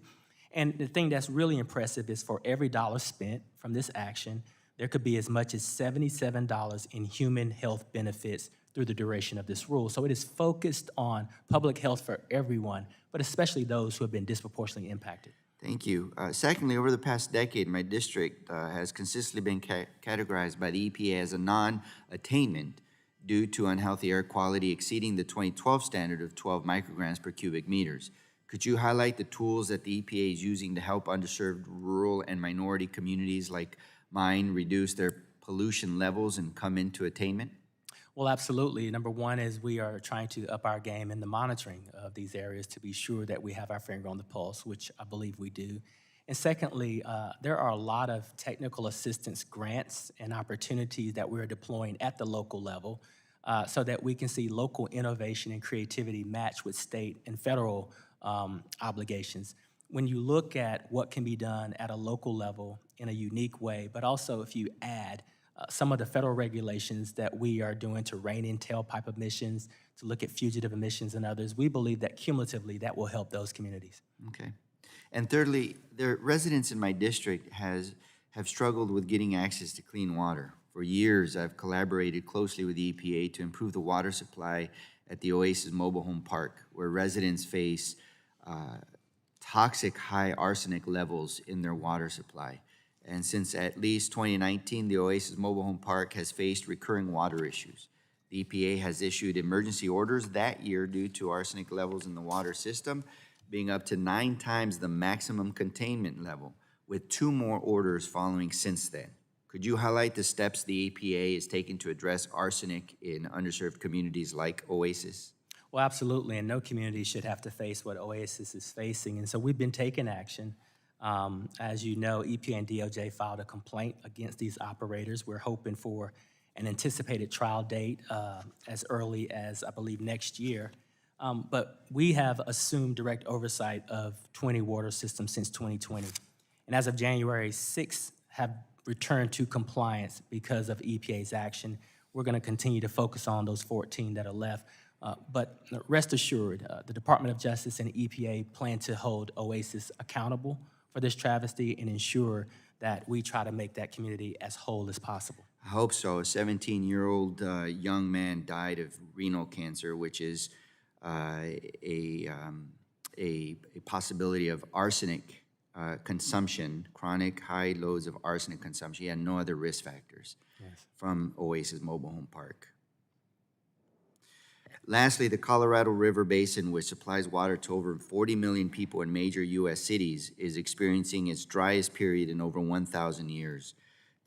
And the thing that's really impressive is for every dollar spent from this action, there could be as much as $77 in human health benefits through the duration of this rule. So it is focused on public health for everyone, but especially those who have been disproportionately impacted. Thank you. Secondly, over the past decade, my district has consistently been categorized by the EPA as a non-attainment due to unhealthy air quality exceeding the 2012 standard of 12 micrograms per cubic meters. Could you highlight the tools that the EPA is using to help underserved rural and minority communities like mine reduce their pollution levels and come into attainment? Well, absolutely. Number one is we are trying to up our game in the monitoring of these areas to be sure that we have our finger on the pulse, which I believe we do. And secondly, there are a lot of technical assistance grants and opportunities that we're deploying at the local level so that we can see local innovation and creativity match with state and federal obligations. When you look at what can be done at a local level in a unique way, but also if you add some of the federal regulations that we are doing to rein in tailpipe emissions, to look at fugitive emissions and others, we believe that cumulatively that will help those communities. Okay. And thirdly, the residents in my district have struggled with getting access to clean water. For years, I've collaborated closely with the EPA to improve the water supply at the Oasis Mobile Home Park, where residents face toxic high arsenic levels in their water supply. And since at least 2019, the Oasis Mobile Home Park has faced recurring water issues. The EPA has issued emergency orders that year due to arsenic levels in the water system being up to 9 times the maximum containment level, with 2 more orders following since then. Could you highlight the steps the EPA is taking to address arsenic in underserved communities like Oasis? Well, absolutely, and no community should have to face what Oasis is facing, and so we've been taking action. As you know, EPA and DOJ filed a complaint against these operators. We're hoping for an anticipated trial date as early as, I believe, next year. But we have assumed direct oversight of 20 water systems since 2020. And as of January, 6 have returned to compliance because of EPA's action. We're going to continue to focus on those 14 that are left. But rest assured, the Department of Justice and EPA plan to hold Oasis accountable for this travesty and ensure that we try to make that community as whole as possible. I hope so. A 17-year-old young man died of renal cancer, which is a possibility of arsenic consumption, chronic high loads of arsenic consumption. He had no other risk factors from Oasis Mobile Home Park. Lastly, the Colorado River Basin, which supplies water to over 40 million people in major U.S. cities, is experiencing its driest period in over 1,000 years.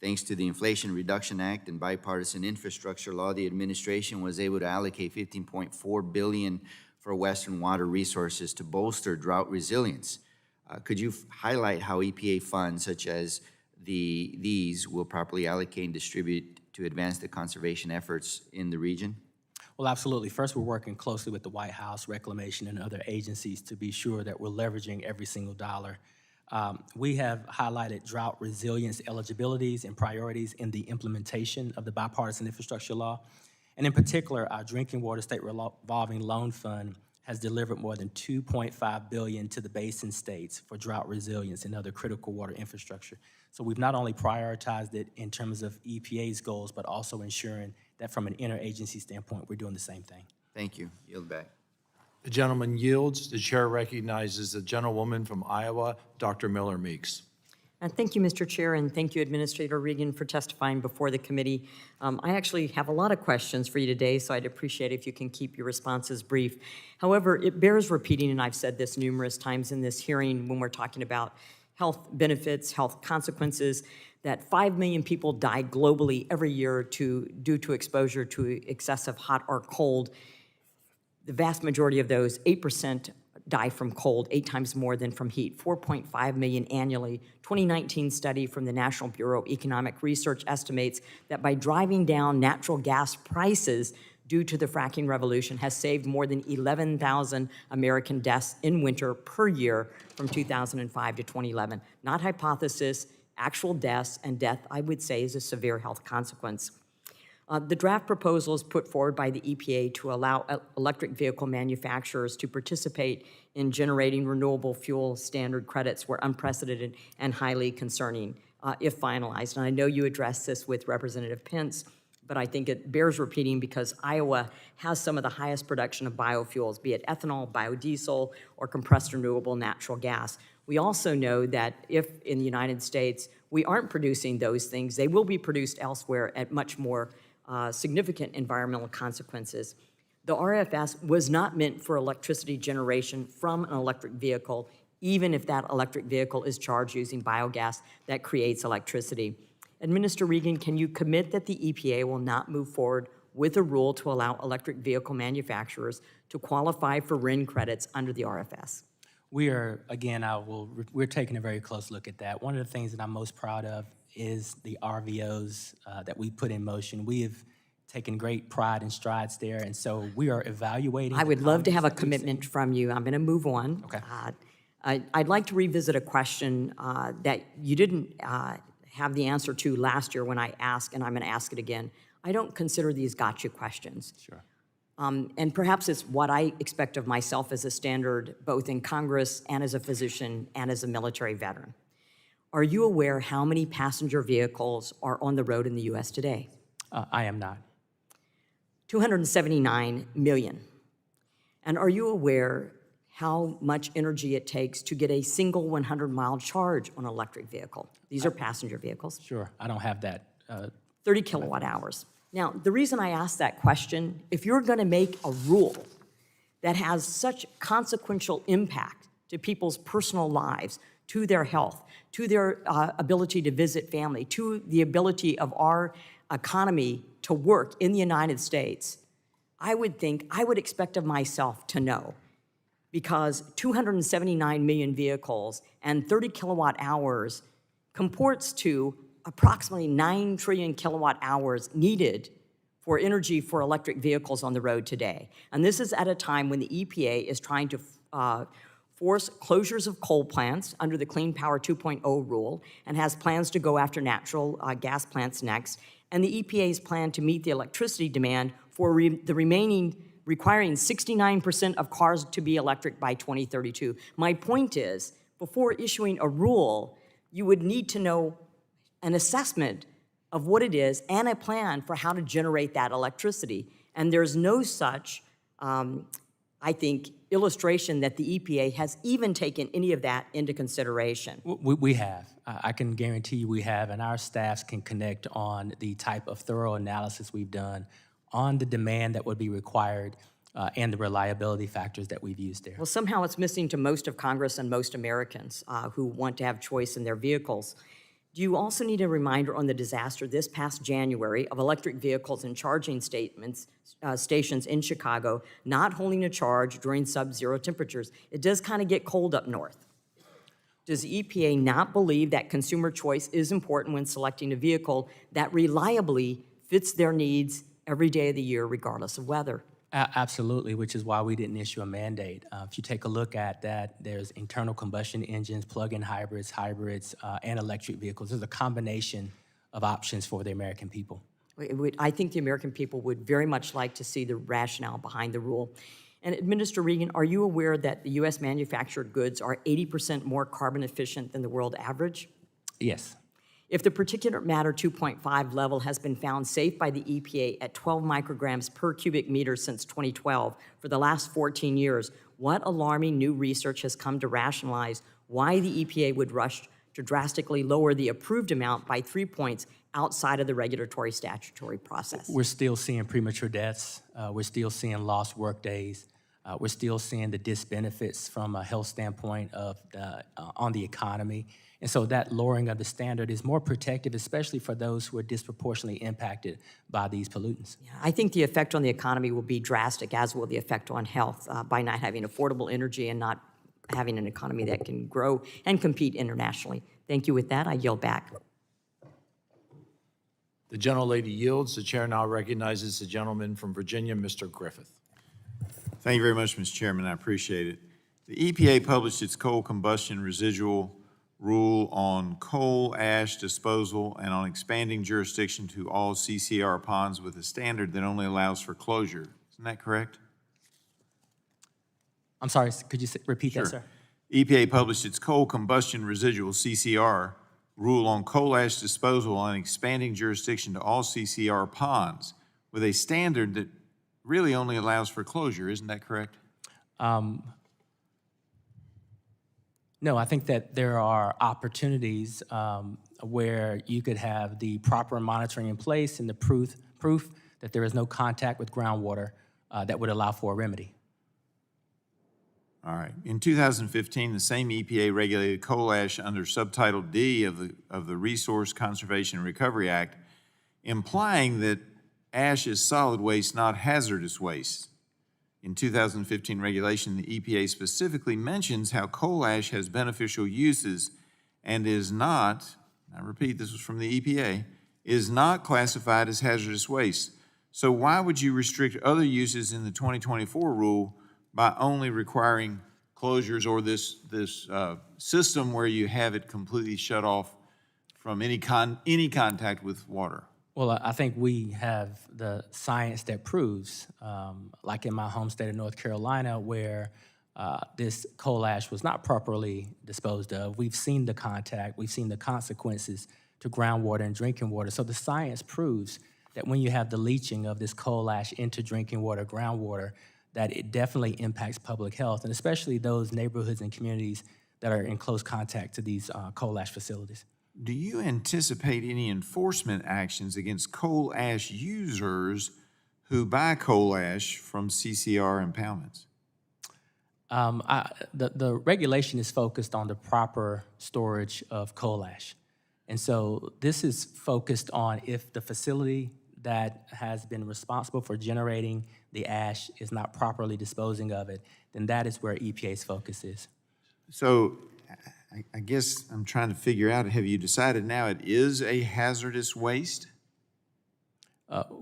Thanks to the Inflation Reduction Act and bipartisan infrastructure law, the administration was able to allocate $15.4 billion for Western water resources to bolster drought resilience. Could you highlight how EPA funds such as these will properly allocate and distribute to advance the conservation efforts in the region? Well, absolutely. First, we're working closely with the White House, Reclamation, and other agencies to be sure that we're leveraging every single dollar. We have highlighted drought resilience eligibilities and priorities in the implementation of the bipartisan infrastructure law. And in particular, our Drinking Water State Revolving Loan Fund has delivered more than $2.5 billion to the basin states for drought resilience and other critical water infrastructure. So we've not only prioritized it in terms of EPA's goals, but also ensuring that from an interagency standpoint, we're doing the same thing. Thank you. Yield back. The gentleman yields. The chair recognizes the gentlewoman from Iowa, Dr. Miller Meeks. Thank you, Mr. Chair, and thank you, Administrator Regan, for testifying before the committee. I actually have a lot of questions for you today, so I'd appreciate if you can keep your responses brief. However, it bears repeating, and I've said this numerous times in this hearing when we're talking about health benefits, health consequences, that 5 million people die globally every year due to exposure to excessive hot or cold. The vast majority of those, 8%, die from cold, 8 times more than from heat, 4.5 million annually. 2019 study from the National Bureau of Economic Research estimates that by driving down natural gas prices due to the fracking revolution has saved more than 11,000 American deaths in winter per year from 2005 to 2011. Not hypothesis, actual deaths, and death, I would say, is a severe health consequence. The draft proposal is put forward by the EPA to allow electric vehicle manufacturers to participate in generating renewable fuel standard credits were unprecedented and highly concerning if finalized. And I know you addressed this with Representative Pence, but I think it bears repeating because Iowa has some of the highest production of biofuels, be it ethanol, biodiesel, or compressed renewable natural gas. We also know that if in the United States we aren't producing those things, they will be produced elsewhere at much more significant environmental consequences. The RFS was not meant for electricity generation from an electric vehicle, even if that electric vehicle is charged using biogas that creates electricity. Administrator Regan, can you commit that the EPA will not move forward with a rule to allow electric vehicle manufacturers to qualify for RIN credits under the RFS? We are, again, we're taking a very close look at that. One of the things that I'm most proud of is the RVOs that we put in motion. We have taken great pride and strides there, and so we are evaluating. I would love to have a commitment from you. I'm going to move on. Okay. I'd like to revisit a question that you didn't have the answer to last year when I asked, and I'm going to ask it again. I don't consider these gotcha questions. Sure. And perhaps it's what I expect of myself as a standard, both in Congress and as a physician and as a military veteran. Are you aware how many passenger vehicles are on the road in the U.S. today? I am not. 279 million. And are you aware how much energy it takes to get a single 100-mile charge on an electric vehicle? These are passenger vehicles. Sure, I don't have that. 30 kilowatt hours. Now, the reason I ask that question, if you're going to make a rule that has such consequential impact to people's personal lives, to their health, to their ability to visit family, to the ability of our economy to work in the United States, I would expect of myself to know, because 279 million vehicles and 30 kilowatt hours comports to approximately 9 trillion kilowatt hours needed for energy for electric vehicles on the road today. And this is at a time when the EPA is trying to force closures of coal plants under the Clean Power 2.0 rule and has plans to go after natural gas plants next. And the EPA's plan to meet the electricity demand for the remaining, requiring 69% of cars to be electric by 2032. My point is, before issuing a rule, you would need to know an assessment of what it is and a plan for how to generate that electricity. And there's no such, I think, illustration that the EPA has even taken any of that into consideration. We have. I can guarantee you we have, and our staffs can connect on the type of thorough analysis we've done on the demand that would be required and the reliability factors that we've used there. Well, somehow it's missing to most of Congress and most Americans who want to have choice in their vehicles. Do you also need a reminder on the disaster this past January of electric vehicles and charging stations in Chicago not holding a charge during sub-zero temperatures? It does kind of get cold up north. Does EPA not believe that consumer choice is important when selecting a vehicle that reliably fits their needs every day of the year, regardless of weather? Absolutely, which is why we didn't issue a mandate. If you take a look at that, there's internal combustion engines, plug-in hybrids, and electric vehicles. There's a combination of options for the American people. I think the American people would very much like to see the rationale behind the rule. And Administrator Regan, are you aware that the U.S. manufactured goods are 80% more carbon efficient than the world average? Yes. If the particulate matter 2.5 level has been found safe by the EPA at 12 micrograms per cubic meter since 2012 for the last 14 years, what alarming new research has come to rationalize why the EPA would rush to drastically lower the approved amount by 3 points outside of the regulatory statutory process? We're still seeing premature deaths. We're still seeing lost work days. We're still seeing the disbenefits from a health standpoint on the economy. And so that lowering of the standard is more protective, especially for those who are disproportionately impacted by these pollutants. Yeah, I think the effect on the economy will be drastic, as will the effect on health, by not having affordable energy and not having an economy that can grow and compete internationally. Thank you. With that, I yield back. The gentlelady yields. The chair now recognizes the gentleman from Virginia, Mr. Griffith. Thank you very much, Mr. Chairman. I appreciate it. The EPA published its coal combustion residual rule on coal ash disposal and on expanding jurisdiction to all CCR ponds with a standard that only allows for closure. Isn't that correct? I'm sorry, could you repeat that, sir? EPA published its coal combustion residual, CCR, rule on coal ash disposal and expanding jurisdiction to all CCR ponds with a standard that really only allows for closure. Isn't that correct? No, I think that there are opportunities where you could have the proper monitoring in place and the proof that there is no contact with groundwater that would allow for a remedy. All right. In 2015, the same EPA regulated coal ash under Subtitle D of the Resource Conservation and Recovery Act, implying that ash is solid waste, not hazardous waste. In 2015 regulation, the EPA specifically mentions how coal ash has beneficial uses and is not, I repeat, this was from the EPA, is not classified as hazardous waste. So why would you restrict other uses in the 2024 rule by only requiring closures or this system where you have it completely shut off from any contact with water? Well, I think we have the science that proves, like in my home state of North Carolina, where this coal ash was not properly disposed of. We've seen the contact, we've seen the consequences to groundwater and drinking water. So the science proves that when you have the leaching of this coal ash into drinking water, groundwater, that it definitely impacts public health, and especially those neighborhoods and communities that are in close contact to these coal ash facilities. Do you anticipate any enforcement actions against coal ash users who buy coal ash from CCR impoundments? The regulation is focused on the proper storage of coal ash. And so this is focused on if the facility that has been responsible for generating the ash is not properly disposing of it, then that is where EPA's focus is. So I guess I'm trying to figure out, have you decided now it is a hazardous waste?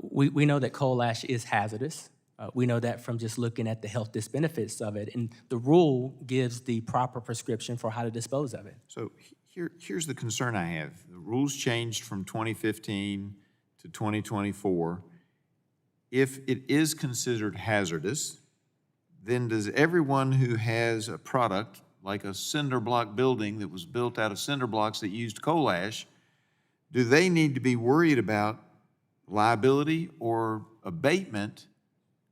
We know that coal ash is hazardous. We know that from just looking at the health benefits of it, and the rule gives the proper prescription for how to dispose of it. So here's the concern I have. The rules changed from 2015 to 2024. If it is considered hazardous, then does everyone who has a product like a cinder block building that was built out of cinder blocks that used coal ash, do they need to be worried about liability or abatement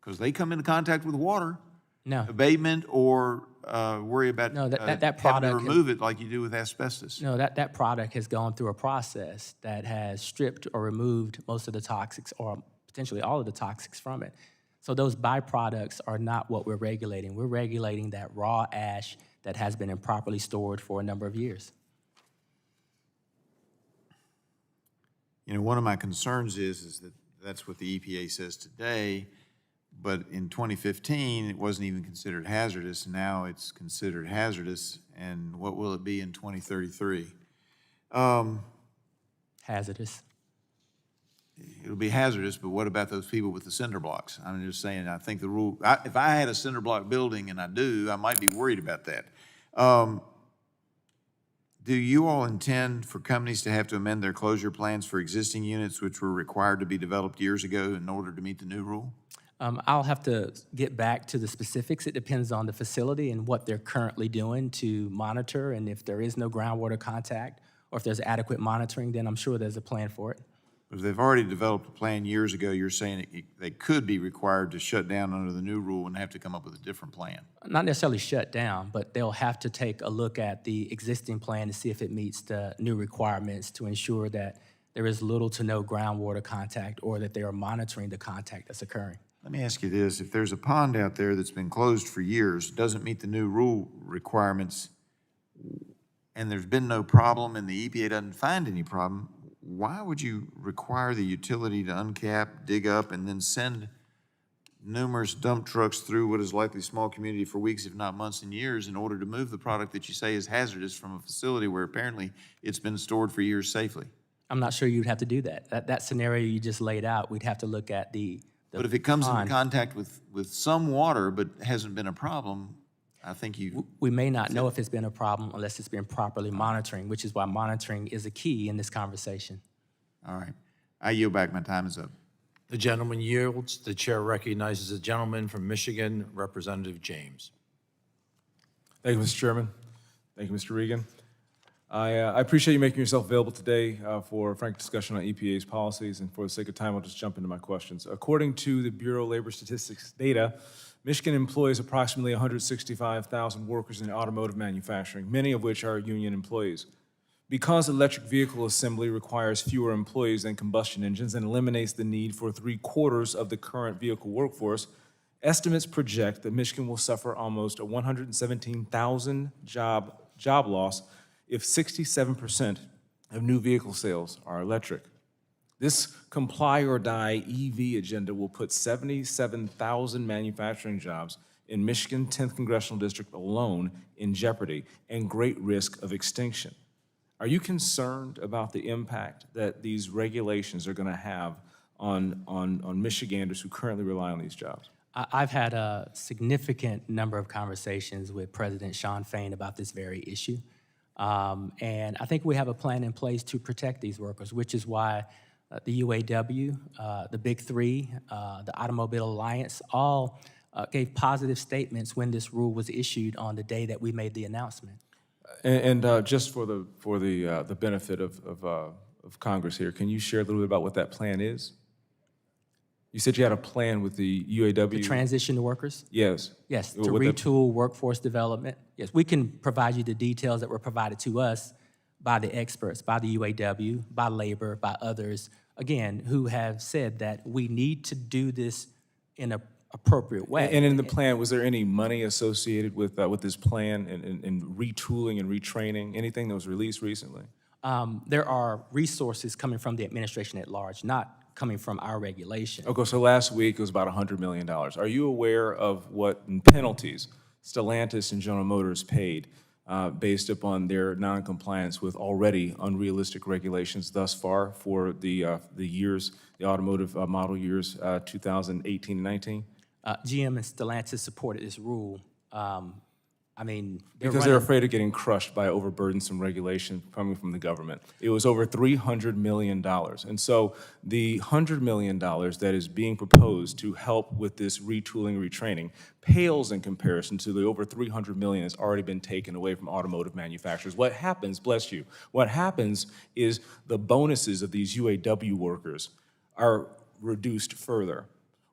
because they come into contact with water? No. Abatement or worry about that having product to remove it like you do with asbestos? No, that product has gone through a process that has stripped or removed most of the toxics or potentially all of the toxics from it. So those byproducts are not what we're regulating. We're regulating that raw ash that has been improperly stored for a number of years. You know, one of my concerns is that that's what the EPA says today, but in 2015, it wasn't even considered hazardous. Now it's considered hazardous, and what will it be in 2033? Hazardous. It'll be hazardous, but what about those people with the cinder blocks? I'm just saying, I think the rule, if I had a cinder block building, and I do, I might be worried about that. Do you all intend for companies to have to amend their closure plans for existing units which were required to be developed years ago in order to meet the new rule? I'll have to get back to the specifics. It depends on the facility and what they're currently doing to monitor, and if there is no groundwater contact or if there's adequate monitoring, then I'm sure there's a plan for it. If they've already developed a plan years ago, you're saying they could be required to shut down under the new rule and have to come up with a different plan? Not necessarily shut down, but they'll have to take a look at the existing plan to see if it meets the new requirements to ensure that there is little to no groundwater contact or that they are monitoring the contact that's occurring. Let me ask you this. If there's a pond out there that's been closed for years, doesn't meet the new rule requirements, and there's been no problem and the EPA doesn't find any problem, why would you require the utility to uncap, dig up, and then send numerous dump trucks through what is likely a small community for weeks, if not months and years, in order to move the product that you say is hazardous from a facility where apparently it's been stored for years safely? I'm not sure you'd have to do that. That scenario you just laid out, we'd have to look at the But if it comes pond. into contact with some water but hasn't been a problem, I think you, We may not know if it's been a problem unless it's been properly monitoring, which is why monitoring is a key in this conversation. all right. I yield back. My time is up. The gentleman yields. The chair recognizes the gentleman from Michigan, Representative James. Thank you, Mr. Chairman. Thank you, Mr. Regan. I appreciate you making yourself available today for a frank discussion on EPA's policies, and for the sake of time, I'll just jump into my questions. According to the Bureau of Labor Statistics data, Michigan employs approximately 165,000 workers in automotive manufacturing, many of which are union employees. Because electric vehicle assembly requires fewer employees than combustion engines and eliminates the need for 3/4 of the current vehicle workforce, estimates project that Michigan will suffer almost a 117,000 job loss if 67% of new vehicle sales are electric. This comply or die EV agenda will put 77,000 manufacturing jobs in Michigan 10th Congressional District alone in jeopardy and great risk of extinction. Are you concerned about the impact that these regulations are going to have on Michiganders who currently rely on these jobs? I've had a significant number of conversations with President Shawn Fain about this very issue. And I think we have a plan in place to protect these workers, which is why the UAW, the Big Three, the Automobile Alliance, all gave positive statements when this rule was issued on the day that we made the announcement. And just for the benefit of Congress here, can you share a little bit about what that plan is? You said you had a plan with the UAW. The transition workers? Yes. Yes, to What the- retool workforce development. Yes, we can provide you the details that were provided to us by the experts, by the UAW, by labor, by others, again, who have said that we need to do this in an appropriate way. And in the plan, was there any money associated with this plan and retooling and retraining, anything that was released recently? There are resources coming from the administration at large, not coming from our regulation. Okay, so last week it was about $100 million. Are you aware of what penalties Stellantis and General Motors paid based upon their noncompliance with already unrealistic regulations thus far for the automotive model years 2018 and 19? GM and Stellantis supported this rule. I mean, Because they're afraid of getting crushed by overburdensome regulation coming from the government. It was over $300 million. And so the $100 million that is being proposed to help with this retooling, retraining, pales in comparison to the over $300 million that's already been taken away from automotive manufacturers. What happens, bless you, what happens is the bonuses of these UAW workers are reduced further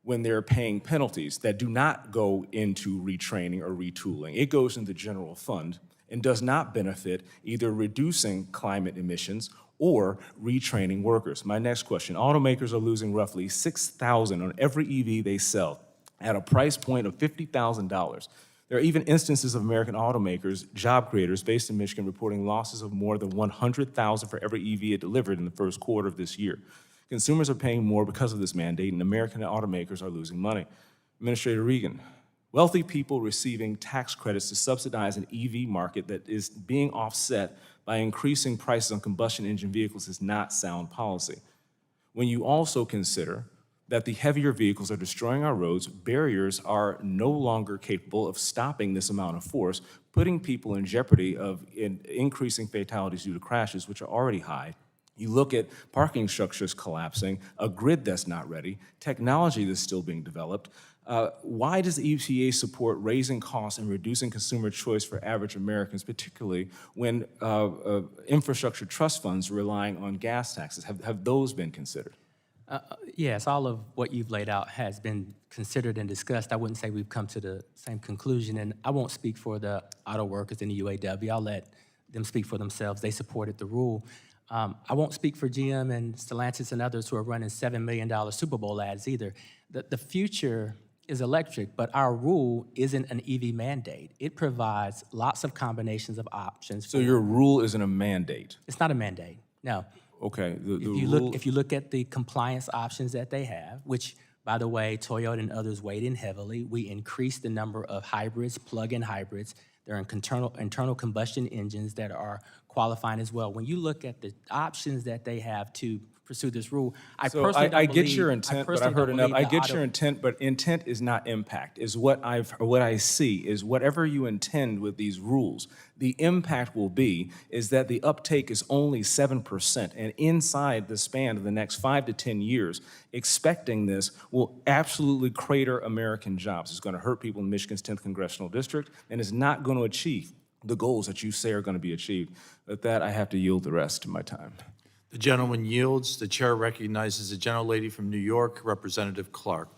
when they're paying penalties that do not go into retraining or retooling. It goes into the general fund and does not benefit either reducing climate emissions or retraining workers. My next question, automakers are losing roughly $6,000 on every EV they sell at a price point of $50,000. There are even instances of American automakers, job creators based in Michigan, reporting losses of more than $100,000 for every EV it delivered in the first quarter of this year. Consumers are paying more because of this mandate, and American automakers are losing money. Administrator Regan, wealthy people receiving tax credits to subsidize an EV market that is being offset by increasing prices on combustion engine vehicles is not sound policy. When you also consider that the heavier vehicles are destroying our roads, barriers are no longer capable of stopping this amount of force, putting people in jeopardy of increasing fatalities due to crashes, which are already high. You look at parking structures collapsing, a grid that's not ready, technology that's still being developed. Why does the EPA support raising costs and reducing consumer choice for average Americans, particularly when infrastructure trust funds are relying on gas taxes? Have those been considered? Yes, all of what you've laid out has been considered and discussed. I wouldn't say we've come to the same conclusion, and I won't speak for the auto workers in the UAW. I'll let them speak for themselves. They supported the rule. I won't speak for GM and Stellantis and others who are running $7 million Super Bowl ads either. The future is electric, but our rule isn't an EV mandate. It provides lots of combinations of options. So your rule isn't a mandate? It's not a mandate, no. Okay. If you look at the compliance options that they have, which, by the way, Toyota and others weighed in heavily, we increased the number of hybrids, plug-in hybrids. There are internal combustion engines that are qualifying as well. When you look at the options that they have to pursue this rule. I So personally don't I get believe- your I intent, but personally I've heard don't enough. believe I the get your intent, but intent is not impact, is what I see, is whatever you intend with these rules, the impact will be is that the uptake is only 7%, and inside the span of the next 5 to 10 years, expecting this will absolutely crater American jobs. It's going to hurt people in Michigan's 10th congressional district, and it's not going to achieve the goals that you say are going to be achieved. With that, I have to yield the rest of my time. The gentleman yields. The chair recognizes the gentlelady from New York, Representative Clark.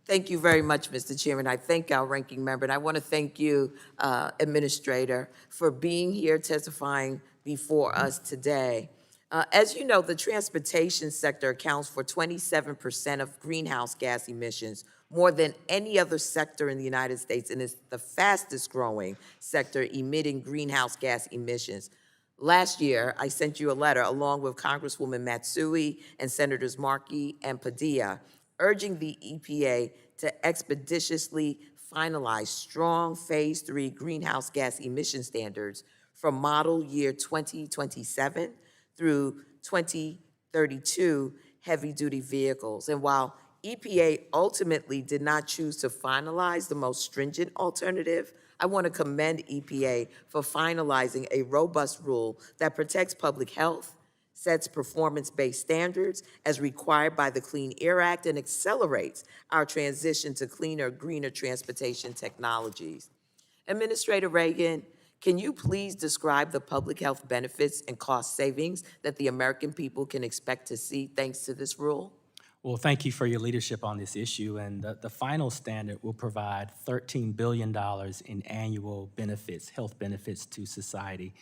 Thank you very much, Mr. Chairman. I thank our ranking member, and I want to thank you, Administrator, for being here testifying before us today. As you know, the transportation sector accounts for 27% of greenhouse gas emissions, more than any other sector in the United States, and is the fastest growing sector emitting greenhouse gas emissions. Last year, I sent you a letter along with Congresswoman Matsui and Senators Markey and Padilla, urging the EPA to expeditiously finalize strong Phase 3 greenhouse gas emission standards for model year 2027 through 2032 heavy-duty vehicles. And while EPA ultimately did not choose to finalize the most stringent alternative, I want to commend EPA for finalizing a robust rule that protects public health, sets performance-based standards as required by the Clean Air Act, and accelerates our transition to cleaner, greener transportation technologies. Administrator Reagan, can you please describe the public health benefits and cost savings that the American people can expect to see thanks to this rule? Well, thank you for your leadership on this issue, and the final standard will provide $13 billion in annual benefits, health benefits to society,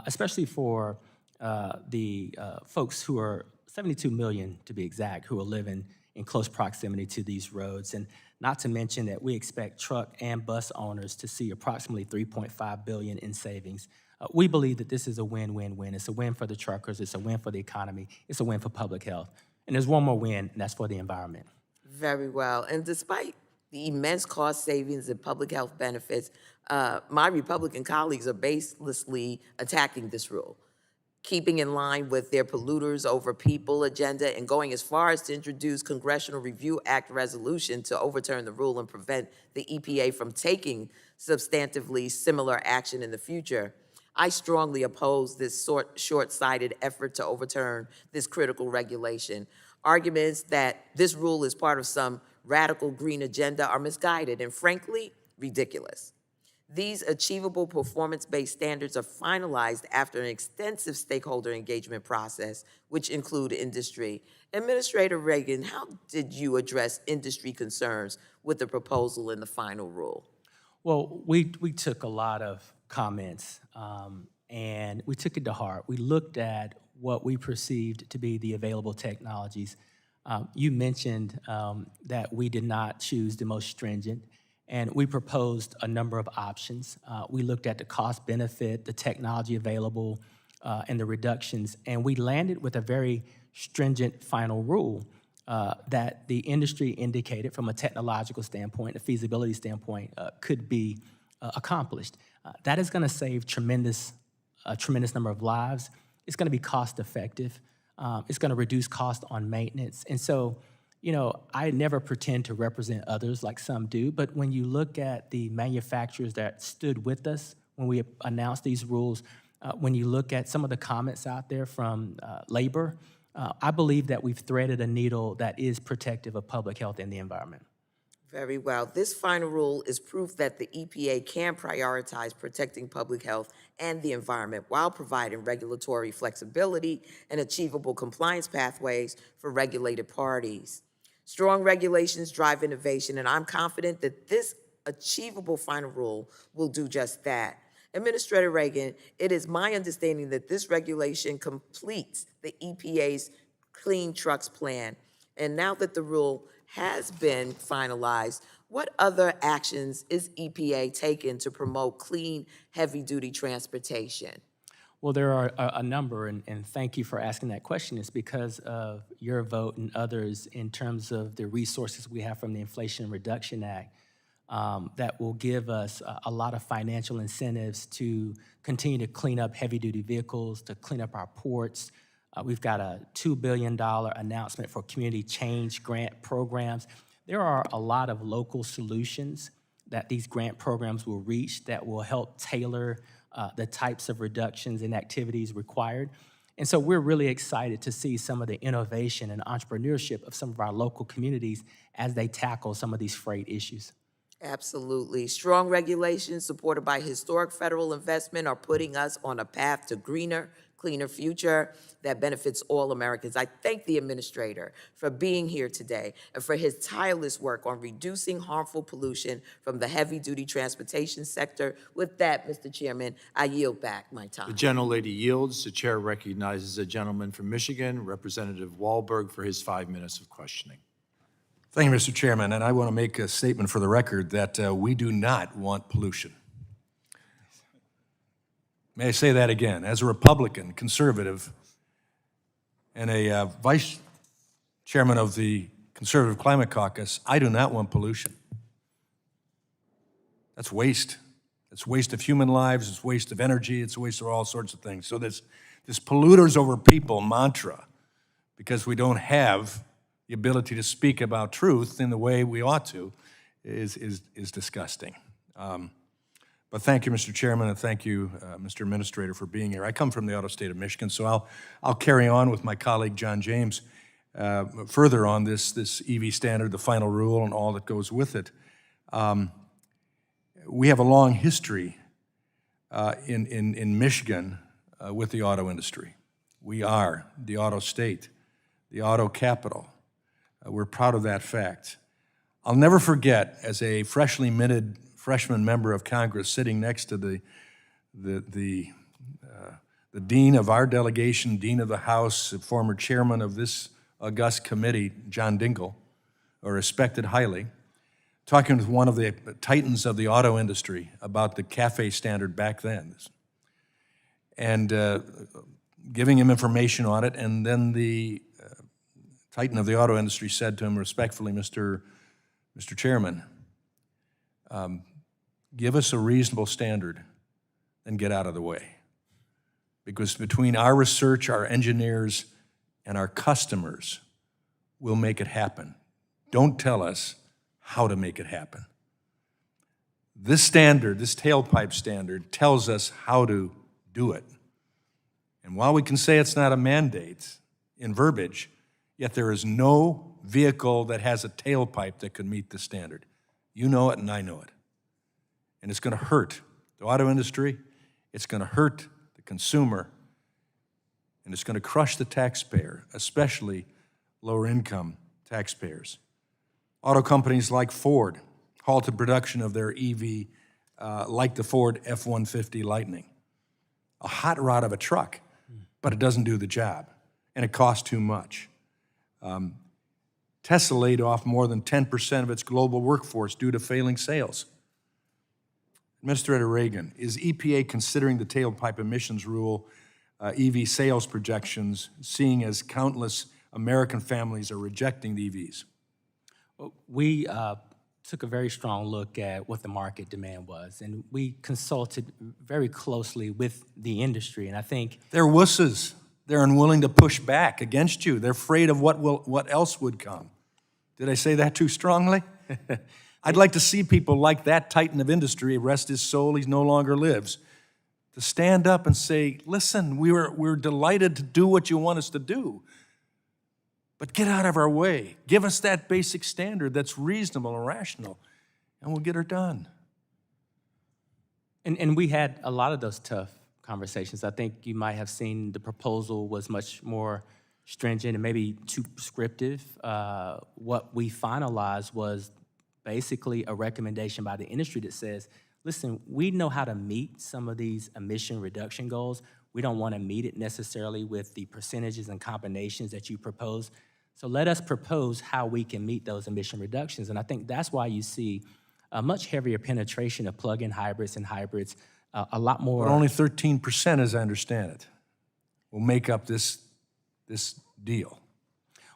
especially for the folks who are 72 million, to be exact, who are living in close proximity to these roads. And not to mention that we expect truck and bus owners to see approximately $3.5 billion in savings. We believe that this is a win-win-win. It's a win for the truckers, it's a win for the economy, it's a win for public health. And there's one more win, and that's for the environment. Very well. And despite the immense cost savings and public health benefits, my Republican colleagues are baselessly attacking this rule, keeping in line with their polluters over people agenda and going as far as to introduce Congressional Review Act resolution to overturn the rule and prevent the EPA from taking substantively similar action in the future. I strongly oppose this short-sighted effort to overturn this critical regulation. Arguments that this rule is part of some radical green agenda are misguided and, frankly, ridiculous. These achievable performance-based standards are finalized after an extensive stakeholder engagement process, which include industry. Administrator Reagan, how did you address industry concerns with the proposal in the final rule? Well, we took a lot of comments, and we took it to heart. We looked at what we perceived to be the available technologies. You mentioned that we did not choose the most stringent, and we proposed a number of options. We looked at the cost benefit, the technology available, and the reductions, and we landed with a very stringent final rule that the industry indicated from a technological standpoint, a feasibility standpoint, could be accomplished. That is going to save a tremendous number of lives. It's going to be cost effective. It's going to reduce cost on maintenance. And so, you know, I never pretend to represent others like some do, but when you look at the manufacturers that stood with us when we announced these rules, when you look at some of the comments out there from labor, I believe that we've threaded a needle that is protective of public health and the environment. Very well. This final rule is proof that the EPA can prioritize protecting public health and the environment while providing regulatory flexibility and achievable compliance pathways for regulated parties. Strong regulations drive innovation, and I'm confident that this achievable final rule will do just that. Administrator Reagan, it is my understanding that this regulation completes the EPA's Clean Trucks Plan. And now that the rule has been finalized, what other actions is EPA taking to promote clean, heavy-duty transportation? Well, there are a number, and thank you for asking that question. It's because of your vote and others in terms of the resources we have from the Inflation Reduction Act that will give us a lot of financial incentives to continue to clean up heavy-duty vehicles, to clean up our ports, We've got a $2 billion announcement for community change grant programs. There are a lot of local solutions that these grant programs will reach that will help tailor the types of reductions in activities required. And so we're really excited to see some of the innovation and entrepreneurship of some of our local communities as they tackle some of these freight issues. Absolutely. Strong regulations supported by historic federal investment are putting us on a path to greener, cleaner future that benefits all Americans. I thank the administrator for being here today and for his tireless work on reducing harmful pollution from the heavy-duty transportation sector. With that, Mr. Chairman, I yield back my time. The gentlelady yields. The chair recognizes a gentleman from Michigan, Representative Wahlberg, for his 5 minutes of questioning. Thank you, Mr. Chairman, and I want to make a statement for the record that we do not want pollution. May I say that again? As a Republican, conservative, and a vice chairman of the Conservative Climate Caucus, I do not want pollution. That's waste. It's waste of human lives, it's waste of energy, it's waste of all sorts of things. So this polluters over people mantra, because we don't have the ability to speak about truth in the way we ought to, is disgusting. But thank you, Mr. Chairman, and thank you, Mr. Administrator, for being here. I come from the auto state of Michigan, so I'll carry on with my colleague John James further on this EV standard, the final rule, and all that goes with it. We have a long history in Michigan with the auto industry. We are the auto state, the auto capital. We're proud of that fact. I'll never forget, as a freshly minted freshman member of Congress sitting next to the dean of our delegation, dean of the House, former chairman of this august committee, John Dingell, respected highly, talking with one of the titans of the auto industry about the CAFE standard back then, and giving him information on it, and then the titan of the auto industry said to him respectfully, Mr. Chairman, give us a reasonable standard and get out of the way. Because between our research, our engineers, and our customers, we'll make it happen. Don't tell us how to make it happen. This standard, this tailpipe standard, tells us how to do it. And while we can say it's not a mandate in verbiage, yet there is no vehicle that has a tailpipe that could meet the standard. You know it and I know it. And it's going to hurt the auto industry, it's going to hurt the consumer, and it's going to crush the taxpayer, especially lower-income taxpayers. Auto companies like Ford halted production of their EV, like the Ford F-150 Lightning. A hot rod of a truck, but it doesn't do the job, and it costs too much. Tesla laid off more than 10% of its global workforce due to failing sales. Administrator Reagan, is EPA considering the tailpipe emissions rule EV sales projections, seeing as countless American families are rejecting the EVs? We took a very strong look at what the market demand was, and we consulted very closely with the industry, and I think— They're wusses. They're unwilling to push back against you. They're afraid of what else would come. Did I say that too strongly? I'd like to see people like that titan of industry, rest his soul, he no longer lives, to stand up and say, listen, we're delighted to do what you want us to do, but get out of our way. Give us that basic standard that's reasonable and rational, and we'll get her done. And we had a lot of those tough conversations. I think you might have seen the proposal was much more stringent and maybe too prescriptive. What we finalized was basically a recommendation by the industry that says, listen, we know how to meet some of these emission reduction goals. We don't want to meet it necessarily with the percentages and combinations that you propose. So let us propose how we can meet those emission reductions. And I think that's why you see a much heavier penetration of plug-in hybrids and hybrids, a lot more— But only 13%, as I understand it, will make up this deal.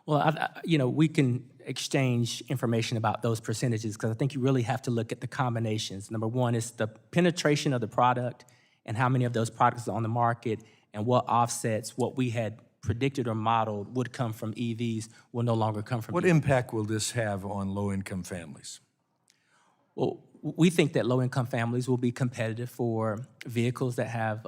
Well, we can exchange information about those percentages because I think you really have to look at the combinations. Number one is the penetration of the product and how many of those products are on the market and what offsets what we had predicted or modeled would come from EVs will no longer come from What EVs. impact will this have on low-income families? Well, we think that low-income families will be competitive for vehicles that have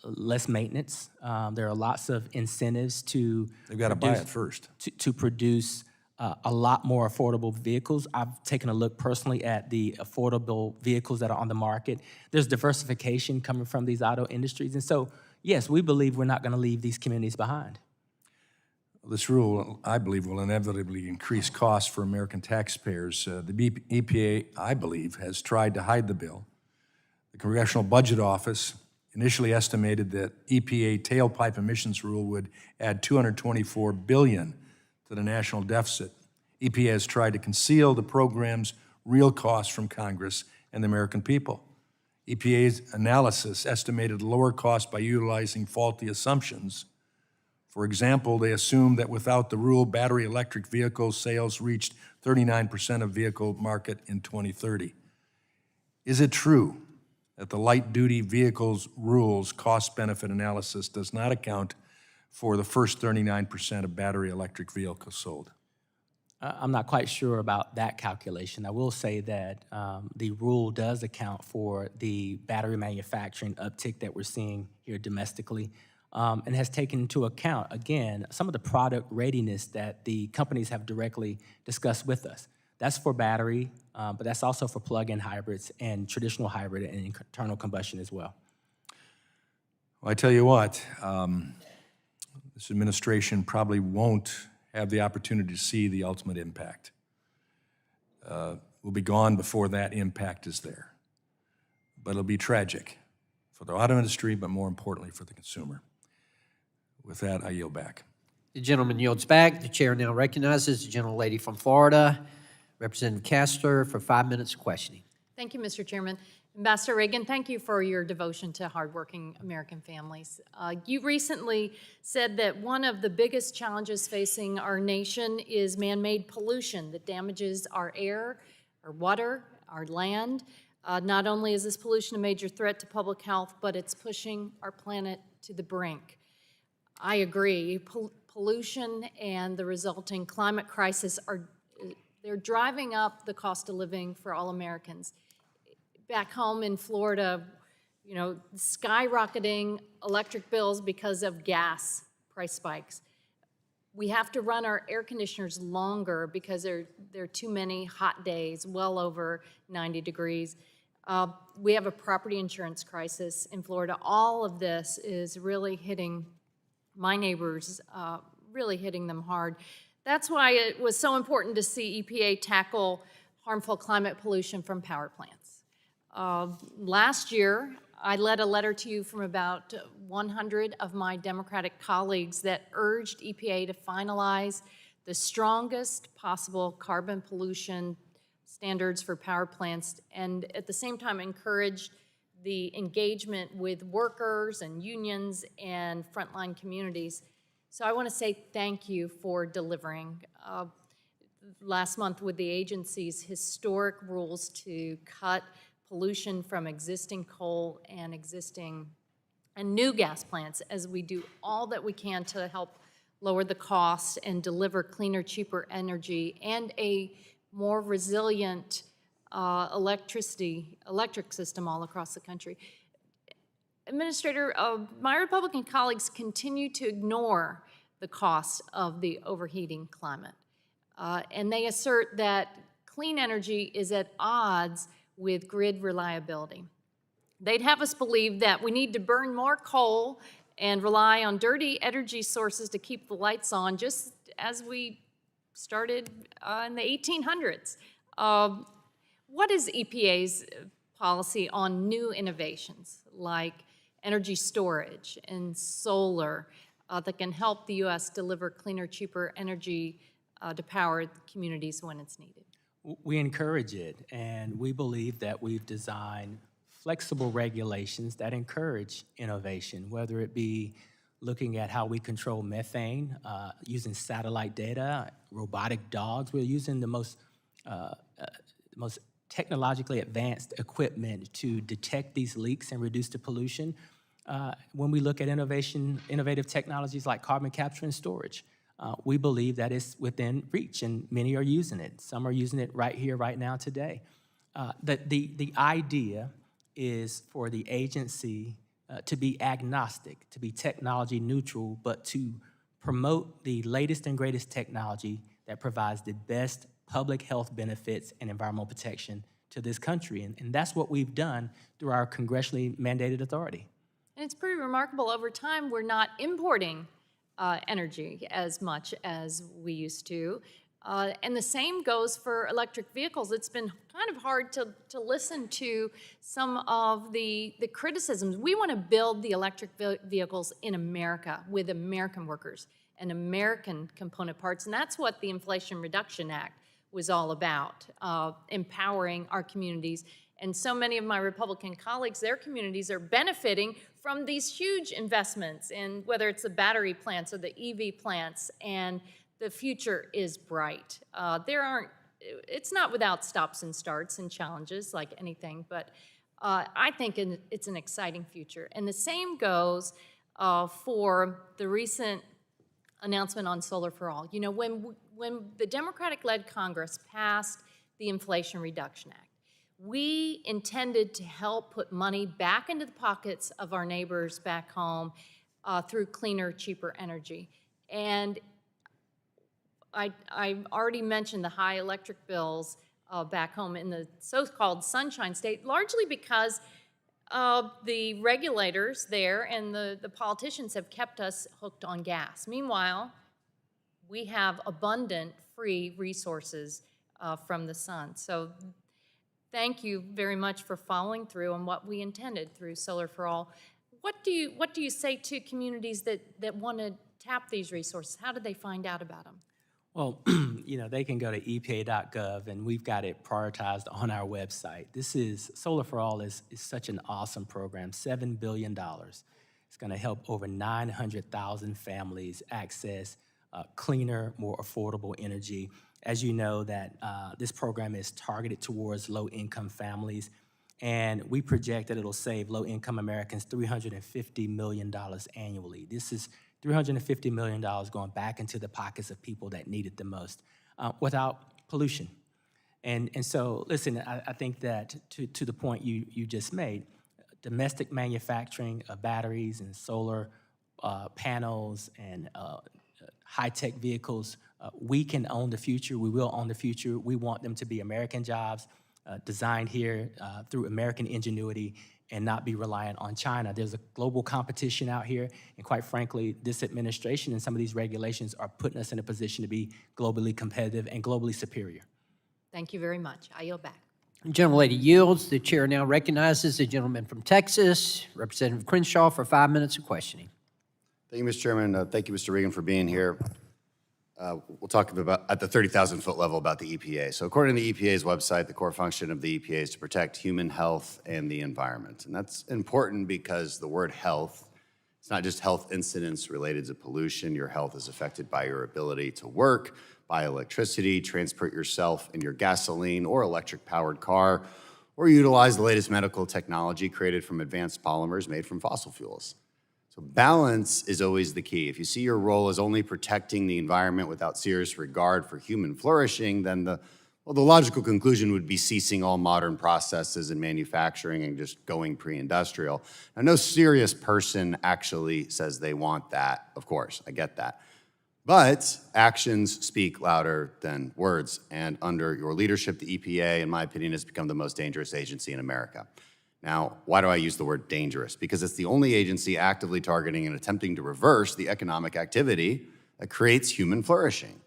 less maintenance. There are lots of incentives to They've got to buy it first. to produce a lot more affordable vehicles. I've taken a look personally at the affordable vehicles that are on the market. There's diversification coming from these auto industries. And so, yes, we believe we're not going to leave these communities behind. This rule, I believe, will inevitably increase costs for American taxpayers. The EPA, I believe, has tried to hide the bill. The Congressional Budget Office initially estimated that EPA tailpipe emissions rule would add $224 billion to the national deficit. EPA has tried to conceal the program's real costs from Congress and the American people. EPA's analysis estimated lower costs by utilizing faulty assumptions. For example, they assumed that without the rule, battery electric vehicle sales reached 39% of vehicle market in 2030. Is it true that the light-duty vehicles rules cost-benefit analysis does not account for the first 39% of battery electric vehicles sold? I'm not quite sure about that calculation. I will say that the rule does account for the battery manufacturing uptick that we're seeing here domestically, and has taken into account, again, some of the product readiness that the companies have directly discussed with us. That's for battery, but that's also for plug-in hybrids and traditional hybrid and internal combustion as well. Well, I tell you what, this administration probably won't have the opportunity to see the ultimate impact. We'll be gone before that impact is there. But it'll be tragic for the auto industry, but more importantly for the consumer. With that, I yield back. The gentleman yields back. The chair now recognizes the gentlelady from Florida, Representative Castor, for 5 minutes of questioning. Thank you, Mr. Chairman. Ambassador Reagan, thank you for your devotion to hardworking American families. You recently said that one of the biggest challenges facing our nation is man-made pollution that damages our air, our water, our land. Not only is this pollution a major threat to public health, but it's pushing our planet to the brink. I agree. Pollution and the resulting climate crisis they're driving up the cost of living for all Americans. Back home in Florida, skyrocketing electric bills because of gas price spikes. We have to run our air conditioners longer because there are too many hot days, well over 90 degrees. We have a property insurance crisis in Florida. All of this is really hitting my neighbors, really hitting them hard. That's why it was so important to see EPA tackle harmful climate pollution from power plants. Last year, I led a letter to you from about 100 of my Democratic colleagues that urged EPA to finalize the strongest possible carbon pollution standards for power plants, and at the same time encouraged the engagement with workers and unions and frontline communities. So I want to say thank you for delivering. Last month with the agency's historic rules to cut pollution from existing coal and new gas plants, as we do all that we can to help lower the cost and deliver cleaner, cheaper energy and a more resilient electric system all across the country. Administrator, my Republican colleagues continue to ignore the cost of the overheating climate. And they assert that clean energy is at odds with grid reliability. They'd have us believe that we need to burn more coal and rely on dirty energy sources to keep the lights on, just as we started in the 1800s. What is EPA's policy on new innovations like energy storage and solar that can help the U.S. deliver cleaner, cheaper energy to power communities when it's needed? We encourage it, and we believe that we've designed flexible regulations that encourage innovation, whether it be looking at how we control methane, using satellite data, robotic dogs. We're using the most technologically advanced equipment to detect these leaks and reduce the pollution. when we look at innovative technologies like carbon capture and storage, we believe that it's within reach, and many are using it. Some are using it right here, right now, today. The idea is for the agency to be agnostic, to be technology neutral, but to promote the latest and greatest technology that provides the best public health benefits and environmental protection to this country. And that's what we've done through our congressionally mandated authority. And it's pretty remarkable, over time, we're not importing energy as much as we used to. And the same goes for electric vehicles. It's been kind of hard to listen to some of the criticisms. We want to build the electric vehicles in America with American workers and American component parts, and that's what the Inflation Reduction Act was all about, empowering our communities. And so many of my Republican colleagues, their communities are benefiting from these huge investments in whether it's the battery plants or the EV plants, and the future is bright. It's not without stops and starts and challenges like anything, but I think it's an exciting future. And the same goes for the recent announcement on Solar for All. You know, when the Democratic-led Congress passed the Inflation Reduction Act, we intended to help put money back into the pockets of our neighbors back home through cleaner, cheaper energy. And I already mentioned the high electric bills back home in the so-called Sunshine State, largely because the regulators there and the politicians have kept us hooked on gas. Meanwhile, we have abundant free resources from the sun. So thank you very much for following through on what we intended through Solar for All. What do you say to communities that want to tap these resources? How do they find out about them? Well, you know, they can go to EPA.gov, and we've got it prioritized on our website. Solar for All is such an awesome program, $7 billion. It's gonna help over 900,000 families access cleaner, more affordable energy. As you know, that this program is targeted towards low-income families, and we project that it'll save low-income Americans $350 million annually. This is $350 million going back into the pockets of people that need it the most without pollution. And so, listen, I think that to the point you just made, domestic manufacturing of batteries and solar panels and high-tech vehicles, we can own the future. We will own the future. We want them to be American jobs, designed here through American ingenuity, and not be reliant on China. There's a global competition out here, and quite frankly, this administration and some of these regulations are putting us in a position to be globally competitive and globally superior. Thank you very much. I yield back. Gentlelady yields. The chair now recognizes the gentleman from Texas, Representative Crenshaw, for 5 minutes of questioning. Thank you, Mr. Chairman. Thank you, Mr. Regan, for being here. We'll talk about at the 30,000-foot level about the EPA. So according to the EPA's website, the core function of the EPA is to protect human health and the environment. And that's important because the word health, it's not just health incidents related to pollution. Your health is affected by your ability to work, buy electricity, transport yourself in your gasoline or electric-powered car, or utilize the latest medical technology created from advanced polymers made from fossil fuels. So balance is always the key. If you see your role as only protecting the environment without serious regard for human flourishing, then the logical conclusion would be ceasing all modern processes in manufacturing and just going pre-industrial. Now, no serious person actually says they want that, of course, I get that. But actions speak louder than words, and under your leadership, the EPA, in my opinion, has become the most dangerous agency in America. Now, why do I use the word dangerous? Because it's the only agency actively targeting and attempting to reverse the economic activity that creates human flourishing.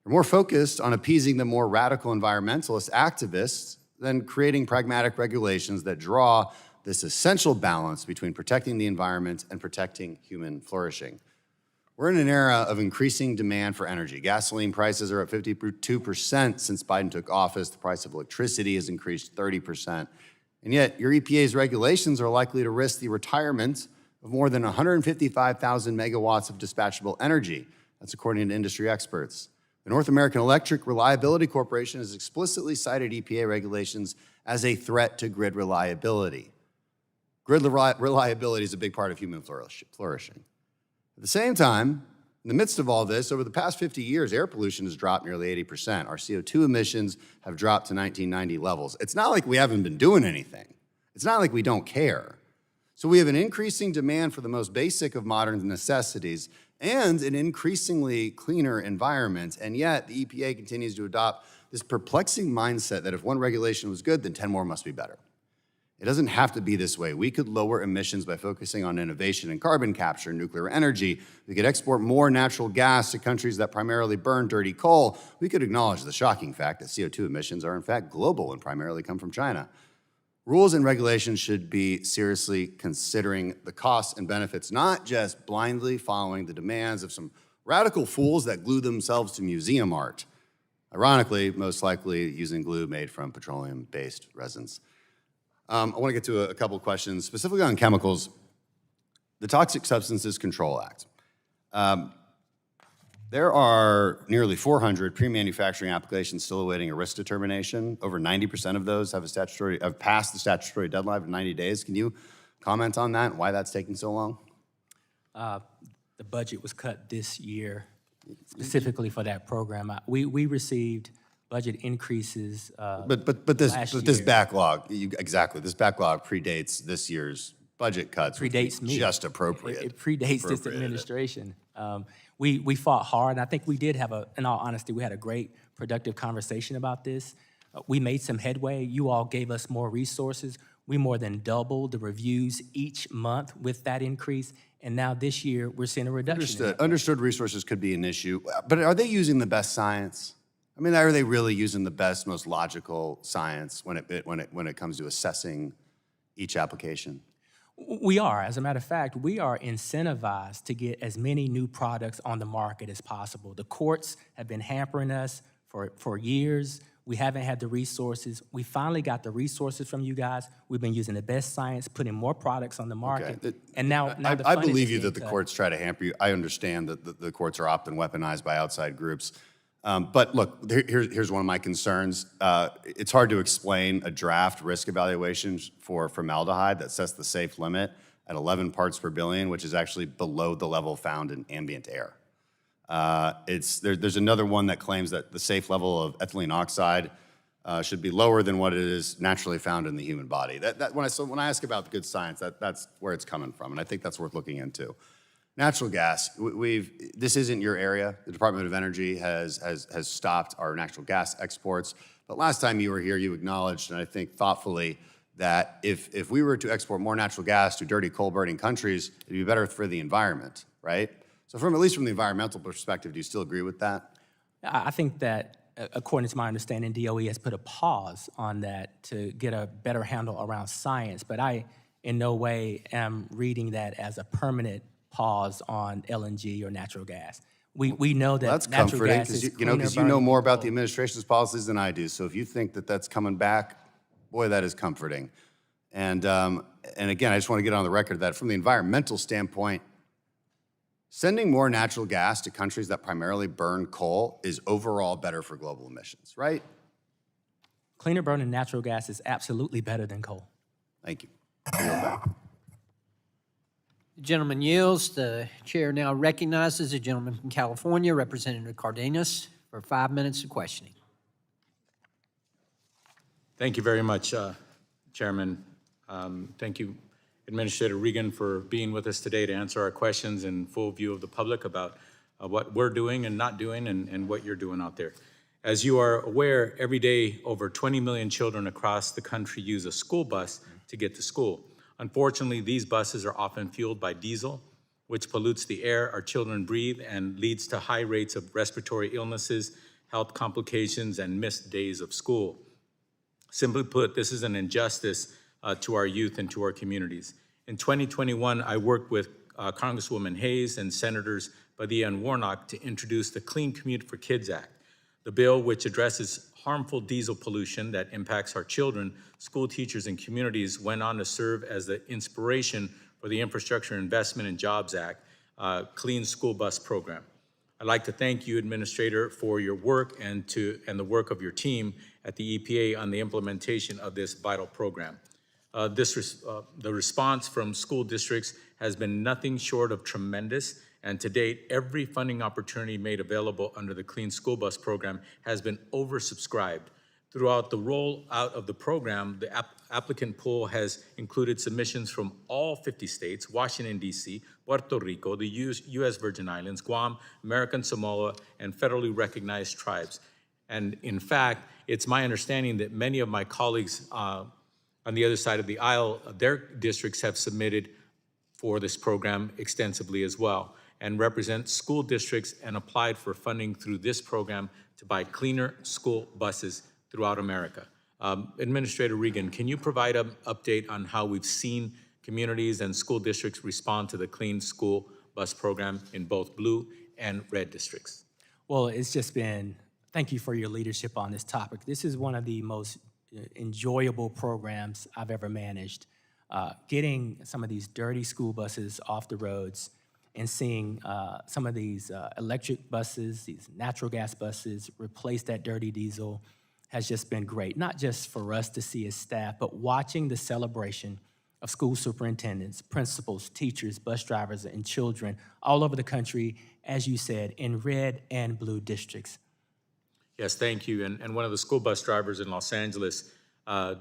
We're more focused on appeasing the more radical environmentalist activists than creating pragmatic regulations that draw this essential balance between protecting the environment and protecting human flourishing. We're in an era of increasing demand for energy. Gasoline prices are up 52% since Biden took office. The price of electricity has increased 30%. And yet, your EPA's regulations are likely to risk the retirement of more than 155,000 megawatts of dispatchable energy. That's according to industry experts. The North American Electric Reliability Corporation has explicitly cited EPA regulations as a threat to grid reliability. Grid reliability is a big part of human flourishing. At the same time, in the midst of all this, over the past 50 years, air pollution has dropped nearly 80%. Our CO2 emissions have dropped to 1990 levels. It's not like we haven't been doing anything. It's not like we don't care. So we have an increasing demand for the most basic of modern necessities and an increasingly cleaner environment, and yet the EPA continues to adopt this perplexing mindset that if one regulation was good, then 10 more must be better. It doesn't have to be this way. We could lower emissions by focusing on innovation in carbon capture and nuclear energy. We could export more natural gas to countries that primarily burn dirty coal. We could acknowledge the shocking fact that CO2 emissions are in fact global and primarily come from China. Rules and regulations should be seriously considering the costs and benefits, not just blindly following the demands of some radical fools that glue themselves to museum art. Ironically, most likely using glue made from petroleum-based resins. I want to get to a couple of questions, specifically on chemicals. The Toxic Substances Control Act. There are nearly 400 pre-manufacturing applications still awaiting a risk determination. Over 90% of those have passed the statutory deadline of 90 days. Can you comment on that and why that's taking so long? The budget was cut this year specifically for that program. We received budget increases This backlog, exactly, this backlog predates this year's budget cuts. Predates me. Just appropriate. It predates this administration. We fought hard, and I think we did have in all honesty, we had a great productive conversation about this. We made some headway. You all gave us more resources. We more than doubled the reviews each month with that increase, and now this year, we're seeing a reduction. Understood resources could be an issue, but are they using the best science? I mean, are they really using the best, most logical science when it comes to assessing each application? We are. As a matter of fact, we are incentivized to get as many new products on the market as possible. The courts have been hampering us for years. We haven't had the resources. We finally got the resources from you guys. We've been using the best science, putting more products on the market. Okay. And now the I funding believe is you being that the cut. courts try to hamper you. I understand that the courts are often weaponized by outside groups. But look, here's one of my concerns. It's hard to explain a draft risk evaluation for formaldehyde that sets the safe limit at 11 parts per billion, which is actually below the level found in ambient air. There's another one that claims that the safe level of ethylene oxide should be lower than what it is naturally found in the human body. When I ask about the good science, that's where it's coming from, and I think that's worth looking into. Natural gas, this isn't your area. The Department of Energy has stopped our natural gas exports. But last time you were here, you acknowledged, and I think thoughtfully, that if we were to export more natural gas to dirty coal-burning countries, it'd be better for the environment, right? So at least from the environmental perspective, do you still agree with that? I think that, according to my understanding, DOE has put a pause on that to get a better handle around science. But I, in no way, am reading that as a permanent pause on LNG or natural gas. We know that That's natural comforting gas is because you know more about the administration's policies than I do. So if you think that that's coming back, boy, that is comforting. And again, I just want to get on the record that from the environmental standpoint, sending more natural gas to countries that primarily burn coal is overall better for global emissions, right? Cleaner burning natural gas is absolutely better than coal. Thank you. The gentleman yields. The chair now recognizes the gentleman from California, Representative Cardenas, for 5 minutes of questioning. Thank you very much, Chairman. Thank you, Administrator Regan, for being with us today to answer our questions in full view of the public about what we're doing and not doing and what you're doing out there. As you are aware, every day over 20 million children across the country use a school bus to get to school. Unfortunately, these buses are often fueled by diesel, which pollutes the air our children breathe and leads to high rates of respiratory illnesses, health complications, and missed days of school. Simply put, this is an injustice to our youth and to our communities. In 2021, I worked with Congresswoman Hayes and Senators Padilla and Warnock to introduce the Clean Commute for Kids Act, the bill which addresses harmful diesel pollution that impacts our children. School teachers and communities went on to serve as the inspiration for the Infrastructure Investment and Jobs Act, Clean School Bus Program. I'd like to thank you, Administrator, for your work and the work of your team at the EPA on the implementation of this vital program. The response from school districts has been nothing short of tremendous, and to date, every funding opportunity made available under the Clean School Bus Program has been oversubscribed. Throughout the rollout of the program, the applicant pool has included submissions from all 50 states, Washington, D.C., Puerto Rico, the U.S. Virgin Islands, Guam, American Samoa, and federally recognized tribes. And in fact, it's my understanding that many of my colleagues on the other side of the aisle, their districts have submitted for this program extensively as well, and represent school districts and applied for funding through this program to buy cleaner school buses throughout America. Administrator Regan, can you provide an update on how we've seen communities and school districts respond to the Clean School Bus Program in both blue and red districts? Well, it's just been, thank you for your leadership on this topic. This is one of the most enjoyable programs I've ever managed. Getting some of these dirty school buses off the roads and seeing some of these electric buses, these natural gas buses, replace that dirty diesel has just been great. Not just for us to see as staff, but watching the celebration of school superintendents, principals, teachers, bus drivers, and children all over the country, as you said, in red and blue districts. Yes, thank you. And one of the school bus drivers in Los Angeles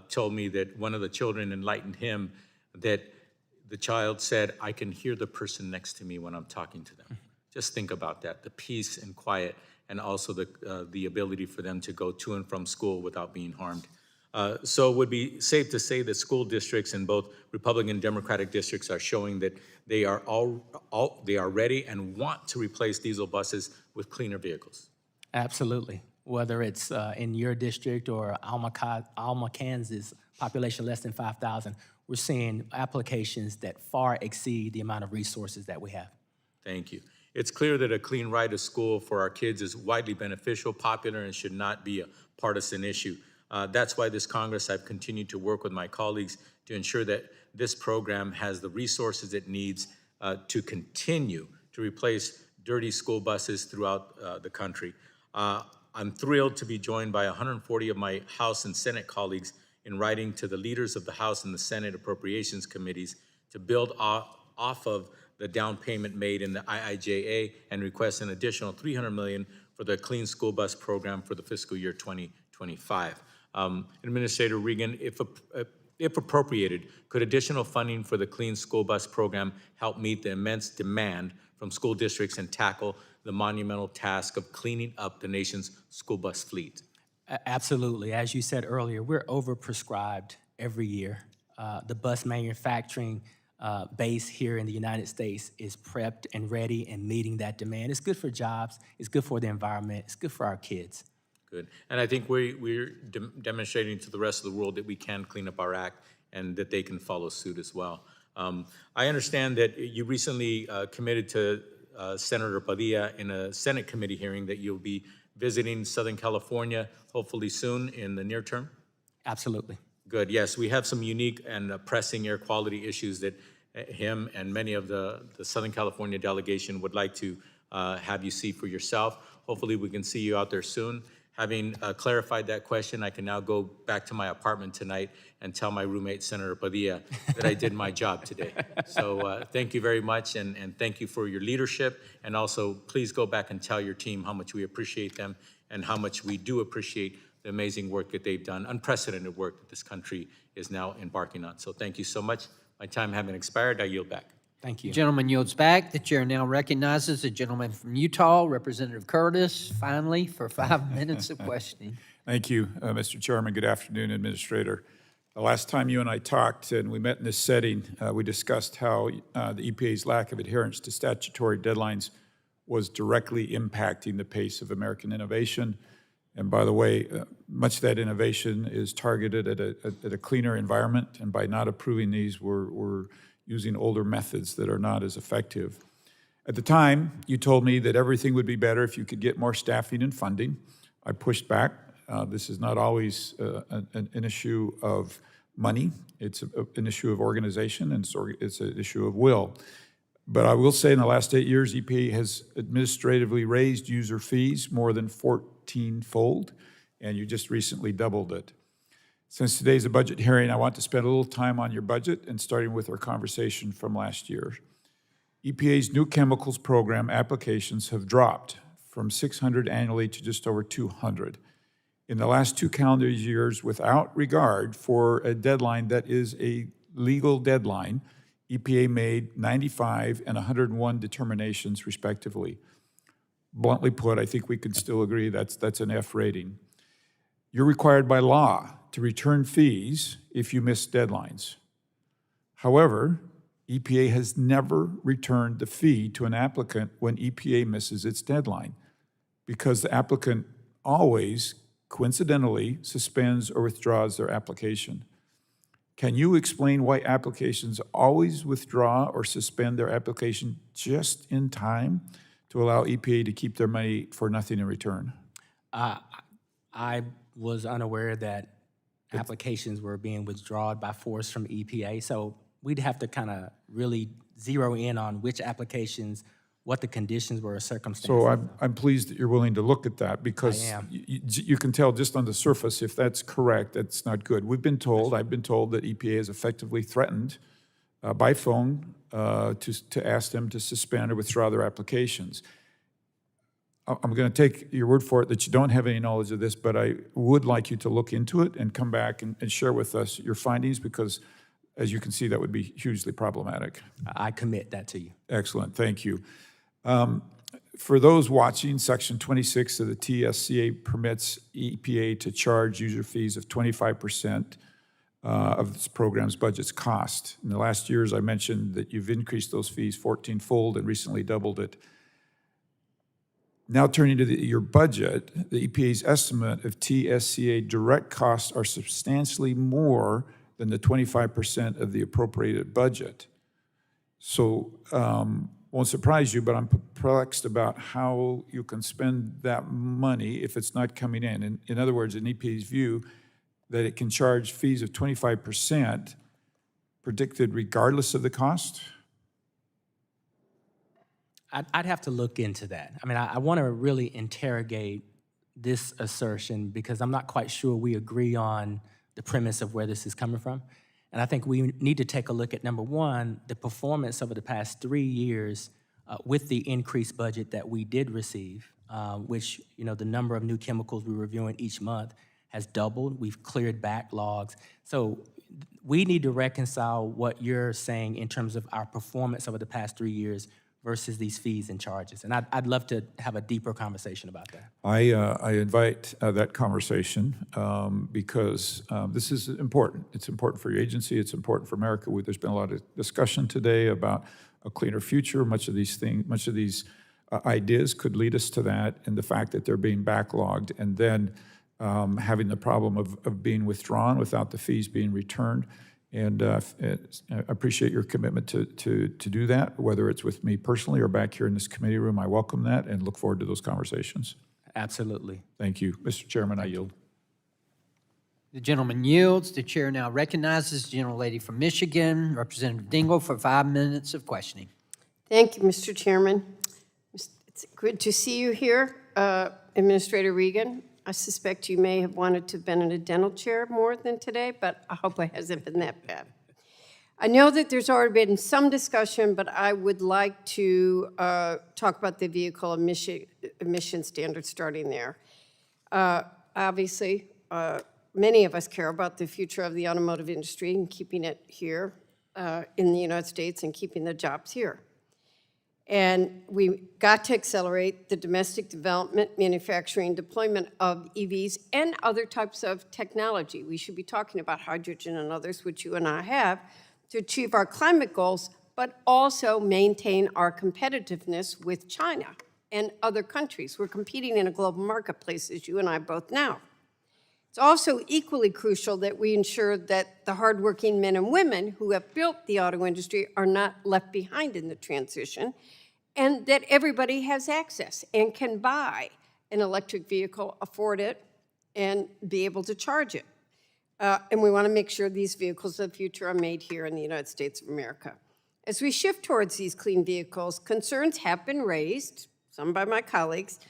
told me that one of the children enlightened him that the child said, "I can hear the person next to me when I'm talking to them." Just think about that, the peace and quiet, and also the ability for them to go to and from school without being harmed. So it would be safe to say that school districts in both Republican and Democratic districts are showing that they are they are ready and want to replace diesel buses with cleaner vehicles. Absolutely. Whether it's in your district or Alma, Kansas, population less than 5,000, we're seeing applications that far exceed the amount of resources that we have. Thank you. It's clear that a clean ride to school for our kids is widely beneficial, popular, and should not be a partisan issue. That's why this Congress, I've continued to work with my colleagues to ensure that this program has the resources it needs to continue to replace dirty school buses throughout the country. I'm thrilled to be joined by 140 of my House and Senate colleagues in writing to the leaders of the House and the Senate Appropriations Committees to build off of the down payment made in the IIJA and request an additional $300 million for the Clean School Bus Program for the fiscal year 2025. Administrator Regan, if appropriated, could additional funding for the Clean School Bus Program help meet the immense demand from school districts and tackle the monumental task of cleaning up the nation's school bus fleet? Absolutely. As you said earlier, we're overprescribed every year. The bus manufacturing base here in the United States is prepped and ready and meeting that demand. It's good for jobs, it's good for the environment, it's good for our kids. Good. And I think we're demonstrating to the rest of the world that we can clean up our act and that they can follow suit as well. I understand that you recently committed to Senator Padilla in a Senate committee hearing that you'll be visiting Southern California hopefully soon in the near term? Absolutely. Good. Yes, we have some unique and pressing air quality issues that him and many of the Southern California delegation would like to have you see for yourself. Hopefully we can see you out there soon. Having clarified that question, I can now go back to my apartment tonight and tell my roommate, Senator Padilla, that I did my job today. So thank you very much, and thank you for your leadership. And also, please go back and tell your team how much we appreciate them and how much we do appreciate the amazing work that they've done, unprecedented work that this country is now embarking on. So thank you so much. My time having expired, I yield back. Thank you. The gentleman yields back. The chair now recognizes the gentleman from Utah, Representative Curtis, finally, for 5 minutes of questioning. Thank you, Mr. Chairman. Good afternoon, Administrator. The last time you and I talked and we met in this setting, we discussed how the EPA's lack of adherence to statutory deadlines was directly impacting the pace of American innovation. And by the way, much of that innovation is targeted at a cleaner environment, and by not approving these, we're using older methods that are not as effective. At the time, you told me that everything would be better if you could get more staffing and funding. I pushed back. This is not always an issue of money. It's an issue of organization, and it's an issue of will. But I will say in the last 8 years, EPA has administratively raised user fees more than 14-fold, and you just recently doubled it. Since today's a budget hearing, I want to spend a little time on your budget and starting with our conversation from last year. EPA's new chemicals program applications have dropped from 600 annually to just over 200. In the last 2 calendar years, without regard for a deadline that is a legal deadline, EPA made 95 and 101 determinations respectively. Bluntly put, I think we can still agree that's an F rating. You're required by law to return fees if you miss deadlines. However, EPA has never returned the fee to an applicant when EPA misses its deadline because the applicant always, coincidentally, suspends or withdraws their application. Can you explain why applications always withdraw or suspend their application just in time to allow EPA to keep their money for nothing in return? I was unaware that applications were being withdrawn by force from EPA, so we'd have to kind of really zero in on which applications, what the conditions were or circumstances. So I'm pleased that you're willing to look at that because I am. you can tell just on the surface if that's correct, that's not good. I've been told that EPA has effectively threatened by phone to ask them to suspend or withdraw their applications. I'm going to take your word for it that you don't have any knowledge of this, but I would like you to look into it and come back and share with us your findings because, as you can see, that would be hugely problematic. I commit that to you. Excellent, thank you. For those watching, Section 26 of the TSCA permits EPA to charge user fees of 25% of this program's budget's cost. In the last years, I mentioned that you've increased those fees 14-fold and recently doubled it. Now turning to your budget, the EPA's estimate of TSCA direct costs are substantially more than the 25% of the appropriated budget. So, won't surprise you, but I'm perplexed about how you can spend that money if it's not coming in. In other words, in EPA's view, that it can charge fees of 25% predicted regardless of the cost? I'd have to look into that. I mean, I want to really interrogate this assertion because I'm not quite sure we agree on the premise of where this is coming from. And I think we need to take a look at, number one, the performance over the past 3 years with the increased budget that we did receive, which, the number of new chemicals we're reviewing each month has doubled. We've cleared backlogs. So we need to reconcile what you're saying in terms of our performance over the past 3 years versus these fees and charges. And I'd love to have a deeper conversation about that. I invite that conversation because this is important. It's important for your agency. It's important for America. There's been a lot of discussion today about a cleaner future. Much of these ideas could lead us to that, and the fact that they're being backlogged and then having the problem of being withdrawn without the fees being returned. And I appreciate your commitment to do that, whether it's with me personally or back here in this committee room. I welcome that and look forward to those conversations. Absolutely. Thank you. Mr. Chairman, I yield. The gentleman yields. The chair now recognizes the gentlelady from Michigan, Representative Dingell, for 5 minutes of questioning. Thank you, Mr. Chairman. It's good to see you here, Administrator Regan. I suspect you may have wanted to have been in a dental chair more than today, but I hope it hasn't been that bad. I know that there's already been some discussion, but I would like to talk about the vehicle emission standards starting there. Obviously, many of us care about the future of the automotive industry and keeping it here in the United States and keeping the jobs here. And we got to accelerate the domestic development, manufacturing, deployment of EVs and other types of technology. We should be talking about hydrogen and others, which you and I have, to achieve our climate goals, but also maintain our competitiveness with China and other countries. We're competing in a global marketplace, as you and I both know. It's also equally crucial that we ensure that the hardworking men and women who have built the auto industry are not left behind in the transition, and that everybody has access and can buy an electric vehicle, afford it, and be able to charge it. And we want to make sure these vehicles of the future are made here in the United States of America. As we shift towards these clean vehicles, concerns have been raised, some by my colleagues,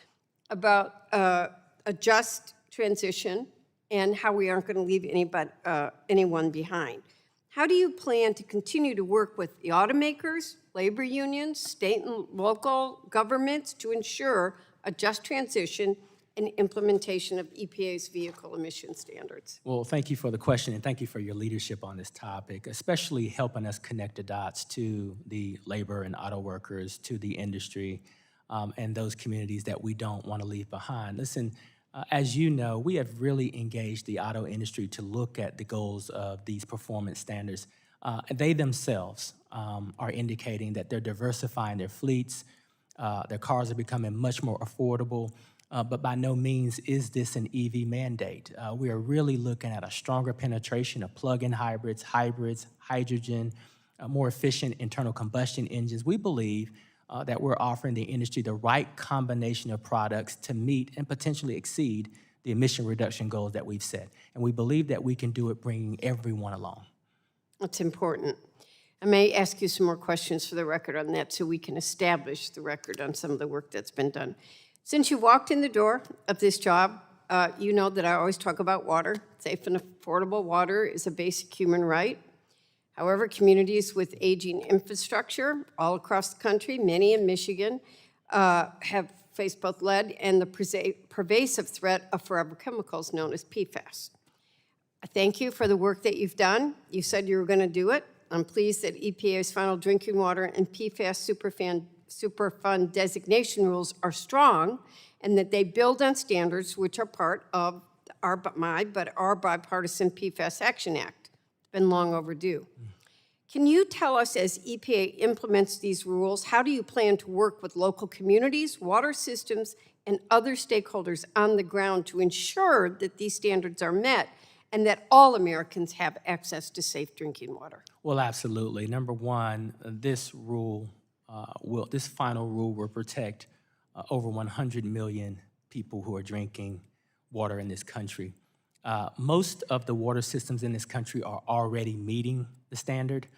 about a just transition and how we aren't going to leave anyone behind. How do you plan to continue to work with the automakers, labor unions, state and local governments to ensure a just transition and implementation of EPA's vehicle emission standards? Well, thank you for the question, and thank you for your leadership on this topic, especially helping us connect the dots to the labor and auto workers, to the industry, and those communities that we don't want to leave behind. Listen, as you know, we have really engaged the auto industry to look at the goals of these performance standards. They themselves are indicating that they're diversifying their fleets, their cars are becoming much more affordable, but by no means is this an EV mandate. We are really looking at a stronger penetration of plug-in hybrids, hydrogen, more efficient internal combustion engines. We believe that we're offering the industry the right combination of products to meet and potentially exceed the emission reduction goals that we've set. And we believe that we can do it bringing everyone along. That's important. I may ask you some more questions for the record on that so we can establish the record on some of the work that's been done. Since you walked in the door of this job, you know that I always talk about water. Safe and affordable water is a basic human right. However, communities with aging infrastructure all across the country, many in Michigan, have faced both lead and the pervasive threat of forever chemicals known as PFAS. I thank you for the work that you've done. You said you were going to do it. I'm pleased that EPA's final drinking water and PFAS Superfund designation rules are strong and that they build on standards which are part of our bipartisan PFAS Action Act. It's been long overdue. Can you tell us, as EPA implements these rules, how do you plan to work with local communities, water systems, and other stakeholders on the ground to ensure that these standards are met and that all Americans have access to safe drinking water? Well, absolutely. Number one, this final rule will protect over 100 million people who are drinking water in this country. Most of the water systems in this country are already meeting the standard,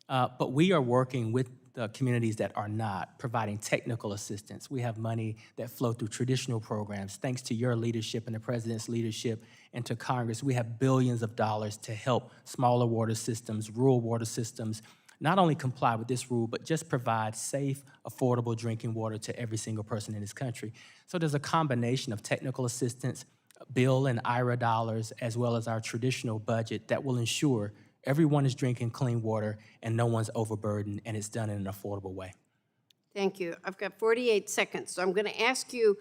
but we are working with the communities that are not, providing technical assistance. We have money that flow through traditional programs. Thanks to your leadership and the President's leadership and to Congress, we have billions of dollars to help smaller water systems, rural water systems, not only comply with this rule, but just provide safe, affordable drinking water to every single person in this country. So there's a combination of technical assistance, bill and IRA dollars, as well as our traditional budget that will ensure everyone is drinking clean water and no one's overburdened, and it's done in an affordable way. Thank you. I've got 48 seconds, so I'm going to ask you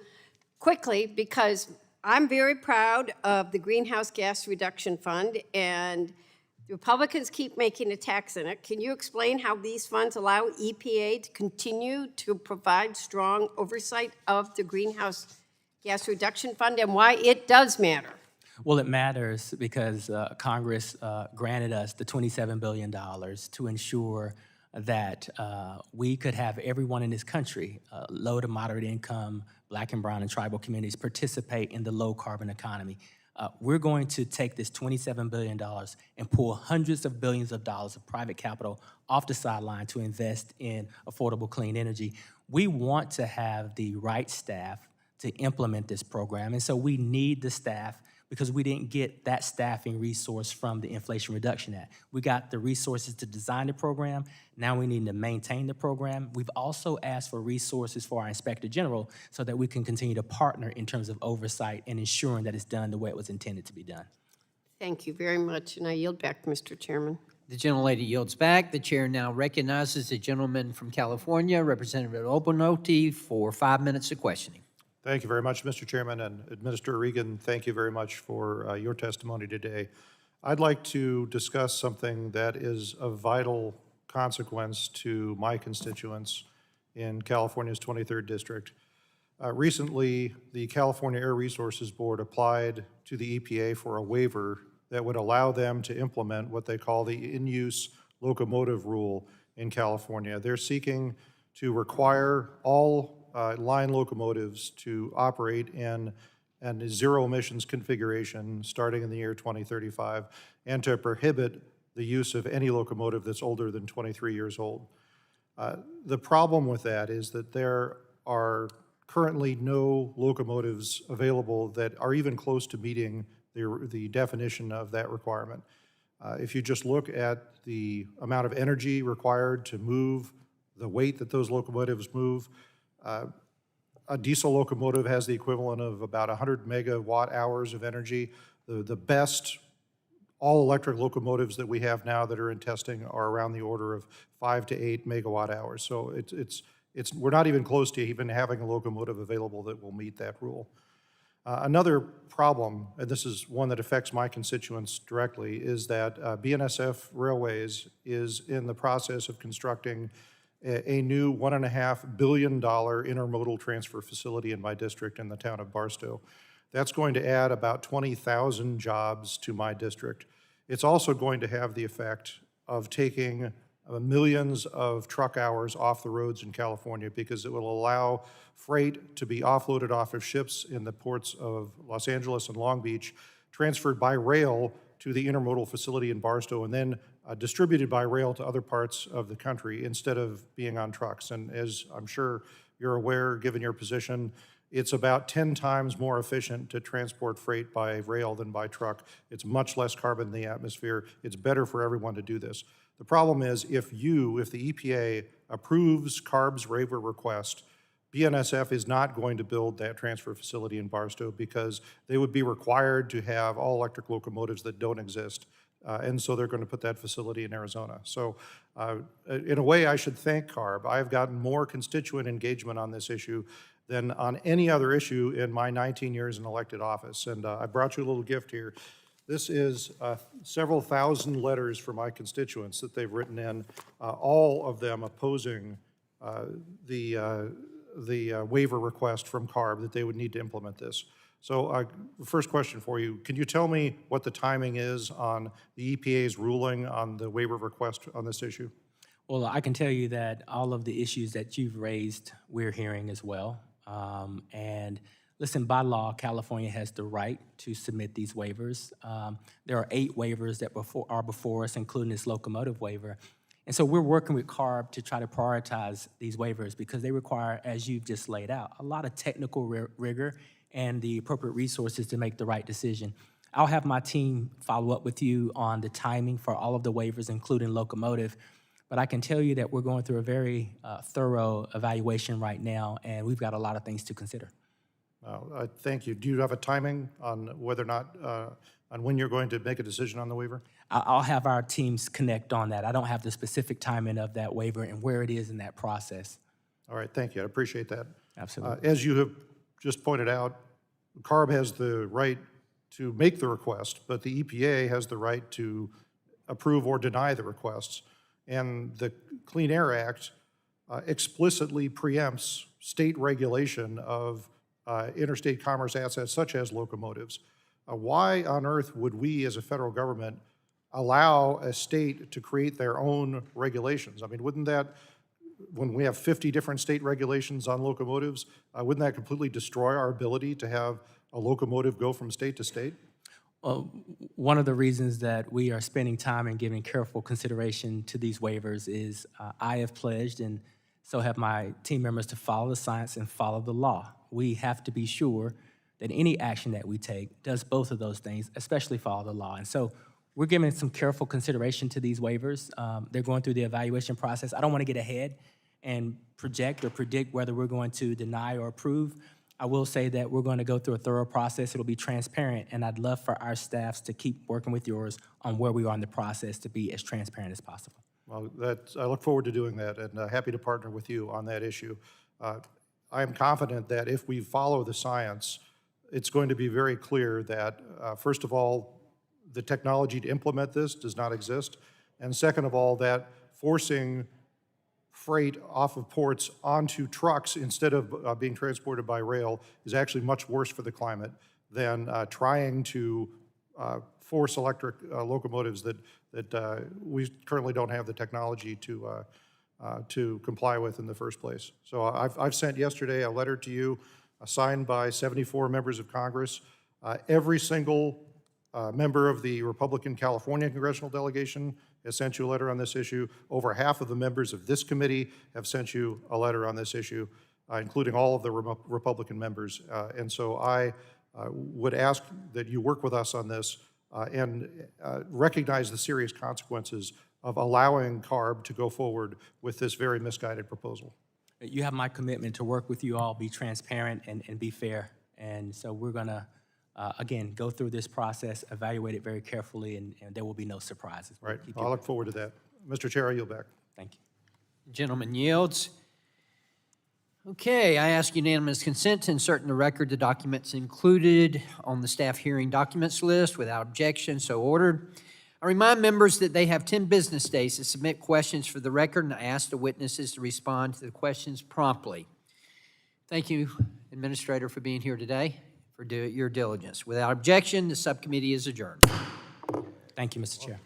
quickly because I'm very proud of the Greenhouse Gas Reduction Fund, and the Republicans keep making attacks on it. Can you explain how these funds allow EPA to continue to provide strong oversight of the Greenhouse Gas Reduction Fund and why it does matter? Well, it matters because Congress granted us the $27 billion to ensure that we could have everyone in this country, low to moderate income, Black and brown and tribal communities, participate in the low carbon economy. We're going to take this $27 billion and pull hundreds of billions of dollars of private capital off the sideline to invest in affordable clean energy. We want to have the right staff to implement this program, and so we need the staff because we didn't get that staffing resource from the Inflation Reduction Act. We got the resources to design the program. Now we need to maintain the program. We've also asked for resources for our Inspector General so that we can continue to partner in terms of oversight and ensuring that it's done the way it was intended to be done. Thank you very much, and I yield back, Mr. Chairman. The gentlelady yields back. The chair now recognizes the gentleman from California, Representative Openoti, for 5 minutes of questioning. Thank you very much, Mr. Chairman, and Administrator Regan, thank you very much for your testimony today. I'd like to discuss something that is of vital consequence to my constituents in California's 23rd District. Recently, the California Air Resources Board applied to the EPA for a waiver that would allow them to implement what they call the in-use locomotive rule in California. They're seeking to require all line locomotives to operate in a zero emissions configuration starting in the year 2035 and to prohibit the use of any locomotive that's older than 23 years old. The problem with that is that there are currently no locomotives available that are even close to meeting the definition of that requirement. If you just look at the amount of energy required to move the weight that those locomotives move, a diesel locomotive has the equivalent of about 100 megawatt hours of energy. The best all-electric locomotives that we have now that are in testing are around the order of 5 to 8 megawatt hours. So we're not even close to even having a locomotive available that will meet that rule. Another problem, and this is one that affects my constituents directly, is that BNSF Railways is in the process of constructing a new $1.5 billion intermodal transfer facility in my district in the town of Barstow. That's going to add about 20,000 jobs to my district. It's also going to have the effect of taking millions of truck hours off the roads in California, because it will allow freight to be offloaded off of ships in the ports of Los Angeles and Long Beach, transferred by rail to the intermodal facility in Barstow, and then distributed by rail to other parts of the country instead of being on trucks. And as I'm sure you're aware, given your position, it's about 10 times more efficient to transport freight by rail than by truck. It's much less carbon in the atmosphere. It's better for everyone to do this. The problem is if the EPA approves CARB's waiver request, BNSF is not going to build that transfer facility in Barstow, because they would be required to have all-electric locomotives that don't exist. And so they're going to put that facility in Arizona. So in a way, I should thank CARB. I've gotten more constituent engagement on this issue than on any other issue in my 19 years in elected office. And I brought you a little gift here. This is several thousand letters from my constituents that they've written in, all of them opposing the waiver request from CARB that they would need to implement this. So first question for you, can you tell me what the timing is on the EPA's ruling on the waiver request on this issue? Well, I can tell you that all of the issues that you've raised, we're hearing as well. And listen, by law, California has the right to submit these waivers. There are 8 waivers that are before us, including this locomotive waiver. And so we're working with CARB to try to prioritize these waivers, because they require, as you've just laid out, a lot of technical rigor and the appropriate resources to make the right decision. I'll have my team follow up with you on the timing for all of the waivers, including locomotive. But I can tell you that we're going through a very thorough evaluation right now, and we've got a lot of things to consider. Thank you. Do you have a timing on whether or not, on when you're going to make a decision on the waiver? I'll have our teams connect on that. I don't have the specific timing of that waiver and where it is in that process. All right, thank you. I appreciate that. Absolutely. As you have just pointed out, CARB has the right to make the request, but the EPA has the right to approve or deny the requests. And the Clean Air Act explicitly preempts state regulation of interstate commerce assets such as locomotives. Why on earth would we as a federal government allow a state to create their own regulations? I mean, wouldn't that, when we have 50 different state regulations on locomotives, wouldn't that completely destroy our ability to have a locomotive go from state to state? Well, one of the reasons that we are spending time and giving careful consideration to these waivers is I have pledged, and so have my team members, to follow the science and follow the law. We have to be sure that any action that we take does both of those things, especially follow the law. And so we're giving some careful consideration to these waivers. They're going through the evaluation process. I don't want to get ahead and project or predict whether we're going to deny or approve. I will say that we're going to go through a thorough process. It'll be transparent, and I'd love for our staffs to keep working with yours on where we are in the process to be as transparent as possible. Well, I look forward to doing that, and happy to partner with you on that issue. I am confident that if we follow the science, it's going to be very clear that, first of all, the technology to implement this does not exist, and second of all, that forcing freight off of ports onto trucks instead of being transported by rail is actually much worse for the climate than trying to force electric locomotives that we currently don't have the technology to comply with in the first place. So I've sent yesterday a letter to you signed by 74 members of Congress. Every single member of the Republican California congressional delegation has sent you a letter on this issue. Over half of the members of this committee have sent you a letter on this issue, including all of the Republican members. And so I would ask that you work with us on this and recognize the serious consequences of allowing CARB to go forward with this very misguided proposal. You have my commitment to work with you all, be transparent and be fair. And so we're going to, again, go through this process, evaluate it very carefully, and there will be no surprises. We'll Right. keep you- I'll look forward to that. Mr. Chair, I yield back. Thank you. Gentleman yields. Okay, I ask unanimous consent to insert in the record the documents included on the staff hearing documents list without objection, so ordered. I remind members that they have 10 business days to submit questions for the record, and I ask the witnesses to respond to the questions promptly. Thank you, Administrator, for being here today, for your diligence. Without objection, the subcommittee is adjourned. Thank you, Mr. Chair.